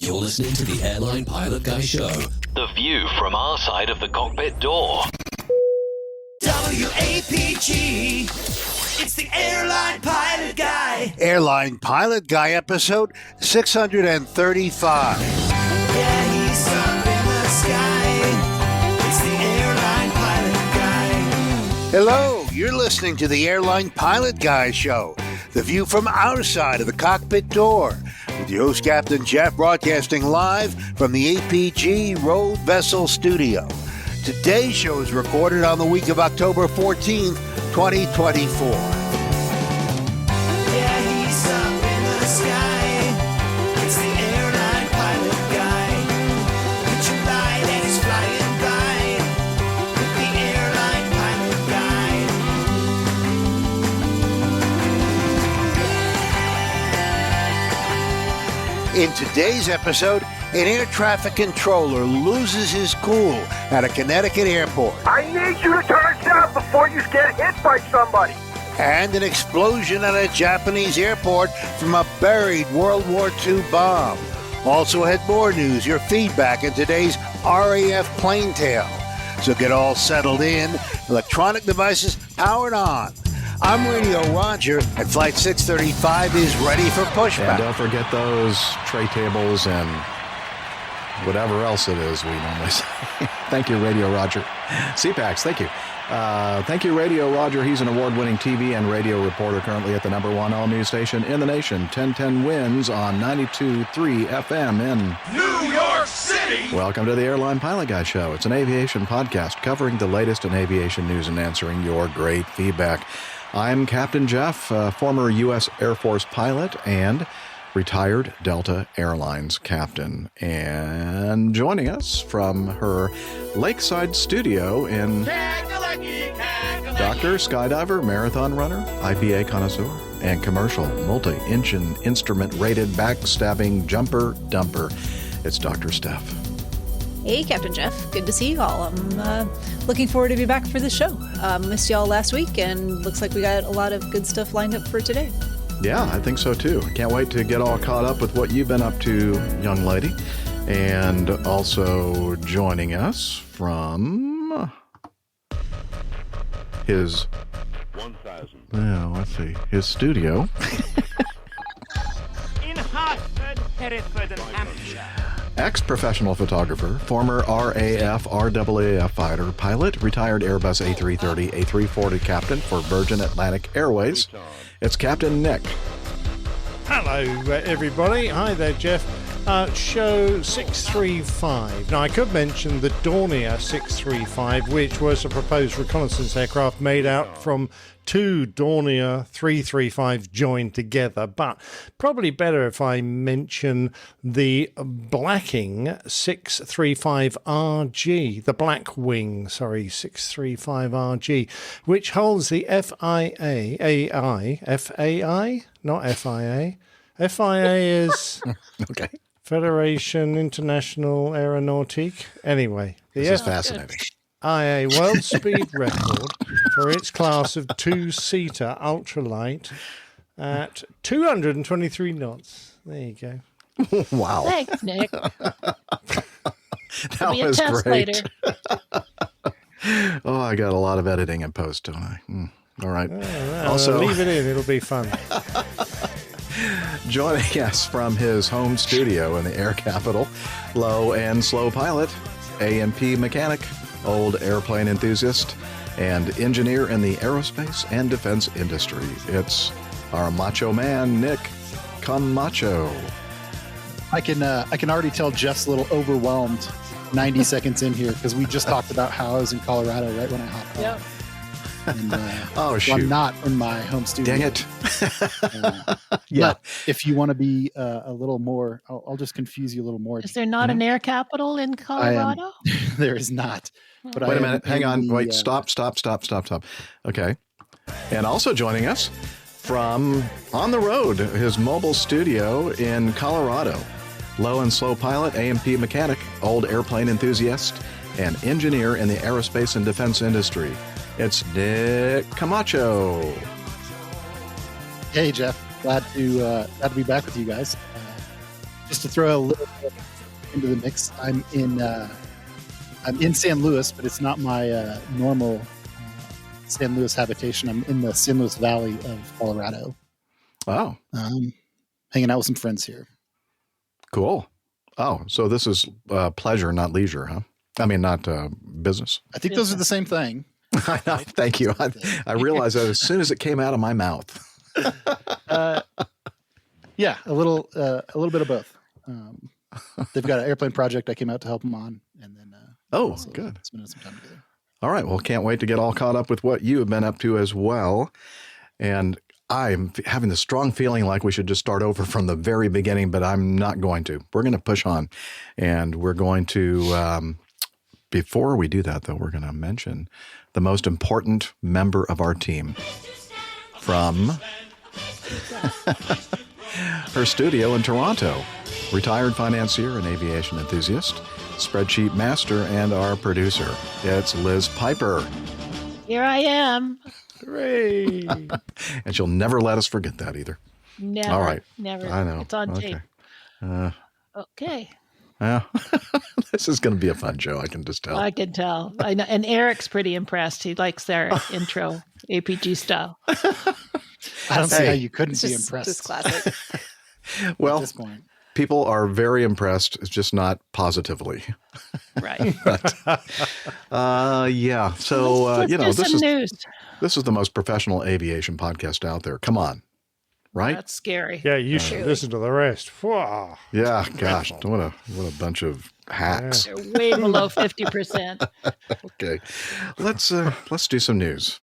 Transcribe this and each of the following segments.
You're listening to the Airline Pilot Guy Show. The view from our side of the cockpit door. WAPG, it's the Airline Pilot Guy. Airline Pilot Guy episode 635. Yeah, he's up in the sky. It's the Airline Pilot Guy. Hello, you're listening to the Airline Pilot Guy Show. The view from our side of the cockpit door. With your host, Captain Jeff, broadcasting live from the APG Road Vessel Studio. Today's show is recorded on the week of October 14th, 2024. Yeah, he's up in the sky. It's the Airline Pilot Guy. Capitulate and he's flying by. With the Airline Pilot Guy. In today's episode, an air traffic controller loses his cool at a Connecticut airport. I need you to turn south before you get hit by somebody. And an explosion at a Japanese airport from a buried World War II bomb. Also had more news, your feedback in today's RAF plane tale. So get all settled in, electronic devices powered on. I'm Radio Roger, and Flight 635 is ready for pushback. And don't forget those tray tables and whatever else it is we normally say. Thank you, Radio Roger. CPAX, thank you. Thank you, Radio Roger. He's an award-winning TV and radio reporter currently at the number one all-news station in the nation, 1010 Wins on 92.3 FM in New York City! Welcome to the Airline Pilot Guy Show. It's an aviation podcast covering the latest in aviation news and answering your great feedback. I'm Captain Jeff, former U.S. Air Force pilot and retired Delta Airlines captain. And joining us from her lakeside studio in Doctor, skydiver, marathon runner, IPA connoisseur, and commercial multi-engine instrument-rated backstabbing jumper dumper. It's Dr. Steph. Hey, Captain Jeff. Good to see you all. I'm looking forward to be back for this show. Missed y'all last week, and looks like we got a lot of good stuff lined up for today. Yeah, I think so too. Can't wait to get all caught up with what you've been up to, young lady. And also joining us from his 1,000. Yeah, let's see. His studio. In Hartford, Hereford, and Hampshire. Ex-professional photographer, former RAF, RAAF fighter, pilot, retired Airbus A330, A340 captain for Virgin Atlantic Airways. It's Captain Nick. Hello, everybody. Hi there, Jeff. Show 635. Now, I could mention the Dornier 635, which was a proposed reconnaissance aircraft made out from two Dornier 335 joined together, but probably better if I mention the Blacking 635RG, the Blackwing, 635RG, which holds the FAI, not FIA. FIA is... Okay. Federation International Aeronautique. Anyway, the This is fascinating. FIA world speed record for its class of two-seater ultralight at 223 knots. There you go. Wow. Thanks, Nick. That Be a was test great. later. Oh, I got a lot of editing in post, don't I? All right. Also, leave it in. It'll be fun. Joining us from his home studio in the air capital, low and slow pilot, A&P mechanic, old airplane enthusiast, and engineer in the aerospace and defense industry. It's our macho man, Nick Camacho. I can already tell Jeff's a little overwhelmed 90 seconds in here because we just talked about how I was in Colorado right when I hopped on. Yep. And, Oh, so shoot. I'm not in my home studio. Dang it. Yeah. But if you want to be a little more, I'll just confuse you a little more. Is there not an air capital in Colorado? There is not. But Wait I a minute. am Hang in on. the, Wait. Stop. Okay. And also joining us from on the road, his mobile studio in Colorado, low and slow pilot, A&P mechanic, old airplane enthusiast, and engineer in the aerospace and defense industry. It's Nick Camacho. Hey, Jeff. Glad to be back with you guys. Just to throw a little bit into the mix, I'm in San Luis, but it's not my normal San Luis habitation. I'm in the San Luis Valley of Colorado. Oh. Hanging out with some friends here. Cool. Oh, so this is pleasure, not leisure, huh? I mean, not business. I think those are the same thing. I know. Thank you. I realized that as soon as it came out of my mouth. Yeah, a little bit of both. They've got an airplane project I came out to help them on, and then good. Spending some time together. All right. Well, can't wait to get all caught up with what you have been up to as well. And I'm having the strong feeling like we should just start over from the very beginning, but I'm not going to. We're going to push on, and we're going to. Before we do that, though, we're going to mention the most important member of our team from her studio in Toronto, retired financier and aviation enthusiast, spreadsheet master, and our producer. It's Liz Piper. Here I am. Hooray. And she'll never let us forget that either. Never. All right. Never. I know. It's on tape. Okay. Yeah. This is going to be a fun show. I can just tell. I can tell. I know. And Eric's pretty impressed. He likes their intro, APG style. I don't see how you couldn't be impressed. Just classic. Well, at this point. People are very impressed. It's just not positively. Right. But, yeah. So, this is the most professional aviation podcast out there. Come on. Right? That's scary. Yeah, you should listen to the rest. Wow. Yeah, gosh, what a bunch of hacks. They're way below 50%. Okay, let's do some news.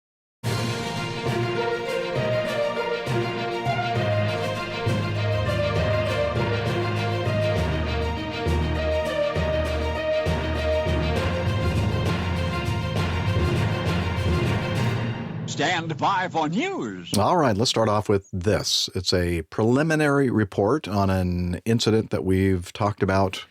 Stand by for news. All right, let's start off with this. It's a preliminary report on an incident that we've talked about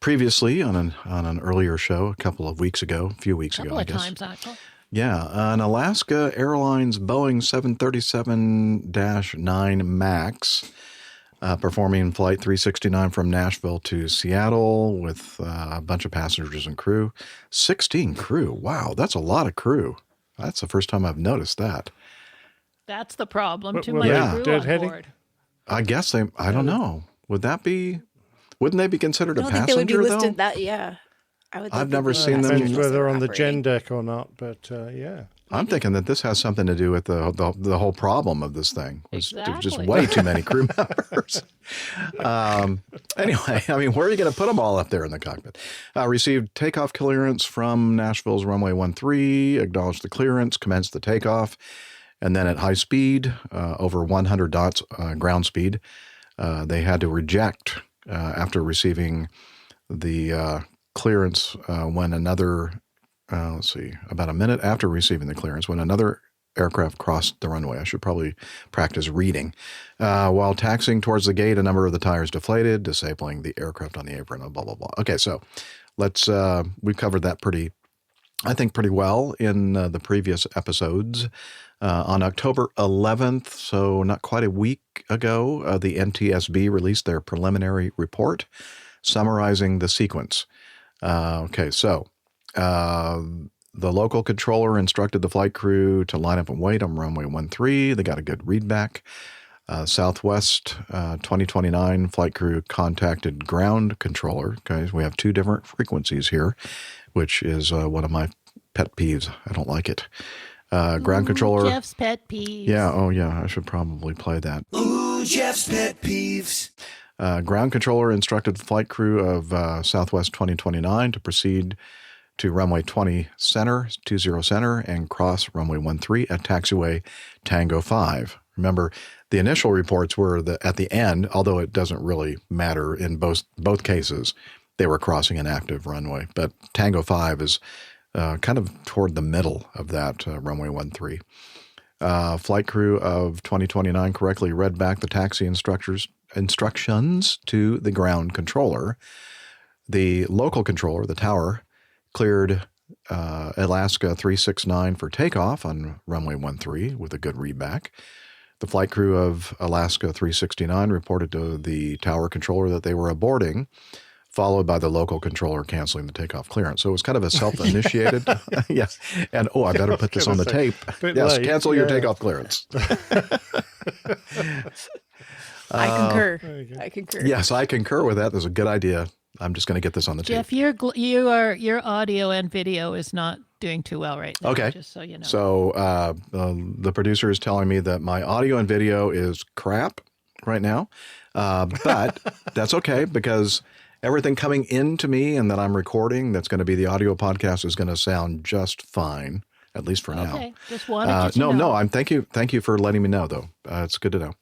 previously on an earlier show a few weeks ago, I guess. Couple of times, actually. Yeah, an Alaska Airlines Boeing 737-9 MAX performing Flight 369 from Nashville to Seattle with a bunch of passengers and crew. 16 crew. Wow, that's a lot of crew. That's the first time I've noticed that. That's the problem. Too were much they crew on deadheading? board. I guess I don't know. Wouldn't they be considered I a don't passenger, think they would be listed though? that, yeah. I've never seen them. Depends whether they're on the gen deck or not, but yeah. I'm thinking that this has something to do with the whole problem of this thing. There's just way too many crew members. Anyway, I mean, where are you going to put them all up there in the cockpit? Received takeoff clearance from Nashville's runway 13, acknowledged the clearance, commenced the takeoff, and then at high speed, over 100 knots ground speed, they had to reject after receiving the clearance when another about a minute after receiving the clearance, when another aircraft crossed the runway. I should probably practice reading. While taxiing towards the gate, a number of the tires deflated, disabling the aircraft on the apron, blah, blah, blah. Okay, so we've covered that pretty well in the previous episodes. On October 11th, so not quite a week ago, the NTSB released their preliminary report summarizing the sequence. The local controller instructed the flight crew to line up and wait on runway 13. They got a good readback. Southwest 2029 flight crew contacted ground controller. Okay, we have two different frequencies here, which is one of my pet peeves. I don't like it. Ground controller. Jeff's pet peeves. Yeah, I should probably play that. Ooh, Jeff's pet peeves. Ground controller instructed the flight crew of Southwest 2029 to proceed to runway 20 center, and cross runway 13 at taxiway Tango 5. Remember, the initial reports were that at the end, although it doesn't really matter in both cases, they were crossing an active runway. But Tango 5 is kind of toward the middle of that runway 13. Flight crew of 2029 correctly read back the taxi instructions to the ground controller. The local controller, the tower, cleared Alaska 369 for takeoff on runway 13 with a good readback. The flight crew of Alaska 369 reported to the tower controller that they were aborting, followed by the local controller canceling the takeoff clearance. So it was kind of a self-initiated. Yes. And, I better put this on the tape. Yes, cancel your takeoff clearance. I concur. Yes, I concur with that. That's a good idea. I'm just going to get this on the Jeff, tape. your audio and video is not doing too well right now. Okay. Just so you know. So the producer is telling me that my audio and video is crap right now, but that's okay because everything coming into me and that I'm recording that's going to be the audio podcast is going to sound just fine, at least for now. Okay, just wanted to know. No, thank you for letting me know, though. It's good to know.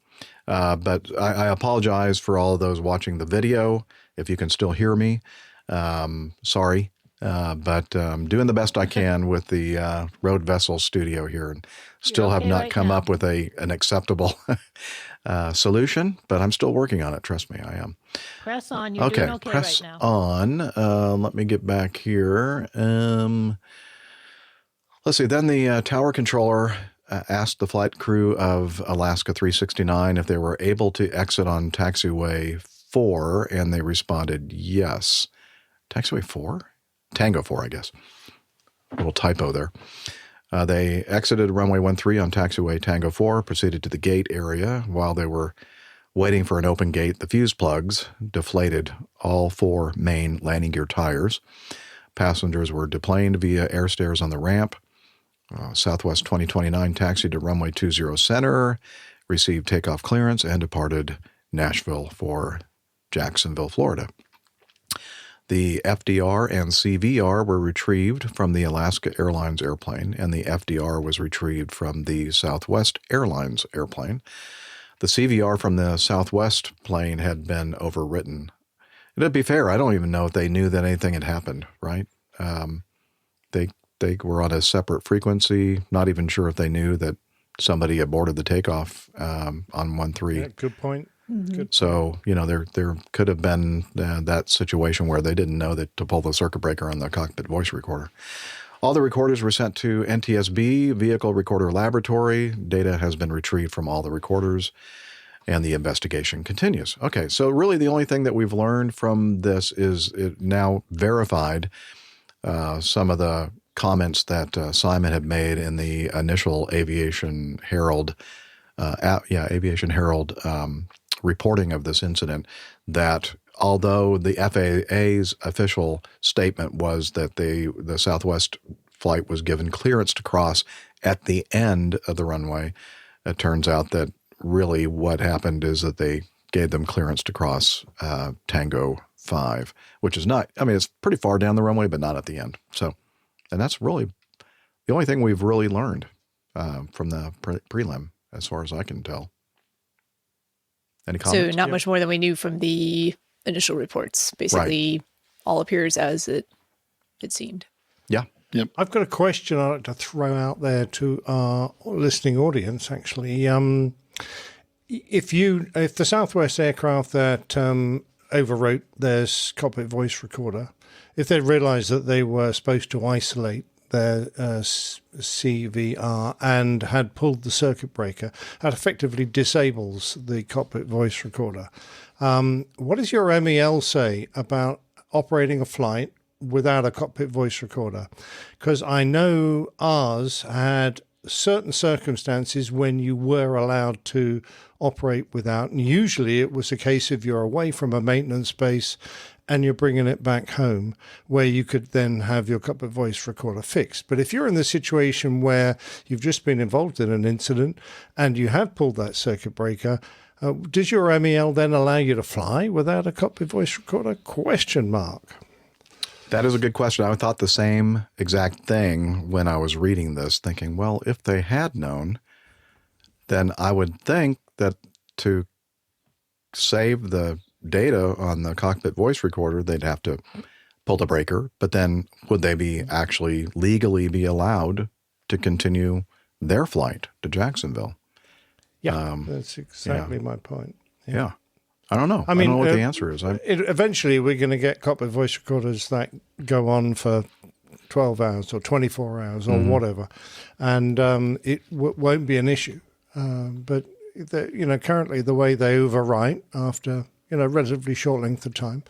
But I apologize for all of those watching the video. If you can still hear me, sorry. But doing the best I can with the Road Vessel studio here and still have not come up with an acceptable solution, but I'm still working on it. Trust me, I am. Press on. You're doing okay press right now. on. Let me get back here. Let's see. Then the tower controller asked the flight crew of Alaska 369 if they were able to exit on taxiway 4, and they responded yes. Taxiway 4? Tango 4, I guess. A little typo there. They exited runway 13 on taxiway Tango 4, proceeded to the gate area. While they were waiting for an open gate, the fuse plugs deflated all 4 main landing gear tires. Passengers were deplaned via air stairs on the ramp. Southwest 2029 taxied to runway 20 center, received takeoff clearance, and departed Nashville for Jacksonville, Florida. The FDR and CVR were retrieved from the Alaska Airlines airplane, and the FDR was retrieved from the Southwest Airlines airplane. The CVR from the Southwest plane had been overwritten. And to be fair, I don't even know if they knew that anything had happened, right? They were on a separate frequency, not even sure if they knew that somebody aborted the takeoff on 13. Yeah, good point. Mm-hmm. So, there could have been that situation where they didn't know that to pull the circuit breaker on the cockpit voice recorder. All the recorders were sent to NTSB, Vehicle Recorder Laboratory. Data has been retrieved from all the recorders, and the investigation continues. Okay, so really the only thing that we've learned from this is it now verified some of the comments that Simon had made in the initial Aviation Herald reporting of this incident, that although the FAA's official statement was that the Southwest flight was given clearance to cross at the end of the runway, it turns out that really what happened is that they gave them clearance to cross Tango 5, which is not, it's pretty far down the runway, but not at the end. So, and that's really the only thing we've really learned from the prelim, as far as I can tell. Any comments? So not much more than we knew from the initial reports. Basically, all appears as it seemed. Yeah. Yep. I've got a question I'd like to throw out there to our listening audience, actually. If the Southwest aircraft that overwrote their cockpit voice recorder, if they realized that they were supposed to isolate their CVR and had pulled the circuit breaker, that effectively disables the cockpit voice recorder. What does your MEL say about operating a flight without a cockpit voice recorder? Because I know ours had certain circumstances when you were allowed to operate without, and usually it was a case of you're away from a maintenance base and you're bringing it back home, where you could then have your cockpit voice recorder fixed. But if you're in the situation where you've just been involved in an incident and you have pulled that circuit breaker, does your MEL then allow you to fly without a cockpit voice recorder? ? That is a good question. I thought the same exact thing when I was reading this, thinking, well, if they had known, then I would think that to save the data on the cockpit voice recorder, they'd have to pull the breaker. But then would they be actually legally be allowed to continue their flight to Jacksonville? Yeah, that's exactly my point. Yeah. I don't know. I don't know what the answer is. Eventually, we're going to get cockpit voice recorders that go on for 12 hours or 24 hours or whatever, and it won't be an issue. But currently the way they overwrite after relatively short length of time,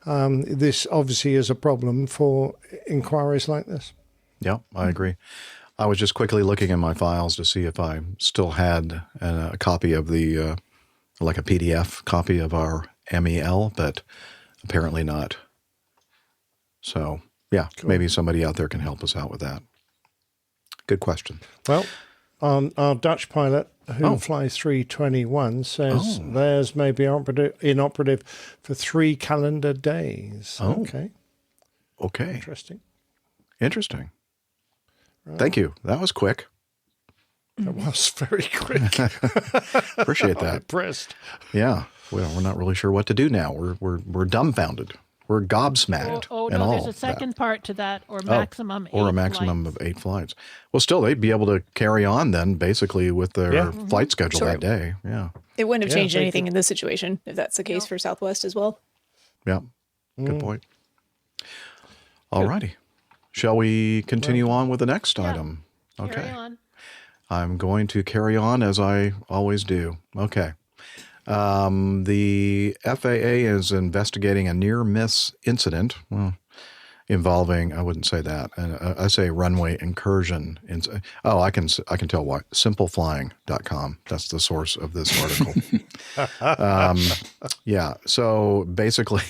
this obviously is a problem for inquiries like this. Yeah, I agree. I was just quickly looking in my files to see if I still had a copy of the, like a PDF copy of our MEL, but apparently not. So, yeah, cool. Maybe somebody out there can help us out with that. Good question. Well, our Dutch pilot who flies 321 says theirs may be inoperative for 3 calendar days. Oh. Okay. Interesting. Right. Thank you. That was quick. That was very quick. Appreciate that. I'm impressed. Yeah. Well, we're not really sure what to do now. We're dumbfounded. We're gobsmacked. There's a second part to that, or maximum 8 or a maximum flights. of 8 flights. Well, still, they'd be able to carry on then, basically, with their flight schedule that day. Yeah. It wouldn't have changed anything in this situation if that's the case for Southwest as well. Yeah. Good point. All righty. Shall we continue on with the next item? Okay. Carry on. I'm going to carry on as I always do. Okay. The FAA is investigating a near-miss incident involving, I wouldn't say that, I say runway incursion. I can tell why. Simpleflying.com. That's the source of this article. Yeah. So basically,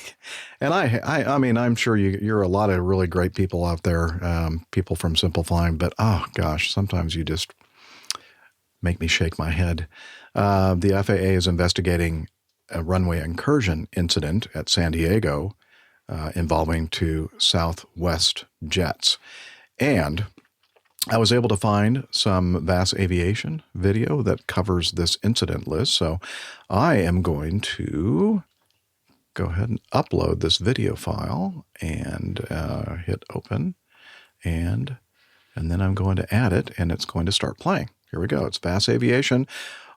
and I mean, I'm sure you're a lot of really great people out there, people from Simple Flying, but oh gosh, sometimes you just make me shake my head. The FAA is investigating a runway incursion incident at San Diego involving 2 Southwest jets. And I was able to find some VAS Aviation video that covers this incident list. So I am going to go ahead and upload this video file and hit open. And then I'm going to add it, and it's going to start playing. Here we go. It's VAS Aviation,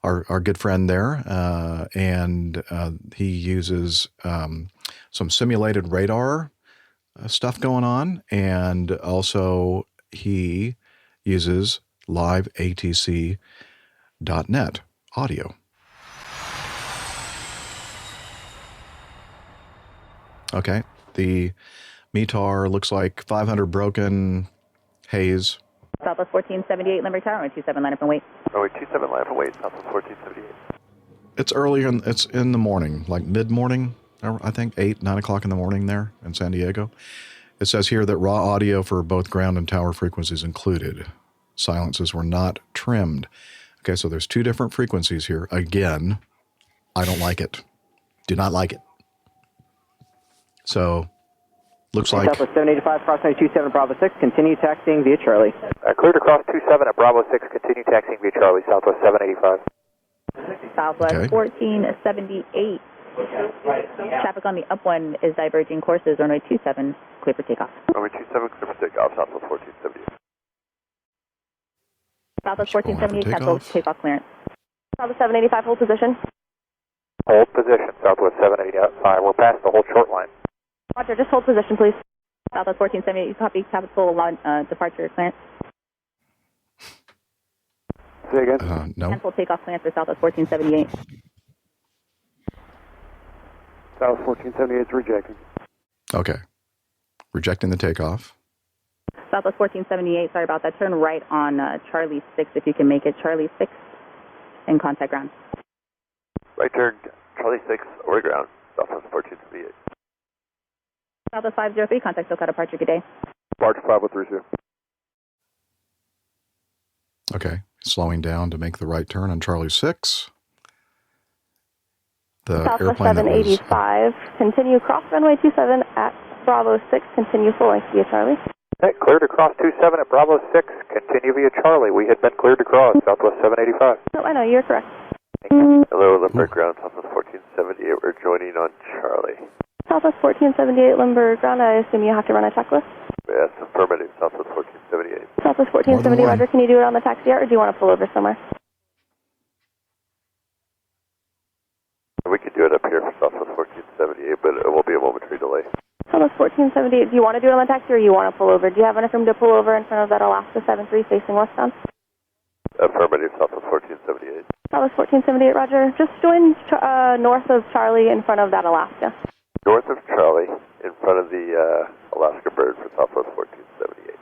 our good friend there, and he uses some simulated radar stuff going on, and also he uses live ATC.net audio. Okay, the METAR looks like 500 broken haze. Southwest 1478, Limerick Tower, runway 27, line up and wait. Runway 27, line up and wait, Southwest 1478. It's earlier, it's in the morning, like mid-morning, I think, 8, 9 o'clock in the morning there in San Diego. It says here that raw audio for both ground and tower frequencies included. Silences were not trimmed. Okay, so there's 2 different frequencies here. Again, I don't like it. Do not like it. So, looks like... Southwest 785, crossing 27 Bravo 6, continue taxiing via Charlie. Cleared to cross 27 at Bravo 6, continue taxiing via Charlie, Southwest 785. Southwest 1478. Traffic on the upwind is diverging courses, runway 27, clear for takeoff. Runway 27, clear for takeoff, Southwest 1478. Southwest 1478, takeoff clearance. Southwest 785, hold position. Hold position, Southwest 785, we're past the whole short line. Roger, just hold position, please. Southwest 1478, you copy Capitulate departure clearance. Say again? No. Cancel takeoff clearance for Southwest 1478. Southwest 1478 is rejecting. Okay. Rejecting the takeoff. Southwest 1478, sorry about that. Turn right on Charlie 6 if you can make it. Charlie 6 and contact ground. Right turn, Charlie 6, over ground, Southwest 1478. Southwest 503, contact SoCal departure, good day. Departure 5032. Okay, slowing down to make the right turn on Charlie 6. The Southwest airplane 785, continue cross runway 27 at Bravo 6, continue full length via Charlie. Cleared to cross 27 at Bravo 6, continue via Charlie. We had been cleared to cross, Southwest 785. No, I know, you're correct. Hello, Limerick ground, Southwest 1478, we're joining on Charlie. Southwest 1478, Limburg ground, I assume you have to run a checklist? Yes, affirmative, Southwest 1478. Southwest 1478, Roger, can you do it on the taxi or do you want to pull over somewhere? We could do it up here for Southwest 1478, but it will be a momentary delay. Southwest 1478, do you want to do it on the taxi or you want to pull over? Do you have enough room to pull over in front of that Alaska 73 facing westbound? Affirmative, Southwest 1478. Bravo 1478, roger. Just join north of Charlie in front of that Alaska. North of Charlie, in front of the Alaska bird for Southwest 1478.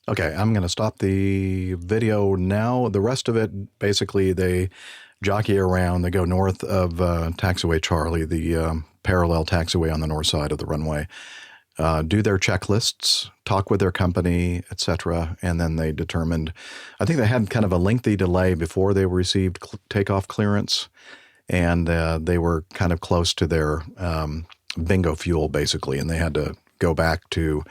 Okay, I'm going to stop the video now. The rest of it, basically, they jockey around. They go north of taxiway Charlie, the parallel taxiway on the north side of the runway, do their checklists, talk with their company, etc., and then they determined, I think they had kind of a lengthy delay before they received takeoff clearance, and they were kind of close to their bingo fuel, basically, and they had to go back to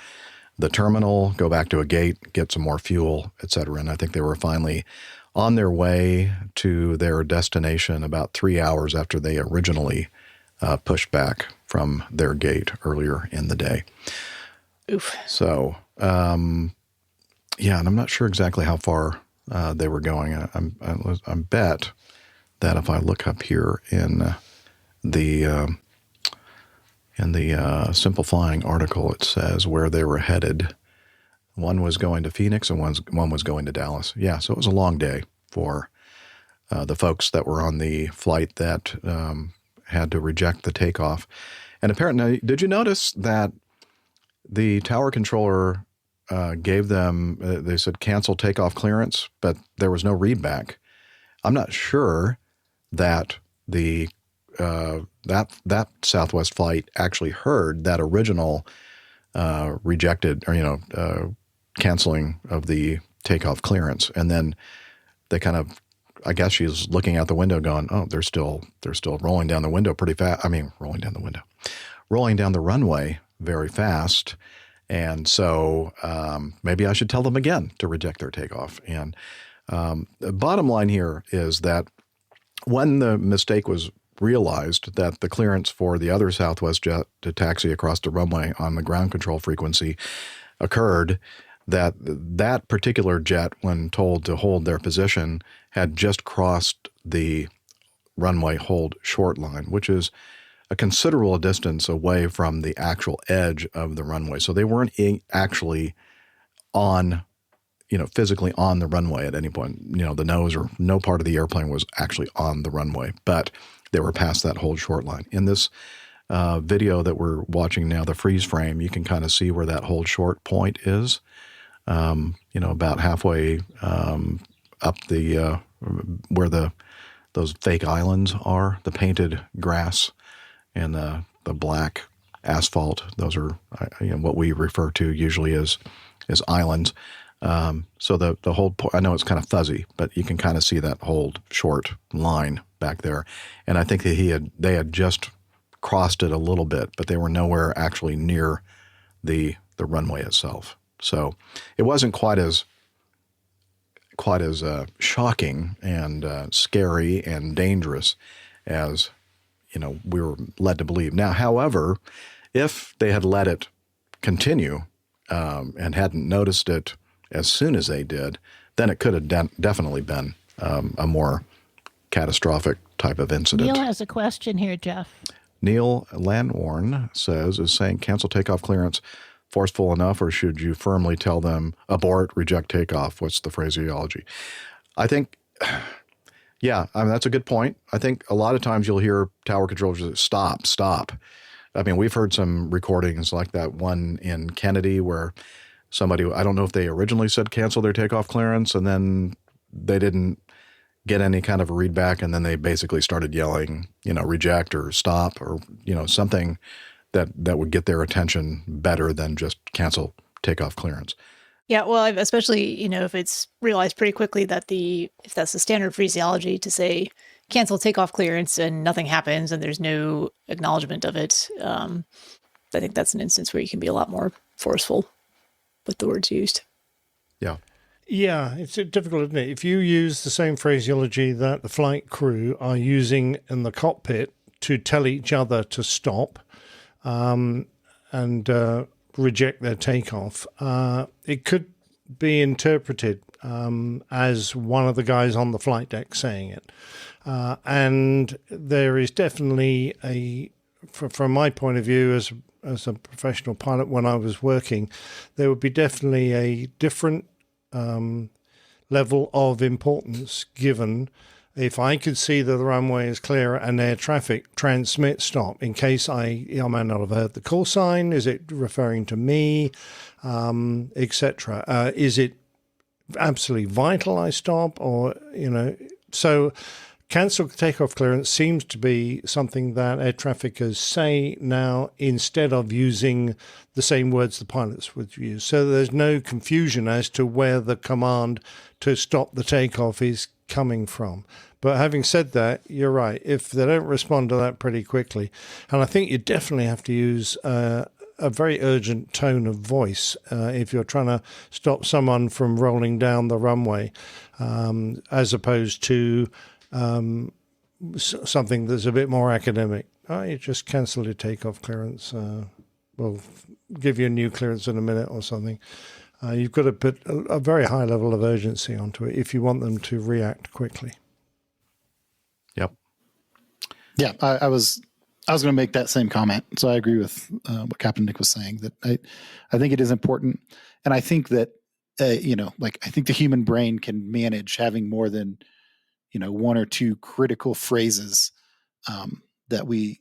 the terminal, go back to a gate, get some more fuel, etc. And I think they were finally on their way to their destination about 3 hours after they originally pushed back from their gate earlier in the day. Oof. So, yeah, and I'm not sure exactly how far they were going. I bet that if I look up here in the Simple Flying article, it says where they were headed. One was going to Phoenix and one was going to Dallas. Yeah, so it was a long day for the folks that were on the flight that had to reject the takeoff. And apparently, did you notice that the tower controller gave them, they said cancel takeoff clearance, but there was no readback. I'm not sure that the that Southwest flight actually heard that original rejected or canceling of the takeoff clearance, and then they kind of, I guess she's looking out the window going, oh, they're still rolling down the window pretty fast. I mean, rolling down the runway very fast, and so maybe I should tell them again to reject their takeoff. And the bottom line here is that when the mistake was realized that the clearance for the other Southwest jet to taxi across the runway on the ground control frequency occurred, that particular jet, when told to hold their position, had just crossed the runway hold short line, which is a considerable distance away from the actual edge of the runway. So they weren't actually on, physically on the runway at any point. The nose or no part of the airplane was actually on the runway, but they were past that hold short line. In this video that we're watching now, the freeze frame, you can kind of see where that hold short point is, about halfway up the where those fake islands are, the painted grass and the black asphalt. Those are what we refer to usually as islands. So the hold point, I know it's kind of fuzzy, but you can kind of see that hold short line back there. And I think that they had just crossed it a little bit, but they were nowhere actually near the runway itself. So it wasn't quite as shocking and scary and dangerous as we were led to believe. Now, however, if they had let it continue and hadn't noticed it as soon as they did, then it could have definitely been a more catastrophic type of incident. Neil has a question here, Jeff. Neil Lanwarn is saying, cancel takeoff clearance forceful enough, or should you firmly tell them abort, reject takeoff? What's the phraseology? I think, that's a good point. I think a lot of times you'll hear tower controllers say, stop. I mean, we've heard some recordings like that one in Kennedy where somebody, I don't know if they originally said cancel their takeoff clearance and then they didn't get any kind of a readback, and then they basically started yelling, reject or stop or, something that would get their attention better than just cancel takeoff clearance. Yeah, well, especially, if it's realized pretty quickly that if that's the standard phraseology to say cancel takeoff clearance and nothing happens and there's no acknowledgement of it, I think that's an instance where you can be a lot more forceful with the words used. Yeah. Yeah, it's difficult, isn't it? If you use the same phraseology that the flight crew are using in the cockpit to tell each other to stop and reject their takeoff, it could be interpreted as one of the guys on the flight deck saying it. And there is definitely from my point of view as a professional pilot when I was working, there would be definitely a different level of importance given. If I could see that the runway is clear and air traffic, transmit stop in case I may not have heard the call sign. Is it referring to me, etc.? Is it absolutely vital I stop, or so cancel takeoff clearance seems to be something that air traffickers say now instead of using the same words the pilots would use. So there's no confusion as to where the command to stop the takeoff is coming from. But having said that, you're right. If they don't respond to that pretty quickly, and I think you definitely have to use a very urgent tone of voice if you're trying to stop someone from rolling down the runway, as opposed to something that's a bit more academic. You just cancel your takeoff clearance. We'll give you a new clearance in a minute or something. You've got to put a very high level of urgency onto it if you want them to react quickly. Yep. Yeah, I was going to make that same comment. So I agree with what Captain Nick was saying, that I think it is important. And I think that, I think the human brain can manage having more than, one or two critical phrases that we're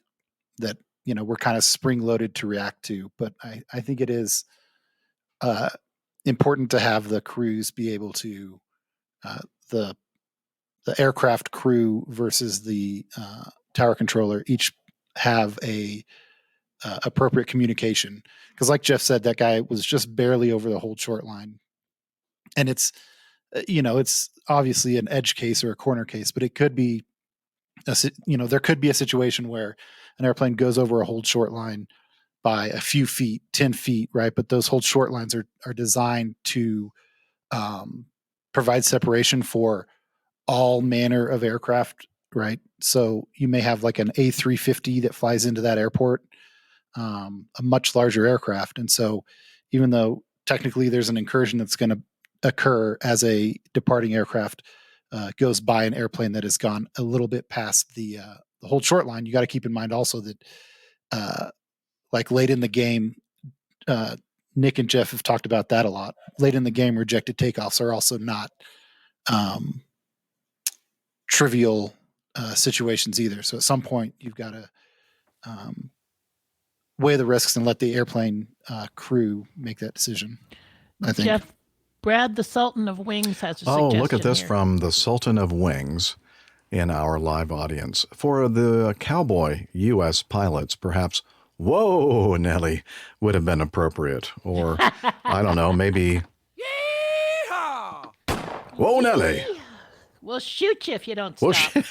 kind of spring loaded to react to. But I think it is important to have the crews be able to, the aircraft crew versus the tower controller each have a appropriate communication, because like Jeff said, that guy was just barely over the hold short line, and it's obviously an edge case or a corner case, but it could be there could be a situation where an airplane goes over a hold short line by a few feet, 10 feet, right? But those hold short lines are designed to provide separation for all manner of aircraft, right? So you may have like an A350 that flies into that airport, a much larger aircraft. And so even though technically there's an incursion that's going to occur as a departing aircraft goes by an airplane that has gone a little bit past the hold short line, you got to keep in mind also that like late in the game, Nick and Jeff have talked about that a lot. Late in the game, rejected takeoffs are also not trivial situations either. So at some point, you've got to weigh the risks and let the airplane crew make that decision, I think. Jeff, Brad, the Sultan of Wings, has a suggestion. Oh, look at this here from the Sultan of Wings in our live audience. For the cowboy U.S. pilots, perhaps, whoa, Nelly, would have been appropriate. Or, I don't know, maybe, whoa, Nelly. We'll shoot you if you don't stop.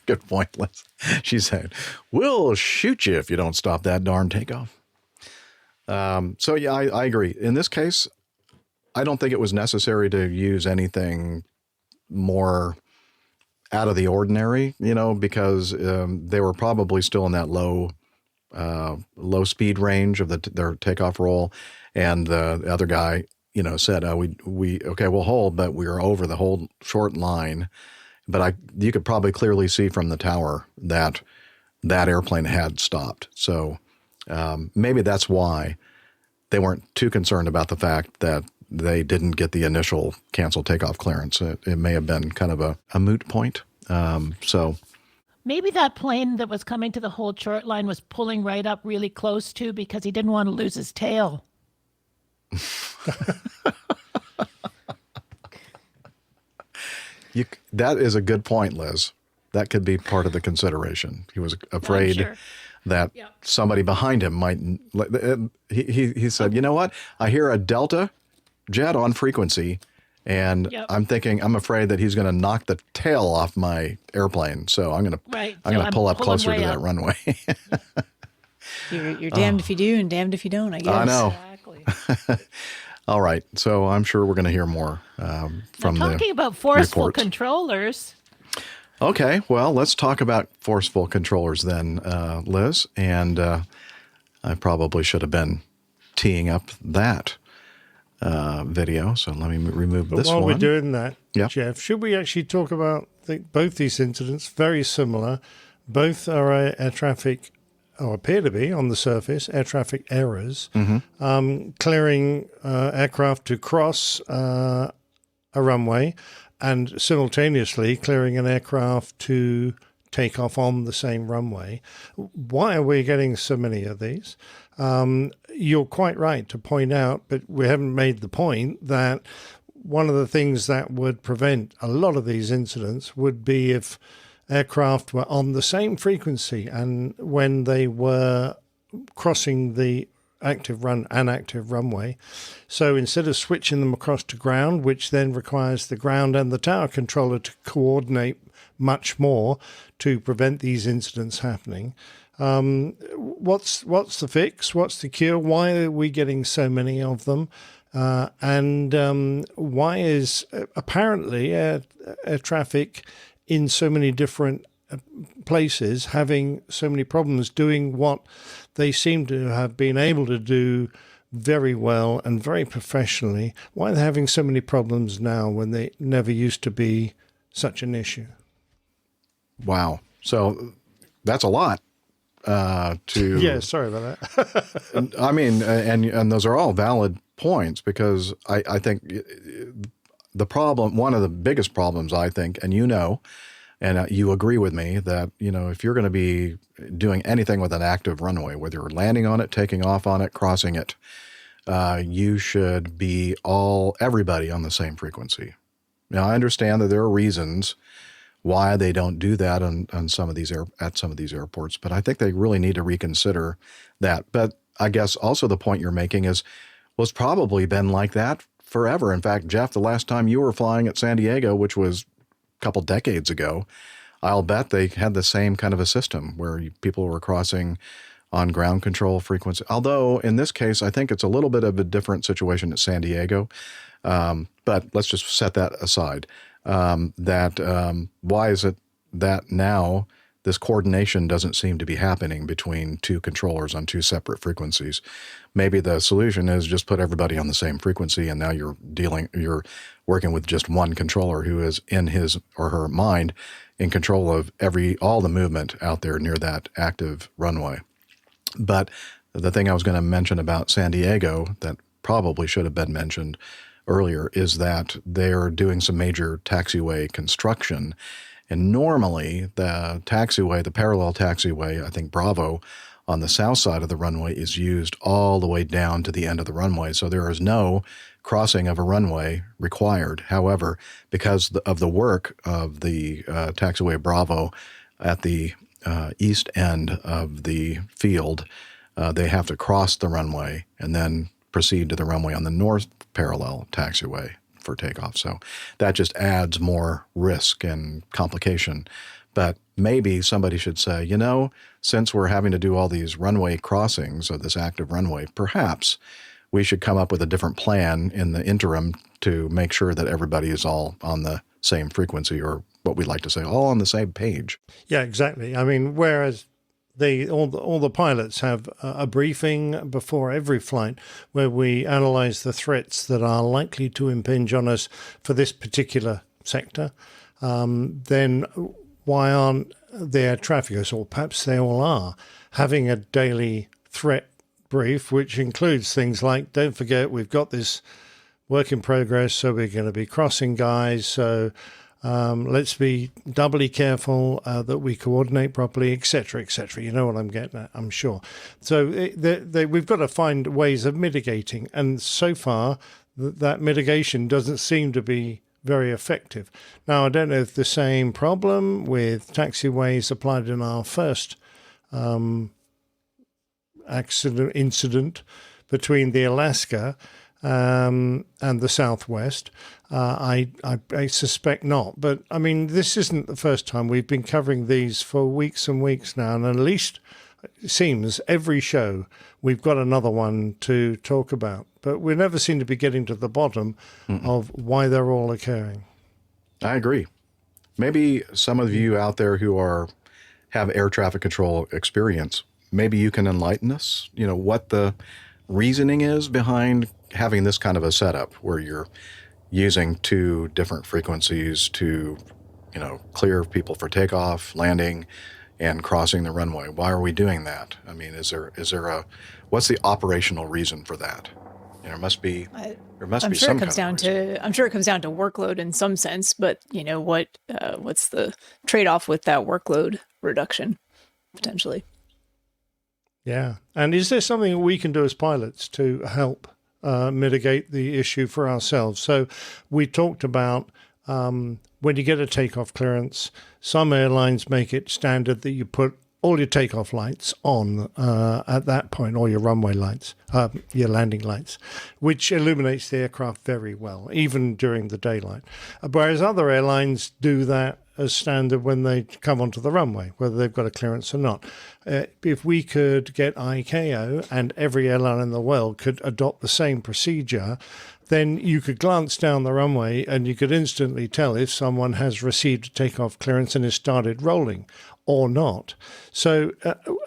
Good point, Liz. She said, we'll shoot you if you don't stop that darn takeoff. So, yeah, I agree. In this case, I don't think it was necessary to use anything more out of the ordinary, because they were probably still in that low speed range of their takeoff roll. And the other guy, said, we'll hold, but we are over the hold short line. But you could probably clearly see from the tower that airplane had stopped. So maybe that's why they weren't too concerned about the fact that they didn't get the initial cancel takeoff clearance. It may have been kind of a moot point. So maybe that plane that was coming to the hold short line was pulling right up really close to because he didn't want to lose his tail. That is a good point, Liz. That could be part of the consideration. He was afraid that somebody behind him might. He said, "You know what? I hear a Delta jet on frequency, and I'm afraid that he's going to knock the tail off my airplane. So I'm going to pull up closer to that runway." You're damned if you do and damned if you don't, I guess. I know. Exactly. All right. So I'm sure we're going to hear more from now, talking about forceful reports. Controllers. Okay. Well, let's talk about forceful controllers then, Liz. And I probably should have been teeing up that video. So let me remove this one. While we're doing that, Jeff, should we actually talk about both these incidents? Very similar. Both are air traffic, or appear to be on the surface, air traffic errors, clearing aircraft to cross a runway and simultaneously clearing an aircraft to take off on the same runway. Why are we getting so many of these? You're quite right to point out, but we haven't made the point that one of the things that would prevent a lot of these incidents would be if aircraft were on the same frequency and when they were crossing the active runway. So instead of switching them across to ground, which then requires the ground and the tower controller to coordinate much more to prevent these incidents happening. What's the fix? What's the cure? Why are we getting so many of them? And why is apparently air traffic in so many different places having so many problems doing what they seem to have been able to do very well and very professionally? Why are they having so many problems now when they never used to be such an issue? Wow. So that's a lot. Yeah, sorry about that. I mean, and those are all valid points, because I think the problem, one of the biggest problems, I think, and and you agree with me that, if you're going to be doing anything with an active runway, whether you're landing on it, taking off on it, crossing it, you should be everybody on the same frequency. Now, I understand that there are reasons why they don't do that on some of these at some of these airports, but I think they really need to reconsider that. But I guess also the point you're making is, well, it's probably been like that forever. In fact, Jeff, the last time you were flying at San Diego, which was a couple decades ago, I'll bet they had the same kind of a system where people were crossing on ground control frequency. Although in this case, I think it's a little bit of a different situation at San Diego. But let's just set that aside. Why is it that now this coordination doesn't seem to be happening between two controllers on two separate frequencies? Maybe the solution is just put everybody on the same frequency, and now you're working with just one controller who is in his or her mind in control of all the movement out there near that active runway. But the thing I was going to mention about San Diego that probably should have been mentioned earlier is that they're doing some major taxiway construction. And normally the parallel taxiway, I think Bravo, on the south side of the runway is used all the way down to the end of the runway. So there is no crossing of a runway required. However, because of the work of the taxiway Bravo at the east end of the field, they have to cross the runway and then proceed to the runway on the north parallel taxiway for takeoff. So that just adds more risk and complication. But maybe somebody should say, since we're having to do all these runway crossings of this active runway, perhaps we should come up with a different plan in the interim to make sure that everybody is all on the same frequency, or what we'd like to say, all on the same page. Yeah, exactly. I mean, whereas all the pilots have a briefing before every flight where we analyze the threats that are likely to impinge on us for this particular sector, then why aren't the air traffickers, or perhaps they all are, having a daily threat brief, which includes things like, don't forget, we've got this work in progress, so we're going to be crossing guys, so let's be doubly careful that we coordinate properly, etc., etc. You know what I'm getting at, I'm sure. So we've got to find ways of mitigating, and so far that mitigation doesn't seem to be very effective. Now, I don't know if the same problem with taxiways applied in our first incident between the Alaska and the Southwest. I suspect not. But, I mean, this isn't the first time. We've been covering these for weeks and weeks now, and at least it seems every show we've got another one to talk about. But we never seem to be getting to the bottom of why they're all occurring. I agree. Maybe some of you out there who have air traffic control experience, maybe you can enlighten us, what the reasoning is behind having this kind of a setup where you're using two different frequencies to, clear people for takeoff, landing, and crossing the runway. Why are we doing that? I mean, what's the operational reason for that? There must be I'm sure some it comes down to workload in some sense, but what's the trade-off with that workload reduction potentially? Yeah. And is there something we can do as pilots to help mitigate the issue for ourselves? So we talked about when you get a takeoff clearance, some airlines make it standard that you put all your takeoff lights on at that point, or your runway lights, your landing lights, which illuminates the aircraft very well, even during the daylight. Whereas other airlines do that as standard when they come onto the runway, whether they've got a clearance or not. If we could get ICAO, and every airline in the world could adopt the same procedure, then you could glance down the runway and you could instantly tell if someone has received a takeoff clearance and has started rolling or not. So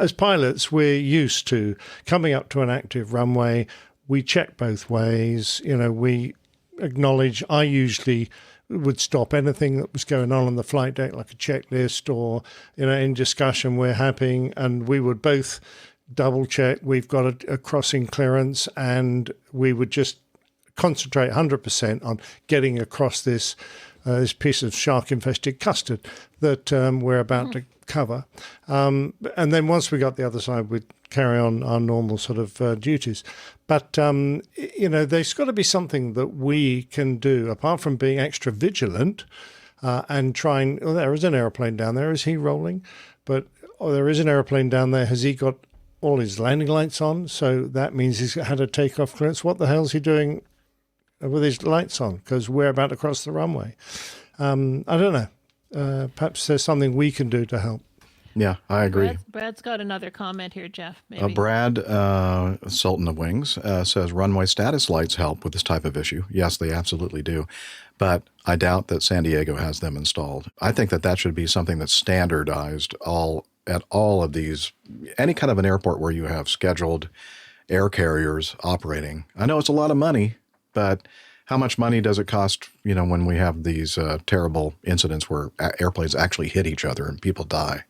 as pilots, we're used to coming up to an active runway. We check both ways. We acknowledge. I usually would stop anything that was going on the flight deck, like a checklist or, in discussion we're having, and we would both double check we've got a crossing clearance, and we would just concentrate 100% on getting across this piece of shark-infested custard that we're about to cover. And then once we got the other side, we'd carry on our normal sort of duties. But, there's got to be something that we can do, apart from being extra vigilant and trying, there is an airplane down there. Is he rolling? But there is an airplane down there. Has he got all his landing lights on? So that means he's had a takeoff clearance. What the hell is he doing with his lights on? Because we're about to cross the runway. I don't know. Perhaps there's something we can do to help. Yeah, I agree. Brad's got another comment here, Jeff. Maybe. Brad, Sultan of Wings, says runway status lights help with this type of issue. Yes, they absolutely do. But I doubt that San Diego has them installed. I think that should be something that's standardized at all of these, any kind of an airport where you have scheduled air carriers operating. I know it's a lot of money, but how much money does it cost, when we have these terrible incidents where airplanes actually hit each other and people die?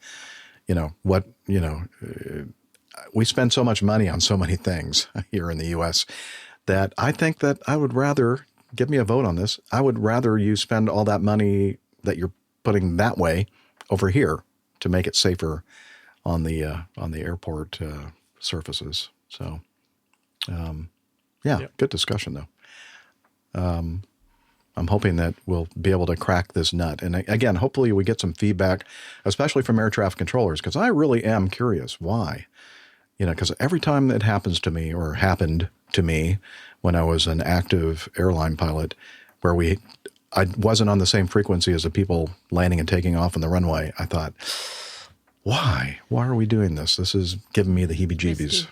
We spend so much money on so many things here in the U.S. that I think that I would rather, give me a vote on this, I would rather you spend all that money that you're putting that way over here to make it safer on the airport surfaces. So, Good discussion, though. I'm hoping that we'll be able to crack this nut. And again, hopefully we get some feedback, especially from air traffic controllers, because I really am curious why. Because every time it happens to me, or happened to me when I was an active airline pilot, where I wasn't on the same frequency as the people landing and taking off on the runway, I thought, why? Why are we doing this? This is giving me the heebie-jeebies,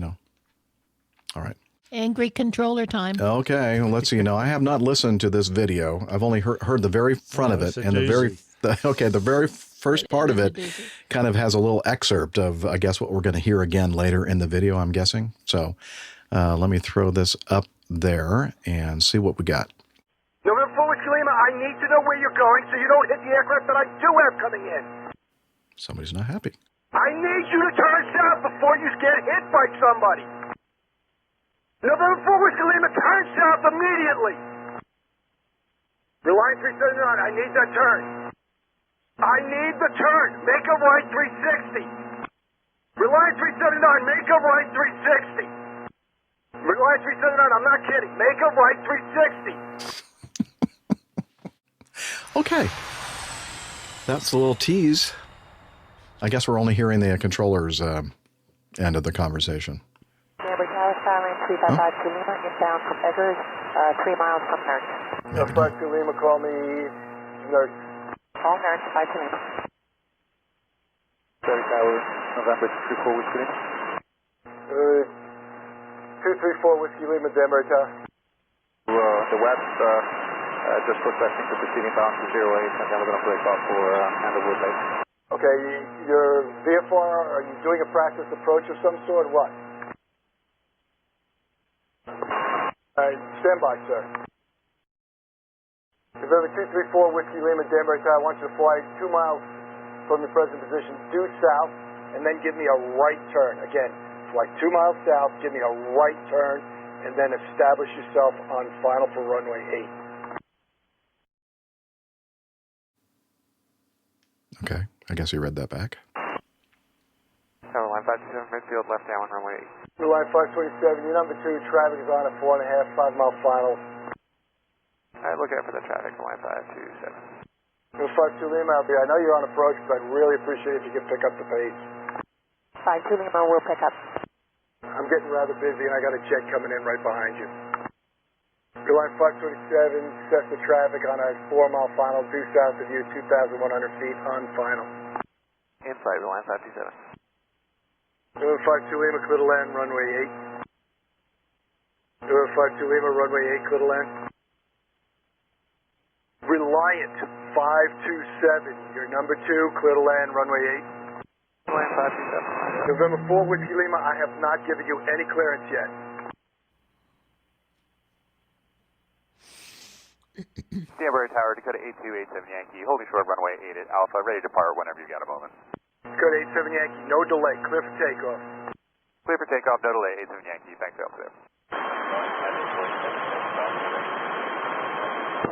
All right. Angry controller time. Okay, well, let's see. I have not listened to this video. I've only heard the very front of it, and the very first part of it kind of has a little excerpt of, I guess, what we're going to hear again later in the video, I'm guessing. So let me throw this up there and see what we got. November 4 Whiskey Lima, I need to know where you're going so you don't hit the aircraft that I do have coming in. Somebody's not happy. I need you to turn south before you get hit by somebody. November 4 Whiskey Lima, turn south immediately. Reliance 379, I need that turn. I need the turn. Make a right 360. Reliance 379, make a right 360. Reliance 379, I'm not kidding. Make a right 360. Okay. That's a little tease. I guess we're only hearing the controller's end of the conversation. 355 to Lima, inbound from Edwards, 3 miles from Nurse. 5 to Lima, call me Nurse. Call Nurse, 5 to Lima. 30 Tower, November 24 Whiskey Lima. 234 Whiskey Lima, Denver Tower. The west, just requesting for proceeding bound to 08, and then we're going to break off for Underwood Lake. Okay, your VFR, are you doing a practice approach of some sort, what? Stand by, sir. November 234 Whiskey Lima, Denver Tower, I want you to fly 2 miles from your present position due south, and then give me a right turn. Again, fly 2 miles south, give me a right turn, and then establish yourself on final for runway 8. Okay, I guess you read that back. Tower line 527, midfield, left down, runway 8. Blue line 527, your number 2, traffic is on at 4.5, 5-mile final. Alright, look out for the traffic, line 527. Blue 52 Lima, I know you're on approach, but I'd really appreciate if you could pick up the pace. 52 Lima will pick up. I'm getting rather busy and I got a jet coming in right behind you. Blue line 527, sets the traffic on a 4-mile final, due south of you, 2,100 feet on final. Inside, line 527. Blue 52 Lima, clear to land, runway 8. Blue 52 Lima, runway 8, clear to land. Reliant 527, your number 2, clear to land, runway 8. Line 527. November 4, Whiskey Lima, I have not given you any clearance yet. Danbury Tower, Dakota 8287 Yankee, holding short runway 8 at Alpha, ready to depart whenever you got a moment. Dakota 87 Yankee, no delay, clear for takeoff. Clear for takeoff, no delay, 87 Yankee, thanks, Alpha.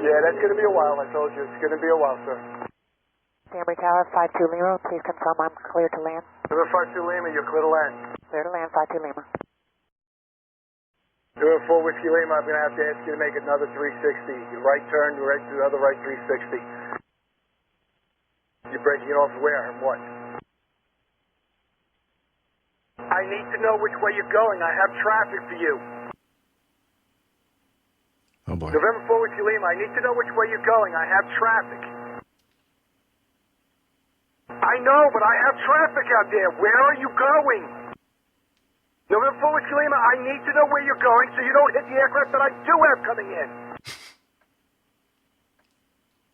Yeah, that's going to be a while, I told you. It's going to be a while, sir. Danbury Tower, 52 Lima, please confirm I'm clear to land. November 52 Lima, you're clear to land. Clear to land, 52 Lima. November 4 Whiskey Lima, I'm going to have to ask you to make another 360. Your right turn, right to the other right 360. You're breaking it off where and what? I need to know which way you're going. I have traffic for you. Oh boy. November 4 Whiskey Lima, I need to know which way you're going. I have traffic. I know, but I have traffic out there. Where are you going? November 4 Whiskey Lima, I need to know where you're going so you don't hit the aircraft that I do have coming in.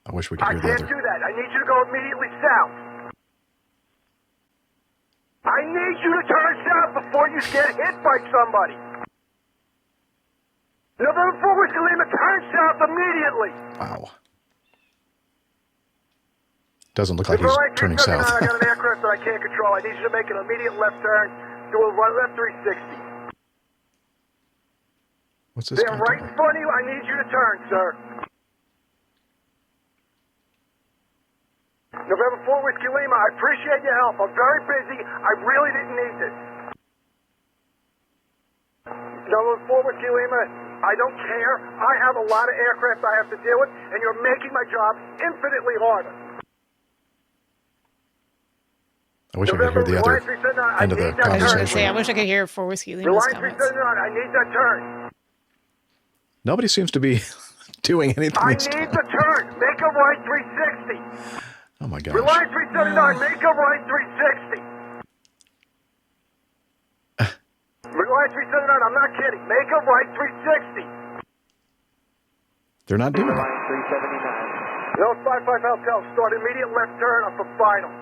I wish we could I hear the can't other. do that. I need you to go immediately south. I need you to turn south before you get hit by somebody. November 4 Whiskey Lima, turn south immediately. Wow. Doesn't look like he's turning south. I got an aircraft that I can't control. I need you to make an immediate left turn, do a left 360. What's this They're guy right doing? in front of you. I need you to turn, sir. November 4 Whiskey Lima, I appreciate your help. I'm very busy. I really didn't need this. November 4 Whiskey Lima, I don't care. I have a lot of aircraft I have to deal with, and you're making my job infinitely harder. I wish I could hear the other end of the I was going to conversation. say, I wish I could hear for Whiskey Lima's Reliance comments. 379, I need that turn. Nobody seems to be doing anything. I this need time. the turn. Make a right 360. Oh my gosh. Reliance 379, make a right 360. Reliance 379, I'm not kidding. Make a right 360. They're not doing it. Line 379. No 55 Hotel, start immediate left turn up for final.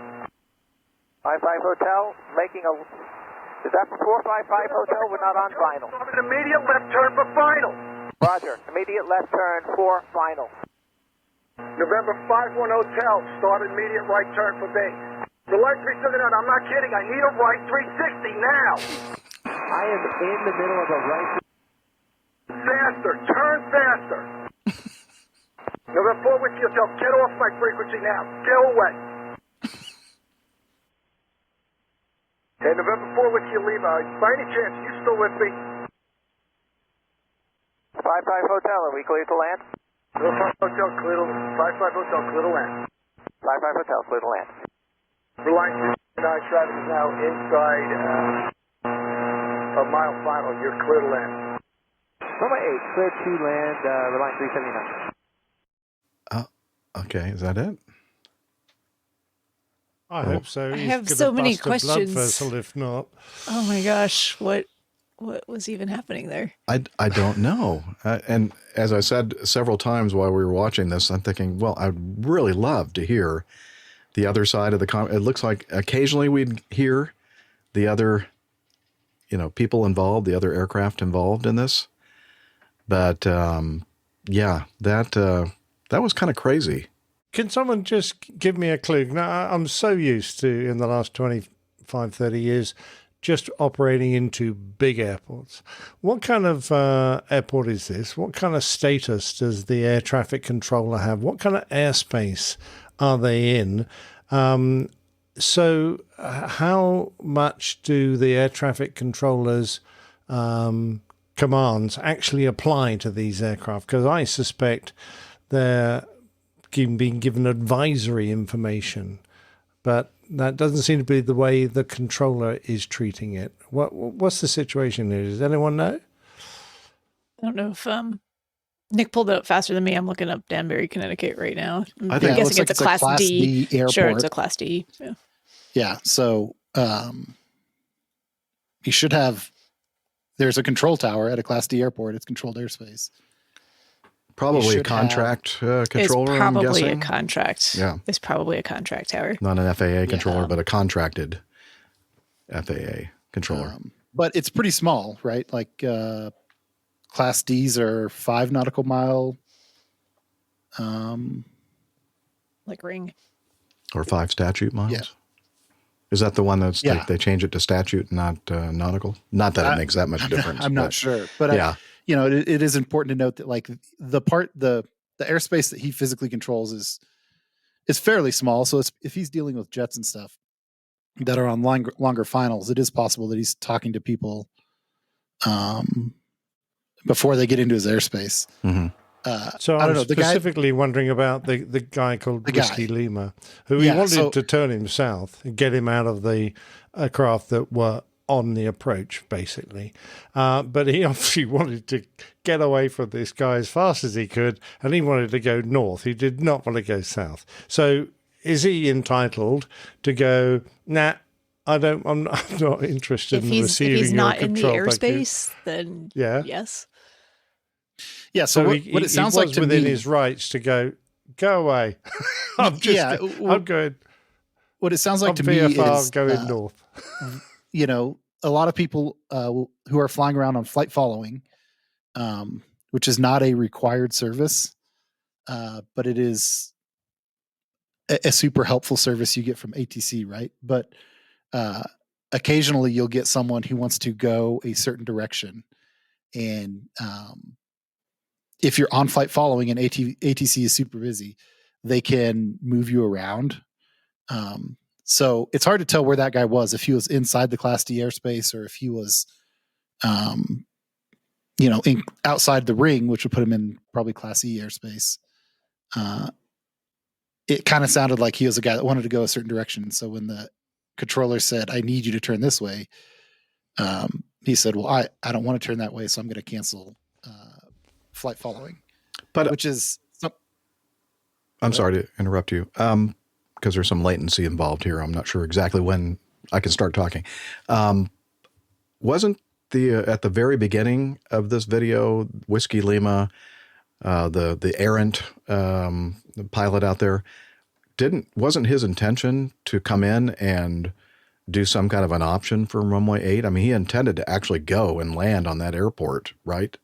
55 Hotel, making a... Is that for 455 Hotel? We're not on final. Start an immediate left turn for final. Roger. Immediate left turn for final. November 51 Hotel, start immediate right turn for base. Reliance 379, I'm not kidding. I need a right 360 now. I am in the middle of a right... Faster, turn faster. November 4 Whiskey Hotel, get off my frequency now. Go away. Hey, November 4 Whiskey Lima, by any chance, you still with me? 55 Hotel, are we clear to land? 55 Hotel, clear to land. 55 Hotel, clear to land. 55 Hotel, clear to land. Reliance 379, traffic is now inside a mile final. You're clear to land. Runway 8, clear to land, Reliance 379. Okay, is that it? I hope so. I He's have gonna so many bust a blood questions. vessel if not. Oh my gosh, what was even happening there? I don't know. And as I said several times while we were watching this, I'm thinking, well, I'd really love to hear the other side of the it looks like occasionally we'd hear the other, people involved, the other aircraft involved in this. But yeah, that was kind of crazy. Can someone just give me a clue? Now, I'm so used to, in the last 25, 30 years, just operating into big airports. What kind of airport is this? What kind of status does the air traffic controller have? What kind of airspace are they in? So how much do the air traffic controllers commands actually apply to these aircraft? Because I suspect they're being given advisory information, but that doesn't seem to be the way the controller is treating it. What's the situation here? Does anyone know? I don't know if Nick pulled it up faster than me. I'm looking up Danbury, Connecticut right now. I think guessing it's a Class D airport. Sure, it's a Class D. Yeah. Yeah. So you should have. There's a control tower at a Class D airport. It's controlled airspace. Probably a contract controller. It's probably I'm guessing. a contract. Yeah. It's probably a contract tower. Not an FAA controller, but a contracted FAA controller. But it's pretty small, right? Like Class Ds are 5 nautical mile. Like ring. Or 5 statute miles. Yeah. Is that the one that's they change it to statute, not nautical? Not that it makes that much difference. I'm not sure, but yeah, it is important to note that like the airspace that he physically controls is fairly small. So if he's dealing with jets and stuff that are on longer finals, it is possible that he's talking to people before they get into his airspace. Mm-hmm. So I don't know. Specifically wondering about the guy called Whiskey Lima, who he wanted to turn him south and get him out of the aircraft that were on the approach, basically. But he obviously wanted to get away from this guy as fast as he could, and he wanted to go north. He did not want to go south. So is he entitled to go, nah, I'm not interested in receiving if he's not your in the control airspace, then yes. Yeah, so what it sounds like to within me, his rights to go away. I'm good. What it sounds like I'm to me VFR is going north. A lot of people who are flying around on flight following, which is not a required service, but it is a super helpful service you get from ATC, right? But occasionally you'll get someone who wants to go a certain direction, and if you're on flight following and ATC is super busy, they can move you around. So it's hard to tell where that guy was, if he was inside the Class D airspace or if he was, outside the ring, which would put him in probably Class E airspace. It kind of sounded like he was a guy that wanted to go a certain direction. So when the controller said, "I need you to turn this way," he said, "Well, I don't want to turn that way, so I'm going to cancel flight following." But which is, I'm sorry to interrupt you, because there's some latency involved here. I'm not sure exactly when I can start talking. Wasn't at the very beginning of this video, Whiskey Lima, the errant pilot out there, wasn't his intention to come in and do some kind of an option for runway 8? I mean, he intended to actually go and land on that airport, right?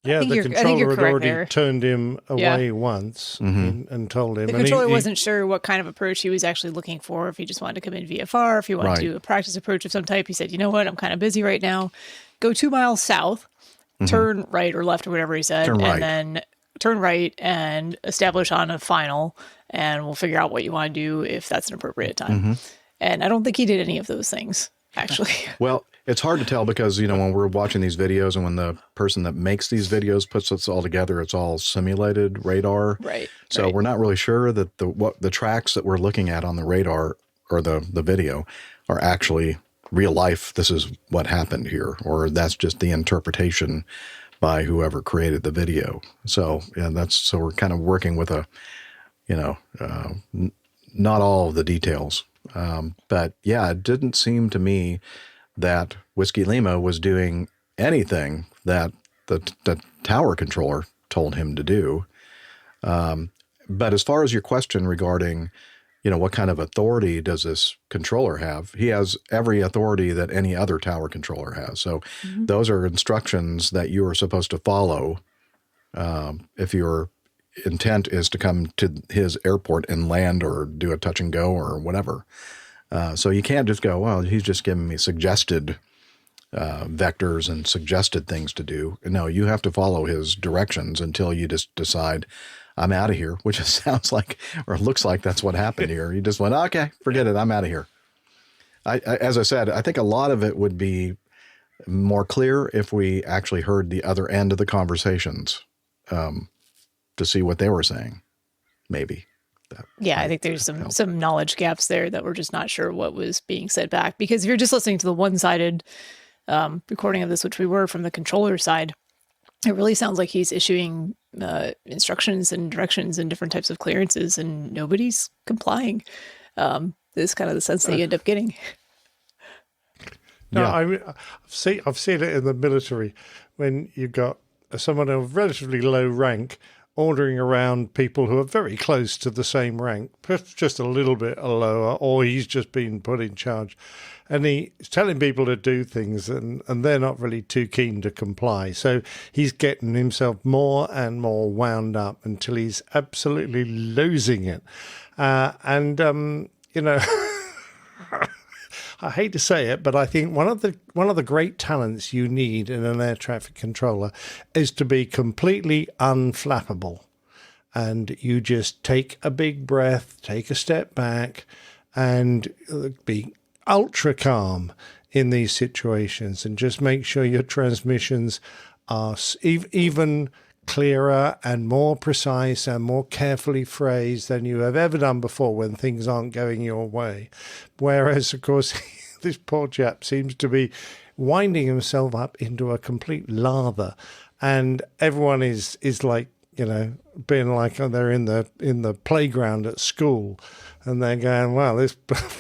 Yeah, the controller had already turned him away once and told him. The controller wasn't sure what kind of approach he was actually looking for, if he just wanted to come in VFR, if he wanted to do a practice approach of some type. He said, "You know what, I'm kind of busy right now. Go 2 miles south, turn right or left or whatever he said, and then turn right and establish on a final, and we'll figure out what you want to do if that's an appropriate time." And I don't think he did any of those things, actually. Well, it's hard to tell because, when we're watching these videos and when the person that makes these videos puts this all together, it's all simulated radar. Right. So we're not really sure that the tracks that we're looking at on the radar or the video are actually real life. This is what happened here, or that's just the interpretation by whoever created the video. So so we're kind of working with not all of the details. But it didn't seem to me that Whiskey Lima was doing anything that the tower controller told him to do. But as far as your question regarding, what kind of authority does this controller have? He has every authority that any other tower controller has. So those are instructions that you are supposed to follow if your intent is to come to his airport and land or do a touch and go or whatever. So you can't just go, well, he's just giving me suggested vectors and suggested things to do. No, you have to follow his directions until you just decide, I'm out of here, which sounds like, or looks like that's what happened here. You just went, okay, forget it. I'm out of here. As I said, I think a lot of it would be more clear if we actually heard the other end of the conversations to see what they were saying, maybe. I think there's some knowledge gaps there that we're just not sure what was being said back. Because if you're just listening to the one-sided recording of this, which we were from the controller side, it really sounds like he's issuing instructions and directions and different types of clearances, and nobody's complying. This is kind of the sense that you end up getting. No, I mean, I've seen it in the military when you've got someone of relatively low rank ordering around people who are very close to the same rank, perhaps just a little bit lower, or he's just been put in charge. And he's telling people to do things, and they're not really too keen to comply. So he's getting himself more and more wound up until he's absolutely losing it. You know, I hate to say it, but I think one of the great talents you need in an air traffic controller is to be completely unflappable. And you just take a big breath, take a step back, and be ultra calm in these situations, and just make sure your transmissions are even clearer and more precise and more carefully phrased than you have ever done before when things aren't going your way. Whereas, of course, this poor chap seems to be winding himself up into a complete lather, and everyone is like, you know, being like they're in the playground at school, and they're going, well, I'm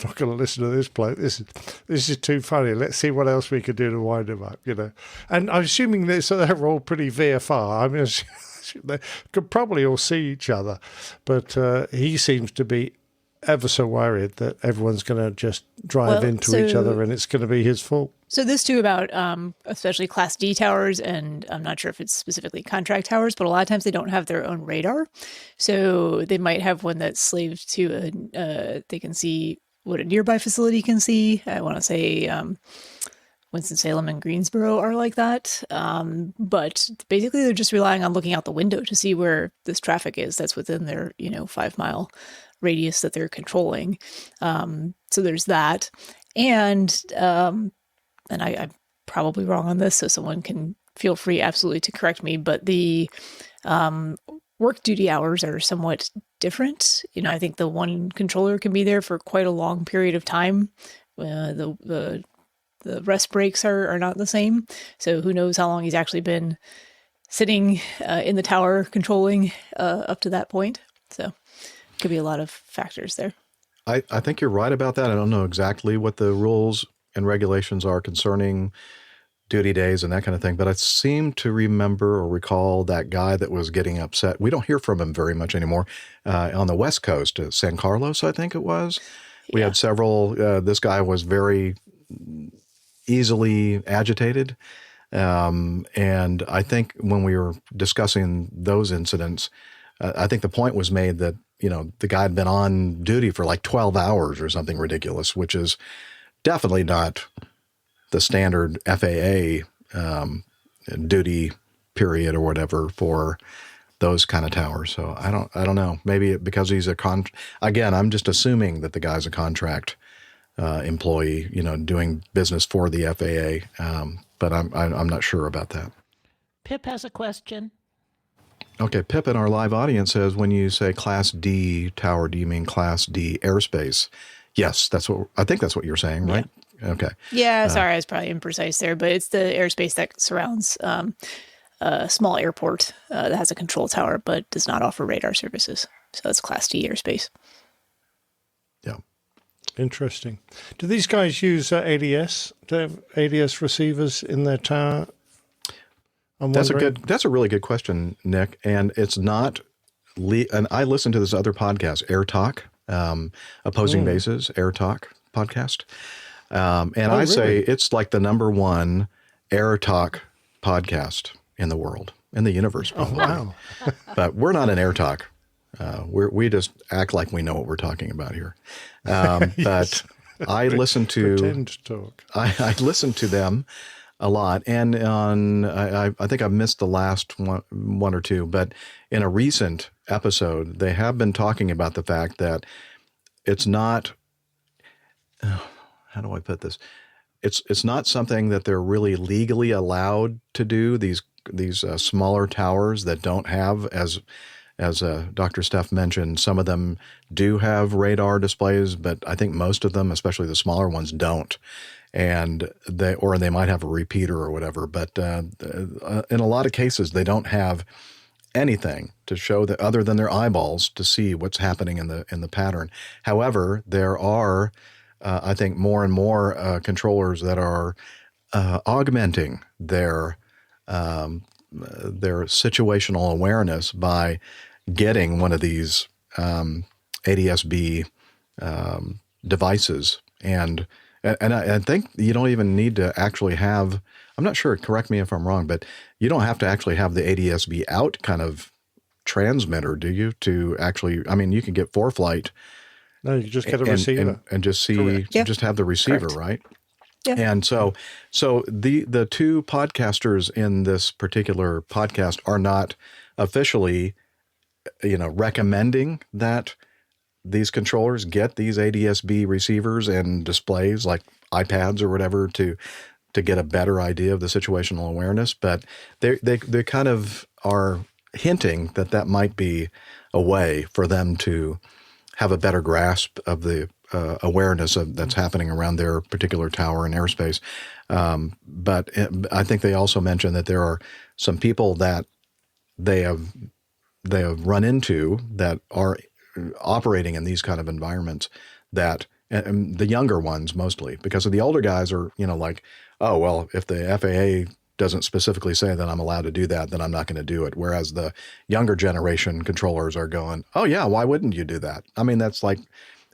not going to listen to this bloke. This is too funny. Let's see what else we could do to wind him up, you know. And I'm assuming they're all pretty VFR. I mean, they could probably all see each other, but he seems to be ever so worried that everyone's going to just drive into each other, and it's going to be his fault. So this too about especially Class D towers, and I'm not sure if it's specifically contract towers, but a lot of times they don't have their own radar. So they might have one that's slaved to they can see what a nearby facility can see. I want to say Winston-Salem and Greensboro are like that. But basically they're just relying on looking out the window to see where this traffic is that's within their, 5-mile radius that they're controlling. So there's that. And I'm probably wrong on this, so someone can feel free absolutely to correct me, but the work duty hours are somewhat different. I think the one controller can be there for quite a long period of time. The rest breaks are not the same. So who knows how long he's actually been sitting in the tower controlling up to that point. So could be a lot of factors there. I think you're right about that. I don't know exactly what the rules and regulations are concerning duty days and that kind of thing, but I seem to remember or recall that guy that was getting upset. We don't hear from him very much anymore on the West Coast, San Carlos, I think it was. We had several. This guy was very easily agitated. And I think when we were discussing those incidents, I think the point was made that, the guy had been on duty for like 12 hours or something ridiculous, which is definitely not the standard FAA duty period or whatever for those kind of towers. So I don't know. Maybe because he's again, I'm just assuming that the guy's a contract employee, doing business for the FAA. But I'm not sure about that. Pip has a question. Okay, Pip in our live audience says, when you say Class D tower, do you mean Class D airspace? Yes, I think that's what you're saying, right? Yeah. Okay. Yeah, sorry, I was probably imprecise there, but it's the airspace that surrounds a small airport that has a control tower but does not offer radar services. So that's Class D airspace. Yeah. Interesting. Do these guys use ADS? Do they have ADS receivers in their tower? That's a really good question, Nick. And it's not, and I listen to this other podcast, Air Talk, Opposing Bases, Air Talk podcast. And I say it's like the #1 Air Talk podcast in the world, in the universe. Probably. Oh, wow. But we're not an Air Talk. We just act like we know what we're talking about here. But I listen to pretend talk. I listen to them a lot, and I think I've missed the last one or two, but in a recent episode, they have been talking about the fact that it's not. How do I put this? It's not something that they're really legally allowed to do. These smaller towers that don't have, as Dr. Steph mentioned, some of them do have radar displays, but I think most of them, especially the smaller ones, don't. And they might have a repeater or whatever, but in a lot of cases they don't have anything to show that other than their eyeballs to see what's happening in the pattern. However, there are I think more and more controllers that are augmenting their situational awareness by getting one of these ADS-B devices. And I think you don't even need to actually have, I'm not sure, correct me if I'm wrong, but you don't have to actually have the ADS-B out kind of transmitter, do you? To actually, I mean, you can get ForeFlight. No, you just get a receiver. And just see, just have the receiver, Correct. right? Yeah. And so the two podcasters in this particular podcast are not officially, recommending that these controllers get these ADS-B receivers and displays like iPads or whatever to get a better idea of the situational awareness. But they kind of are hinting that might be a way for them to have a better grasp of the awareness that's happening around their particular tower and airspace. But I think they also mentioned that there are some people that they have run into that are operating in these kind of environments that, and the younger ones mostly, because of the older guys are, like, oh, well, if the FAA doesn't specifically say that I'm allowed to do that, then I'm not going to do it. Whereas the younger generation controllers are going, oh yeah, why wouldn't you do that? I mean, that's like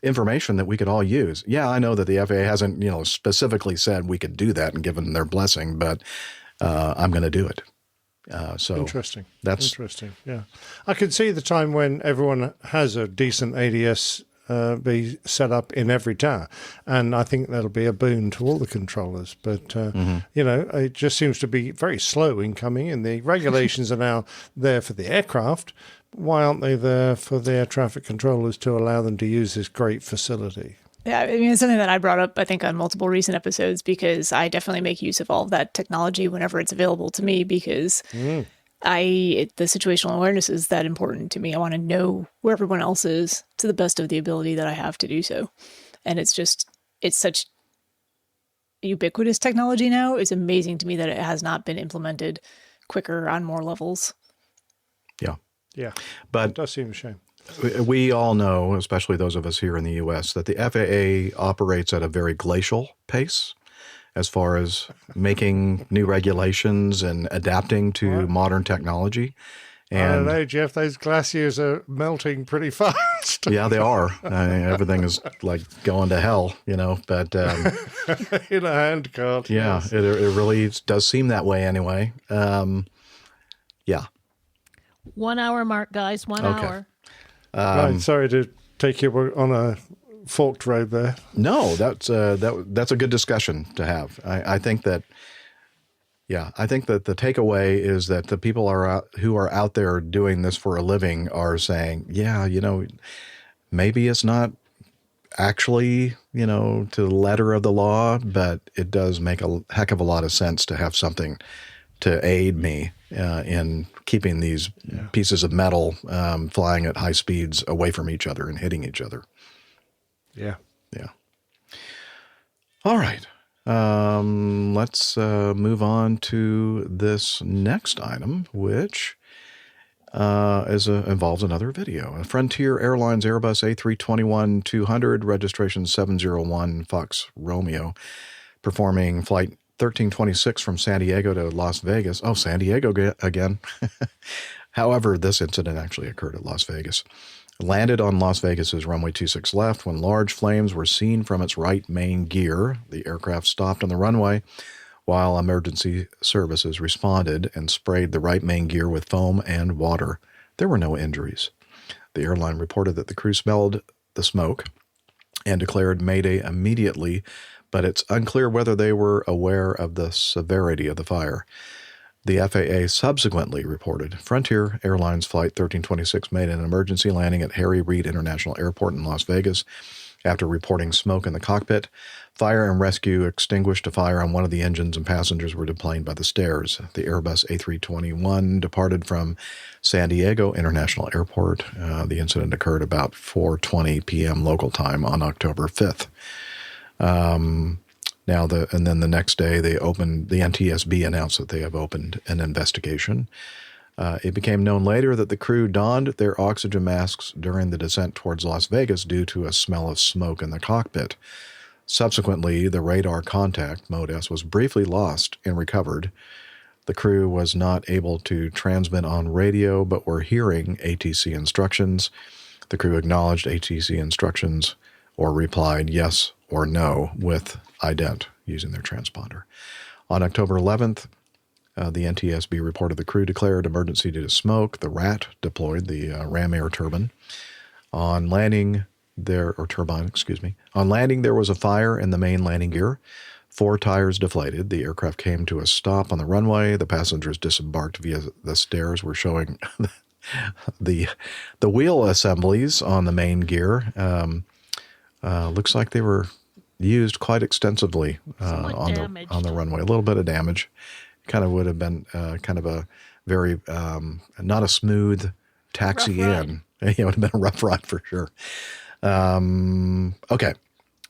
information that we could all use. Yeah, I know that the FAA hasn't, specifically said we could do that and given their blessing, but I'm going to do it. So interesting. That's interesting. Yeah, I can see the time when everyone has a decent ADS be set up in every tower, and I think that'll be a boon to all the controllers. But it just seems to be very slow in coming in. The regulations are now there for the aircraft. Why aren't they there for the air traffic controllers to allow them to use this great facility? Yeah, I mean, it's something that I brought up, I think, on multiple recent episodes, because I definitely make use of all of that technology whenever it's available to me, because the situational awareness is that important to me. I want to know where everyone else is to the best of the ability that I have to do so. And it's such ubiquitous technology now. It's amazing to me that it has not been implemented quicker on more levels. Yeah. Yeah. But it does seem a shame. We all know, especially those of us here in the U.S., that the FAA operates at a very glacial pace as far as making new regulations and adapting to modern technology. And I don't know, Jeff, those glaciers are melting pretty fast. Yeah, they are. Everything is like going to hell, but in a handcart. Yeah, yes. it really does seem that way anyway. Yeah. 1 hour mark, guys. 1 hour. Right, sorry to take you on a forked road there. No, that's a good discussion to have. I think that the takeaway is that the people who are out there doing this for a living are saying, yeah, maybe it's not actually, to the letter of the law, but it does make a heck of a lot of sense to have something to aid me in keeping these pieces of metal flying at high speeds away from each other and hitting each other. Yeah. Yeah. All right. Let's move on to this next item, which involves another video. Frontier Airlines Airbus A321-200, registration 701 Fox Romeo, performing flight 1326 from San Diego to Las Vegas. Oh, San Diego again. However, this incident actually occurred at Las Vegas. Landed on Las Vegas's runway 26 left when large flames were seen from its right main gear. The aircraft stopped on the runway while emergency services responded and sprayed the right main gear with foam and water. There were no injuries. The airline reported that the crew smelled the smoke and declared Mayday immediately, but it's unclear whether they were aware of the severity of the fire. The FAA subsequently reported Frontier Airlines Flight 1326 made an emergency landing at Harry Reid International Airport in Las Vegas after reporting smoke in the cockpit. Fire and rescue extinguished a fire on one of the engines and passengers were deplaned by the stairs. The Airbus A321 departed from San Diego International Airport. The incident occurred about 4:20 p.m. local time on October 5th. And then the next day the NTSB announced that they have opened an investigation. It became known later that the crew donned their oxygen masks during the descent towards Las Vegas due to a smell of smoke in the cockpit. Subsequently, the radar contact, MODES, was briefly lost and recovered. The crew was not able to transmit on radio, but were hearing ATC instructions. The crew acknowledged ATC instructions or replied yes or no with ident using their transponder. On October 11th, the NTSB reported the crew declared emergency due to smoke. The RAT deployed the ram air turbine. On landing, there was a fire in the main landing gear. 4 tires deflated. The aircraft came to a stop on the runway. The passengers disembarked via the stairs. We're showing the wheel assemblies on the main gear. Looks like they were used quite extensively on the runway. A little bit of damage. Kind of would have been kind of a very not a smooth taxi in. It would have been a rough ride for sure. Okay.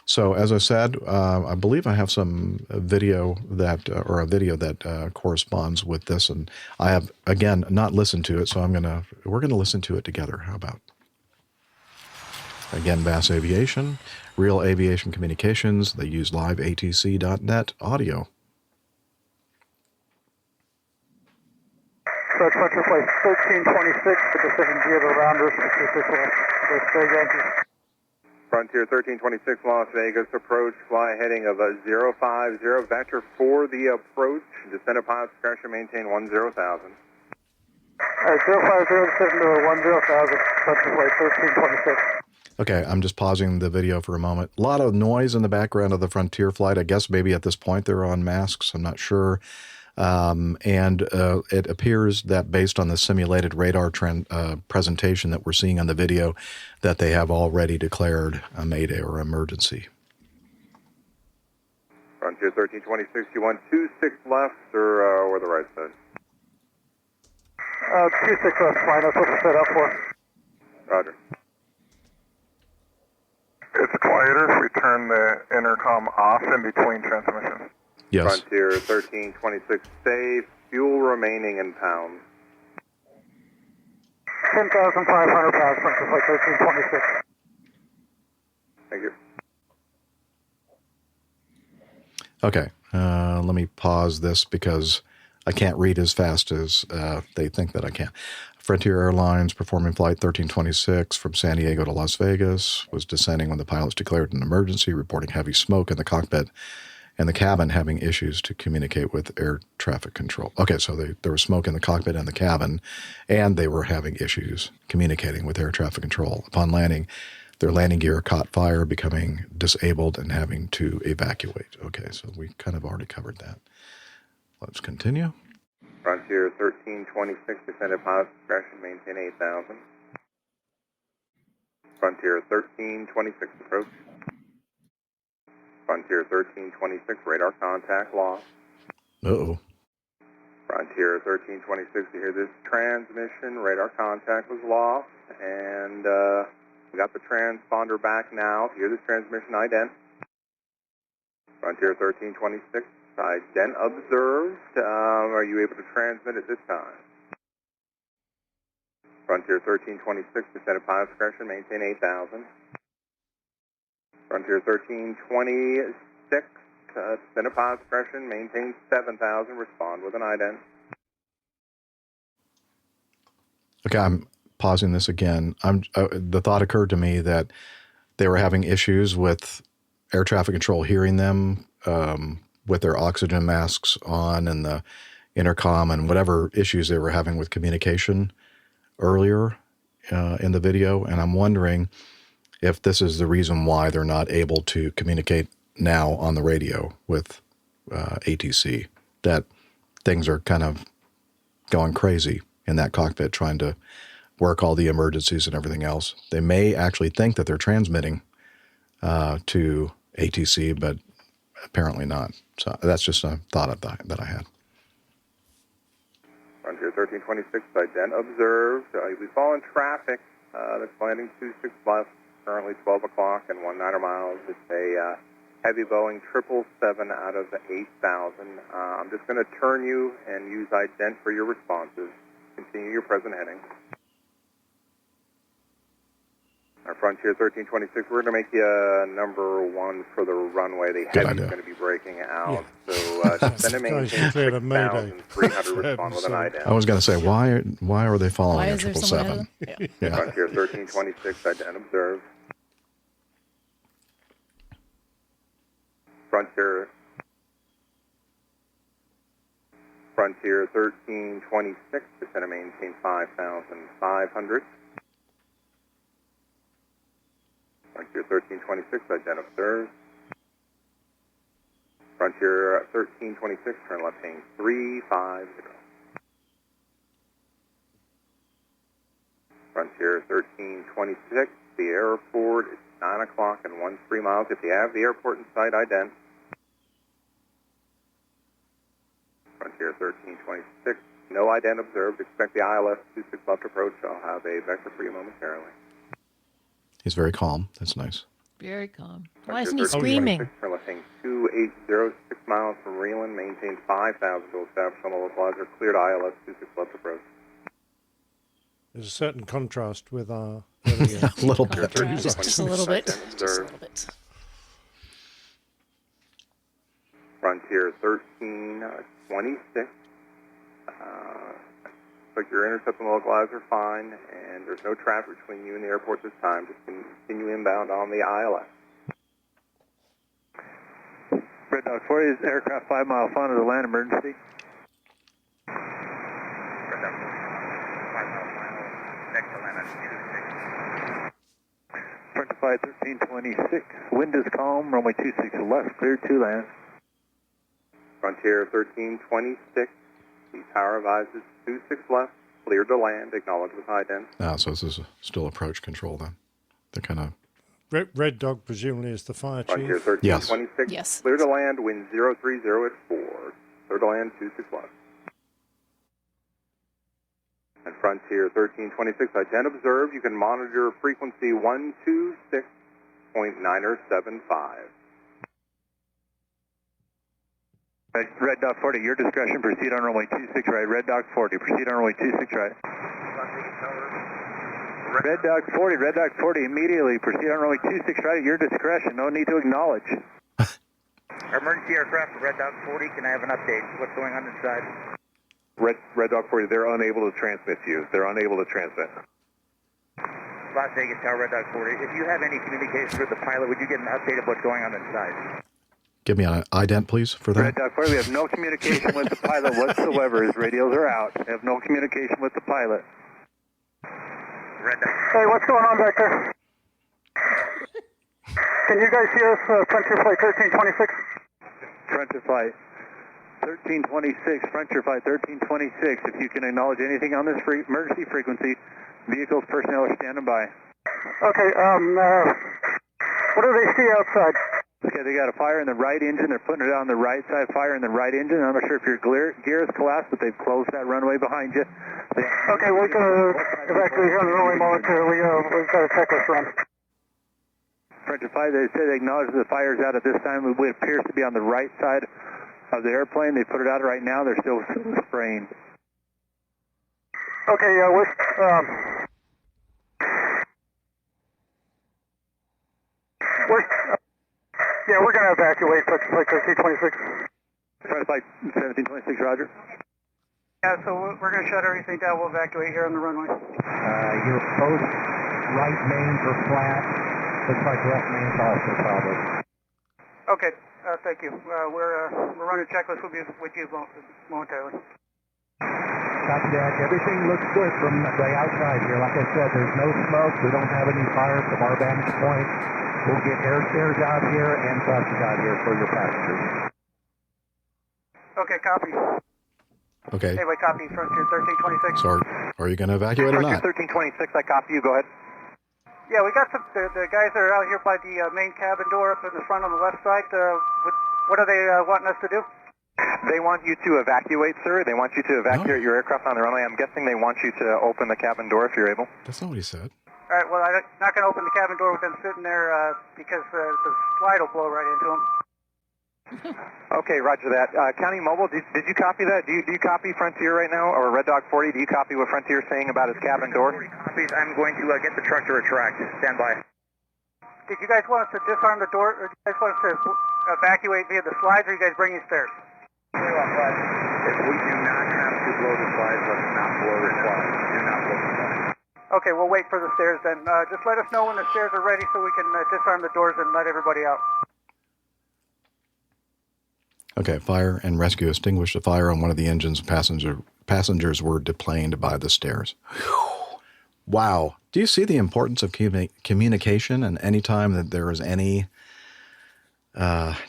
So as I said, I believe I have some video that corresponds with this, and I have again not listened to it, so we're gonna listen to it together. How about? Again, Bass Aviation, Real Aviation Communications. They use liveatc.net audio. Start Frontier Flight 1326, the decision via the rounder 66 West Yankees. Frontier 1326 Las Vegas, approach, fly heading of 050, vector for the approach, descend upon discretion, maintain 10,000. 050, descend to 10,000, Frontier Flight 1326. Okay, I'm just pausing the video for a moment. A lot of noise in the background of the Frontier flight. I guess maybe at this point they're on masks. I'm not sure. It appears that based on the simulated radar presentation that we're seeing on the video, that they have already declared a mayday or emergency. Frontier 1326, you want 26 left or the right side? 26 left, fine. That's what we're set up for. Roger. It's quieter if we turn the intercom off in between transmissions. Yes. Frontier 1326 safe, fuel remaining in pounds. 10,500 pounds, Frontier Flight 1326. Thank you. Okay, let me pause this because I can't read as fast as they think that I can. Frontier Airlines performing Flight 1326 from San Diego to Las Vegas was descending when the pilots declared an emergency, reporting heavy smoke in the cockpit and the cabin having issues to communicate with air traffic control. Okay, so there was smoke in the cockpit and the cabin, and they were having issues communicating with air traffic control. Upon landing, their landing gear caught fire, becoming disabled and having to evacuate. Okay, so we kind of already covered that. Let's continue. Frontier 1326, descended pilot discretion, maintain 8,000. Frontier 1326, approach. Frontier 1326, radar contact lost. Uh-oh. Frontier 1326, you hear this transmission, radar contact was lost, and we got the transponder back now. If you hear this transmission, ident. Frontier 1326, ident observed. Are you able to transmit at this time? Frontier 1326, descended pilot discretion, maintain 8,000. Frontier 1326, descended pilot discretion, maintain 7,000, respond with an ident. Okay, I'm pausing this again. The thought occurred to me that they were having issues with air traffic control hearing them with their oxygen masks on and the intercom and whatever issues they were having with communication earlier in the video. And I'm wondering if this is the reason why they're not able to communicate now on the radio with ATC, that things are kind of going crazy in that cockpit trying to work all the emergencies and everything else. They may actually think that they're transmitting to ATC, but apparently not. So that's just a thought that I had. Frontier 1326, ident observed. We fall in traffic. That's landing 26 left, currently 12 o'clock and 19 miles. It's a heavy Boeing 777 out of 8,000. I'm just going to turn you and use ident for your responses. Continue your present heading. Our Frontier 1326, we're going to make you number 1 for the runway. The heavy's going to be breaking out. Yeah. So send a maintain 6,300, respond with an ident. I was going to say, why are they following a 777? Yeah. Frontier 1326, ident observed. Frontier 1326, descend and maintain 5,500. Frontier 1326, ident observed. Frontier 1326, turn left hang 350. Frontier 1326, the airport is 9 o'clock and 13 miles. If you have the airport in sight, ident. Frontier 1326, no ident observed. Expect the ILS 26 left approach. I'll have a vector for you momentarily. He's very calm. That's nice. Very calm. Why isn't he screaming? Turn left hang 2806 miles from Reeland. Maintain 5,000 to establish on the localizer. Cleared ILS 26 left approach. There's a certain contrast with our... a little bit. Just a little bit. Just a little bit. Frontier 1326. Looks like your intercept and localizer fine, and there's no traffic between you and the airport this time. Just continue inbound on the ILS. Red Dog 40 is aircraft 5 mile front of the land emergency. Red Dog 5 mile final, next to land on 26. Front to 1326, wind is calm, runway 26 left, cleared to land. Frontier 1326, the power advises 26 left, cleared to land, acknowledge with ident. So this is still approach control then. They're kind of... Red Dog presumably is the fire chief. Frontier 1326, yes. Clear to land, wind 030 at 4, clear to land 26 left. And Frontier 1326, ident observed, you can monitor frequency 126.975. Red Dog 40, your discretion, proceed on runway 26 right. Red Dog 40, proceed on runway 26 right. Red Dog 40, immediately proceed on runway 26 right at your discretion. No need to acknowledge. Emergency aircraft for Red Dog 40, can I have an update? What's going on inside? Red Dog 40, they're unable to transmit to you. They're unable to transmit. Las Vegas Tower, Red Dog 40. If you have any communication with the pilot, would you get an update of what's going on inside? Give me an ident, please, for that. Red Dog 40, we have no communication with the pilot whatsoever. His radios are out. We have no communication with the pilot. Red Dog. Hey, what's going on back there? Can you guys hear us, Frontier Flight 1326? Frontier Flight 1326, Frontier Flight 1326. If you can acknowledge anything on this emergency frequency, vehicles, personnel are standing by. Okay, what do they see outside? Okay, they got a fire in the right engine. They're putting it on the right side. Fire in the right engine. I'm not sure if your gear is collapsed, but they've closed that runway behind you. Okay, we're going to evacuate here on the runway momentarily. We've got a checklist run. Frontier 5, they say they acknowledge the fire's out at this time. It appears to be on the right side of the airplane. They put it out right now. They're still spraying. Okay, we're going to evacuate Flight 1326. Flight 1726, roger. Yeah, so we're going to shut everything down. We'll evacuate here on the runway. Your post right mains are flat. Looks like left mains also probably. Okay, thank you. We're running a checklist. We'll be with you momentarily. Copy that. Everything looks good from the outside here. Like I said, there's no smoke. We don't have any fire from our vantage point. We'll get air stairs out here and buses out here for your passengers. Okay, copy. Okay. Anyway, copy. Frontier 1326. So are you going to evacuate or not? Frontier 1326, I copy you. Go ahead. Yeah, we got the guys that are out here by the main cabin door up in the front on the left side. What are they wanting us to do? They want you to evacuate, sir. They want you to evacuate your aircraft on the runway. I'm guessing they want you to open the cabin door if you're able. That's not what he said. All right, well, I'm not going to open the cabin door with them sitting there because the slide will blow right into them. Okay, roger that. County Mobile, did you copy that? Do you copy Frontier right now, or Red Dog 40? Do you copy what Frontier's saying about his cabin door? Copies. I'm going to get the truck to retract. Stand by. Did you guys want us to disarm the door, or do you guys want us to evacuate via the slides, or are you guys bringing stairs? If we do not have to blow the slides, let's not blow the slides. Do not blow the slides. Okay, we'll wait for the stairs then. Just let us know when the stairs are ready so we can disarm the doors and let everybody out. Okay, fire and rescue extinguished the fire on one of the engines. Passengers were deplaned by the stairs. Whew. Wow. Do you see the importance of communication, and any time that there is any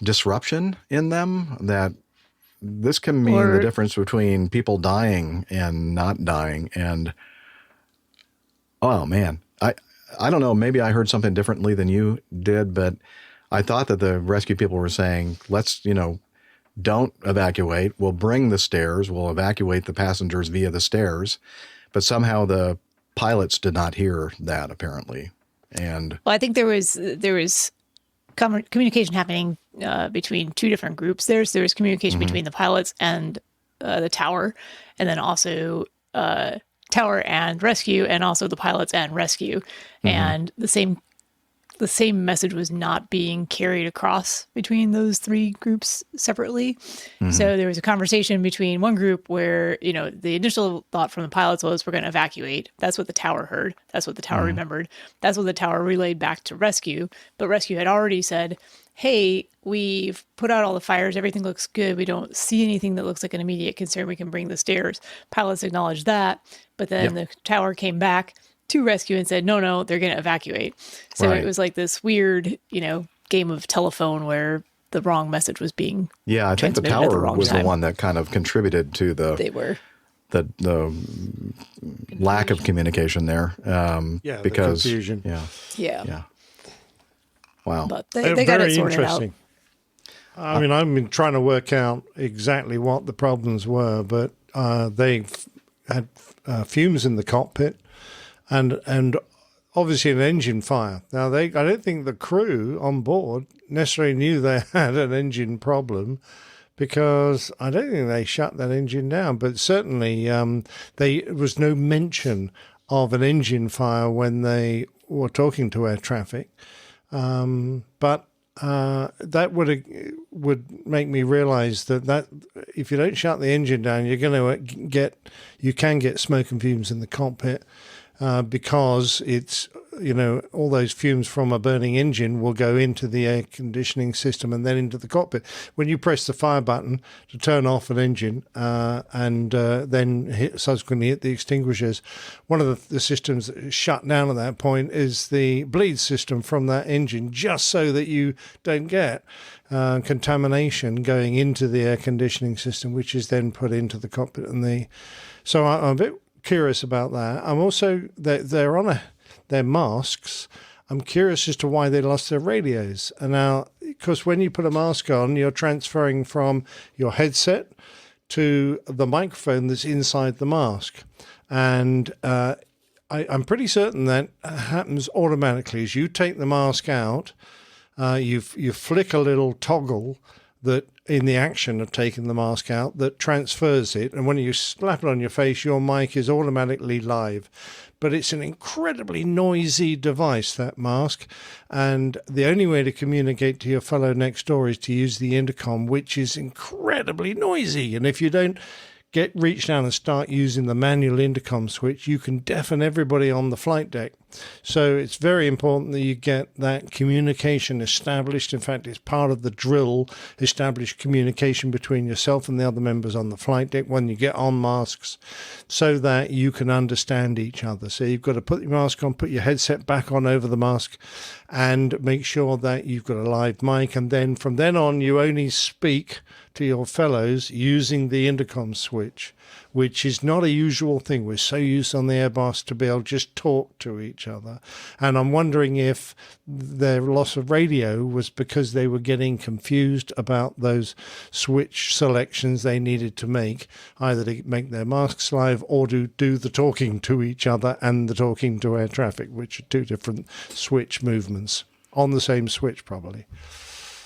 disruption in them, that this can mean the difference between people dying and not dying? And oh man, I don't know, maybe I heard something differently than you did, but I thought that the rescue people were saying, let's, don't evacuate. We'll bring the stairs. We'll evacuate the passengers via the stairs. But somehow the pilots did not hear that, apparently. And well, I think there was communication happening between two different groups. There was communication between the pilots and the tower, and then also tower and rescue, and also the pilots and rescue. And the same message was not being carried across between those three groups separately. So there was a conversation between one group where, the initial thought from the pilots was, we're going to evacuate. That's what the tower heard. That's what the tower remembered. That's what the tower relayed back to rescue. But rescue had already said, hey, we've put out all the fires. Everything looks good. We don't see anything that looks like an immediate concern. We can bring the stairs. Pilots acknowledged that. But then the tower came back to rescue and said, no, they're going to evacuate. So it was like this weird, game of telephone where the wrong message was being I think the tower was the one that kind of contributed to the the lack of communication there. Because the confusion. Yeah. Wow. But they got it sorted out. I mean, I've been trying to work out exactly what the problems were, but they had fumes in the cockpit. And obviously an engine fire. Now, I don't think the crew on board necessarily knew they had an engine problem, because I don't think they shut that engine down. But certainly there was no mention of an engine fire when they were talking to air traffic. But that would make me realize that if you don't shut the engine down, you can get smoke and fumes in the cockpit. Because it's, all those fumes from a burning engine will go into the air conditioning system and then into the cockpit. When you press the fire button to turn off an engine and then subsequently hit the extinguishers, one of the systems that is shut down at that point is the bleed system from that engine, just so that you don't get contamination going into the air conditioning system, which is then put into the cockpit. So I'm a bit curious about that. I'm also, they're on their masks. I'm curious as to why they lost their radios. And now, because when you put a mask on, you're transferring from your headset to the microphone that's inside the mask. And I'm pretty certain that happens automatically. As you take the mask out, you flick a little toggle that in the action of taking the mask out that transfers it, and when you slap it on your face, your mic is automatically live. But it's an incredibly noisy device, that mask, and the only way to communicate to your fellow next door is to use the intercom, which is incredibly noisy. And if you don't reach down and start using the manual intercom switch, you can deafen everybody on the flight deck. So it's very important that you get that communication established. In fact, it's part of the drill, establish communication between yourself and the other members on the flight deck when you get on masks, so that you can understand each other. So you've got to put your mask on, put your headset back on over the mask, and make sure that you've got a live mic. And then from then on, you only speak to your fellows using the intercom switch, which is not a usual thing. We're so used on the Airbus to be able to just talk to each other. And I'm wondering if their loss of radio was because they were getting confused about those switch selections they needed to make, either to make their masks live or to do the talking to each other and the talking to air traffic, which are two different switch movements on the same switch, probably.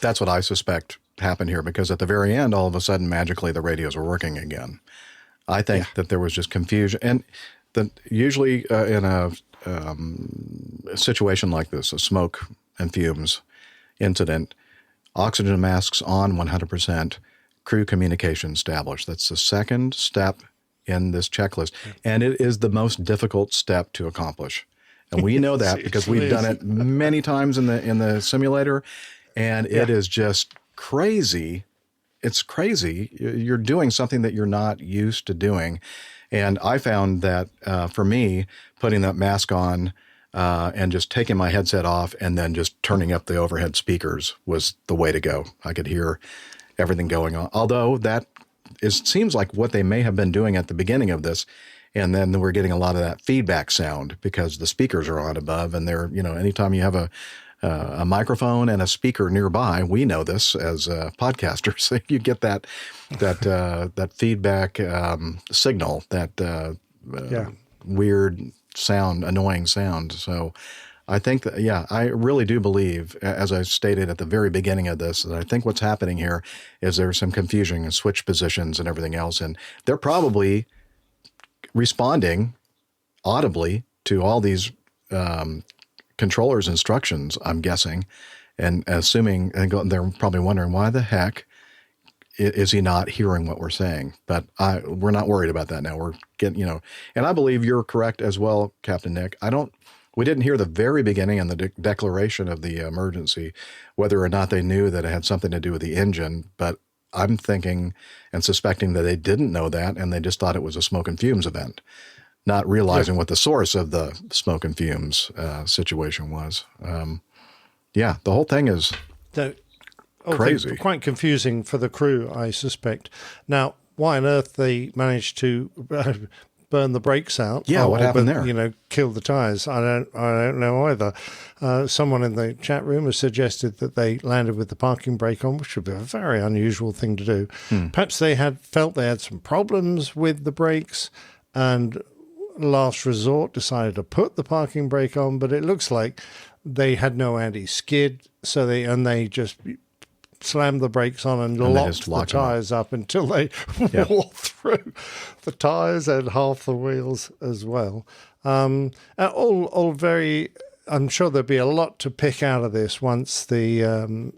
That's what I suspect happened here, because at the very end, all of a sudden, magically, the radios were working again. I think that there was just confusion. And usually in a situation like this, a smoke and fumes incident, oxygen masks on 100%, crew communication established. That's the second step in this checklist. And it is the most difficult step to accomplish. And we know that because we've done it many times in the simulator, and it is just crazy. It's crazy. You're doing something that you're not used to doing. And I found that for me, putting that mask on and just taking my headset off and then just turning up the overhead speakers was the way to go. I could hear everything going on. Although seems like what they may have been doing at the beginning of this. And then we're getting a lot of that feedback sound because the speakers are on above, and they're, anytime you have a microphone and a speaker nearby, we know this as podcasters, you get that feedback signal, that weird sound, annoying sound. So I think that, I really do believe, as I stated at the very beginning of this, that I think what's happening here is there's some confusion in switch positions and everything else. And they're probably responding audibly to all these controller's instructions, I'm guessing, and assuming, and they're probably wondering, why the heck is he not hearing what we're saying? But we're not worried about that now. We're getting, and I believe you're correct as well, Captain Nick. We didn't hear the very beginning in the declaration of the emergency, whether or not they knew that it had something to do with the engine, but I'm thinking and suspecting that they didn't know that, and they just thought it was a smoke and fumes event, not realizing what the source of the smoke and fumes situation was. The whole thing is crazy. Quite confusing for the crew, I suspect. Now, why on earth they managed to burn the brakes out? Yeah, what happened there? Kill the tires. I don't know either. Someone in the chat room has suggested that they landed with the parking brake on, which would be a very unusual thing to do. Perhaps they felt they had some problems with the brakes, and last resort decided to put the parking brake on, but it looks like they had no anti-skid, so they just slammed the brakes on and locked the tires up until they wore through the tires and half the wheels as well. All very. I'm sure there'll be a lot to pick out of this once the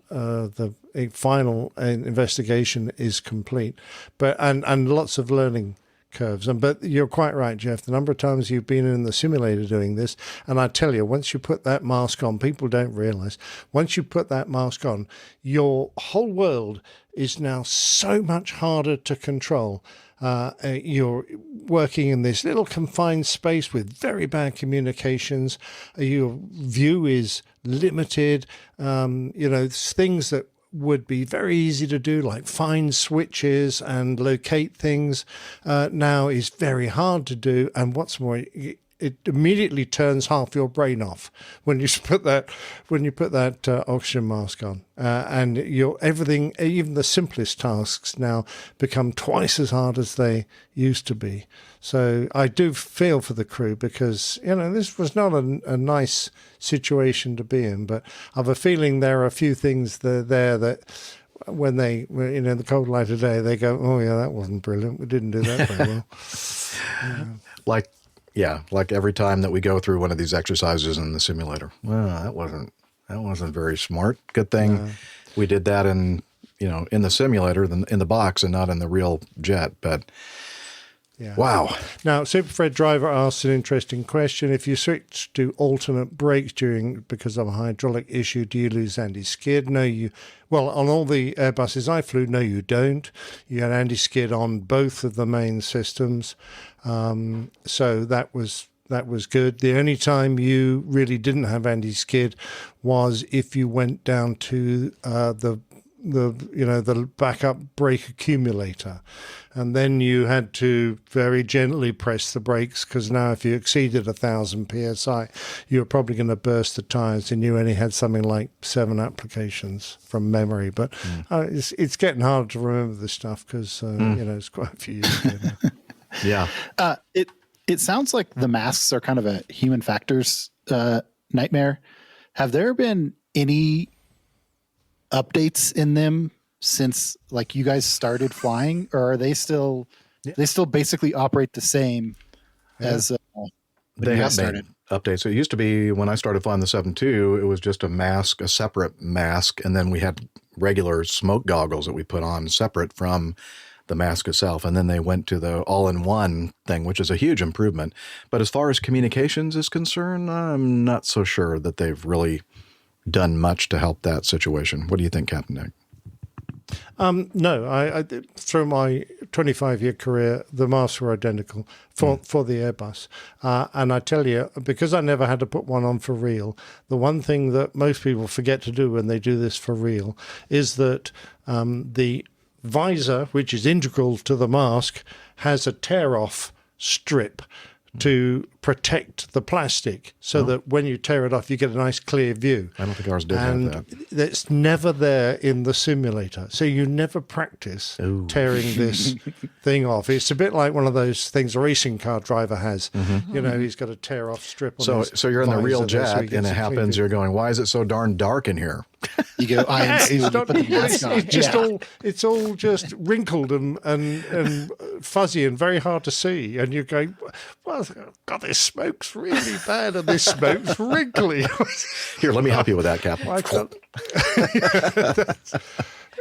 final investigation is complete, and lots of learning curves. But you're quite right, Jeff. The number of times you've been in the simulator doing this, and I tell you, once you put that mask on, people don't realize, once you put that mask on, your whole world is now so much harder to control. You're working in this little confined space with very bad communications. Your view is limited. Things that would be very easy to do, like find switches and locate things, now is very hard to do. And what's more, it immediately turns half your brain off when you put that oxygen mask on, and everything, even the simplest tasks now become twice as hard as they used to be. So I do feel for the crew, because this was not a nice situation to be in, but I have a feeling there are a few things there that when they were in the cold light of day, they go, oh yeah, that wasn't brilliant, we didn't do that very well. Like every time that we go through one of these exercises in the simulator, well, that wasn't very smart. Good thing we did that in in the simulator than in the box and not in the real jet. But yeah. Wow. Now, Superfred Driver asks an interesting question. If you switch to alternate brakes because of a hydraulic issue, do you lose anti-skid? No, well, on all the Airbuses I flew, no, you don't. You had anti-skid on both of the main systems. So that was good. The only time you really didn't have anti-skid was if you went down to the backup brake accumulator, and then you had to very gently press the brakes, because now if you exceeded 1,000 psi, you were probably going to burst the tires, and you only had something like 7 applications from memory. But it's getting hard to remember this stuff because it's quite a few years ago now. Yeah. It sounds like the masks are kind of a human factors nightmare. Have there been any updates in them since like you guys started flying, or are they still basically operate the same as when they you have guys started? Updates. So it used to be when I started flying the 7.2, it was just a separate mask, and then we had regular smoke goggles that we put on separate from the mask itself, and then they went to the all-in-one thing, which is a huge improvement. But as far as communications is concerned, I'm not so sure that they've really done much to help that situation. What do you think, Captain Nick? No, I through my 25-year career, the masks were identical for the Airbus. And I tell you, because I never had to put one on for real, the one thing that most people forget to do when they do this for real is that the visor, which is integral to the mask, has a tear-off strip to protect the plastic so that when you tear it off, you get a nice clear view. I don't think ours did have that. And it's never there in the simulator. So you never practice tearing this thing off. It's a bit like one of those things a racing car driver has. Mm-hmm. He's got a tear off strip on So you're in the real jet and it happens, you're going, why is it so darn dark in here? You go, it's all just wrinkled and fuzzy and very hard to see. And you're going, well, God, this smoke's really bad and this smoke's wrinkly. Here, let me help you with that, Captain. That's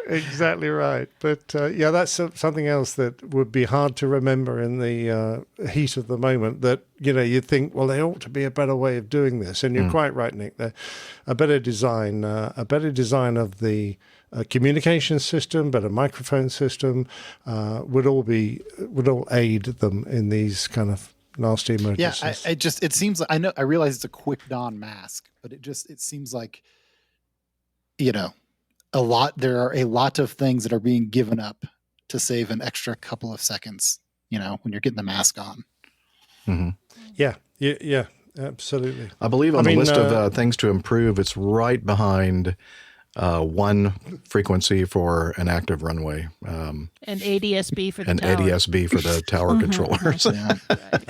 exactly right. But that's something else that would be hard to remember in the heat of the moment, that, you'd think, well, there ought to be a better way of doing this. And you're quite right, Nick. A better design of the communication system, better microphone system would all aid them in these kind of nasty emergencies. Yeah, it seems like, I realize it's a quick dawn mask, but it seems like, there are a lot of things that are being given up to save an extra couple of seconds, when you're getting the mask on. Mm-hmm. Yeah, absolutely. I believe on the list of things to improve, it's right behind one frequency for an active runway. And ADSB for the and tower. ADSB for the tower controllers.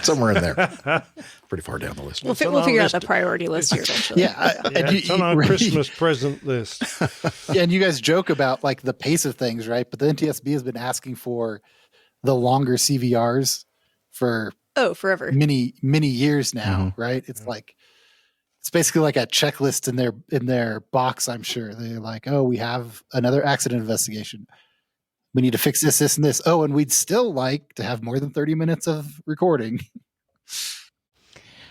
Somewhere in there. Pretty far down the list. We'll figure out the priority list here eventually. It's on our Christmas present list. And you guys joke about like the pace of things, right? But the NTSB has been asking for the longer CVRs for forever, many years now, right? It's like, it's basically like a checklist in their box. I'm sure they're like, we have another accident investigation. We need to fix this, this, and this. And we'd still like to have more than 30 minutes of recording.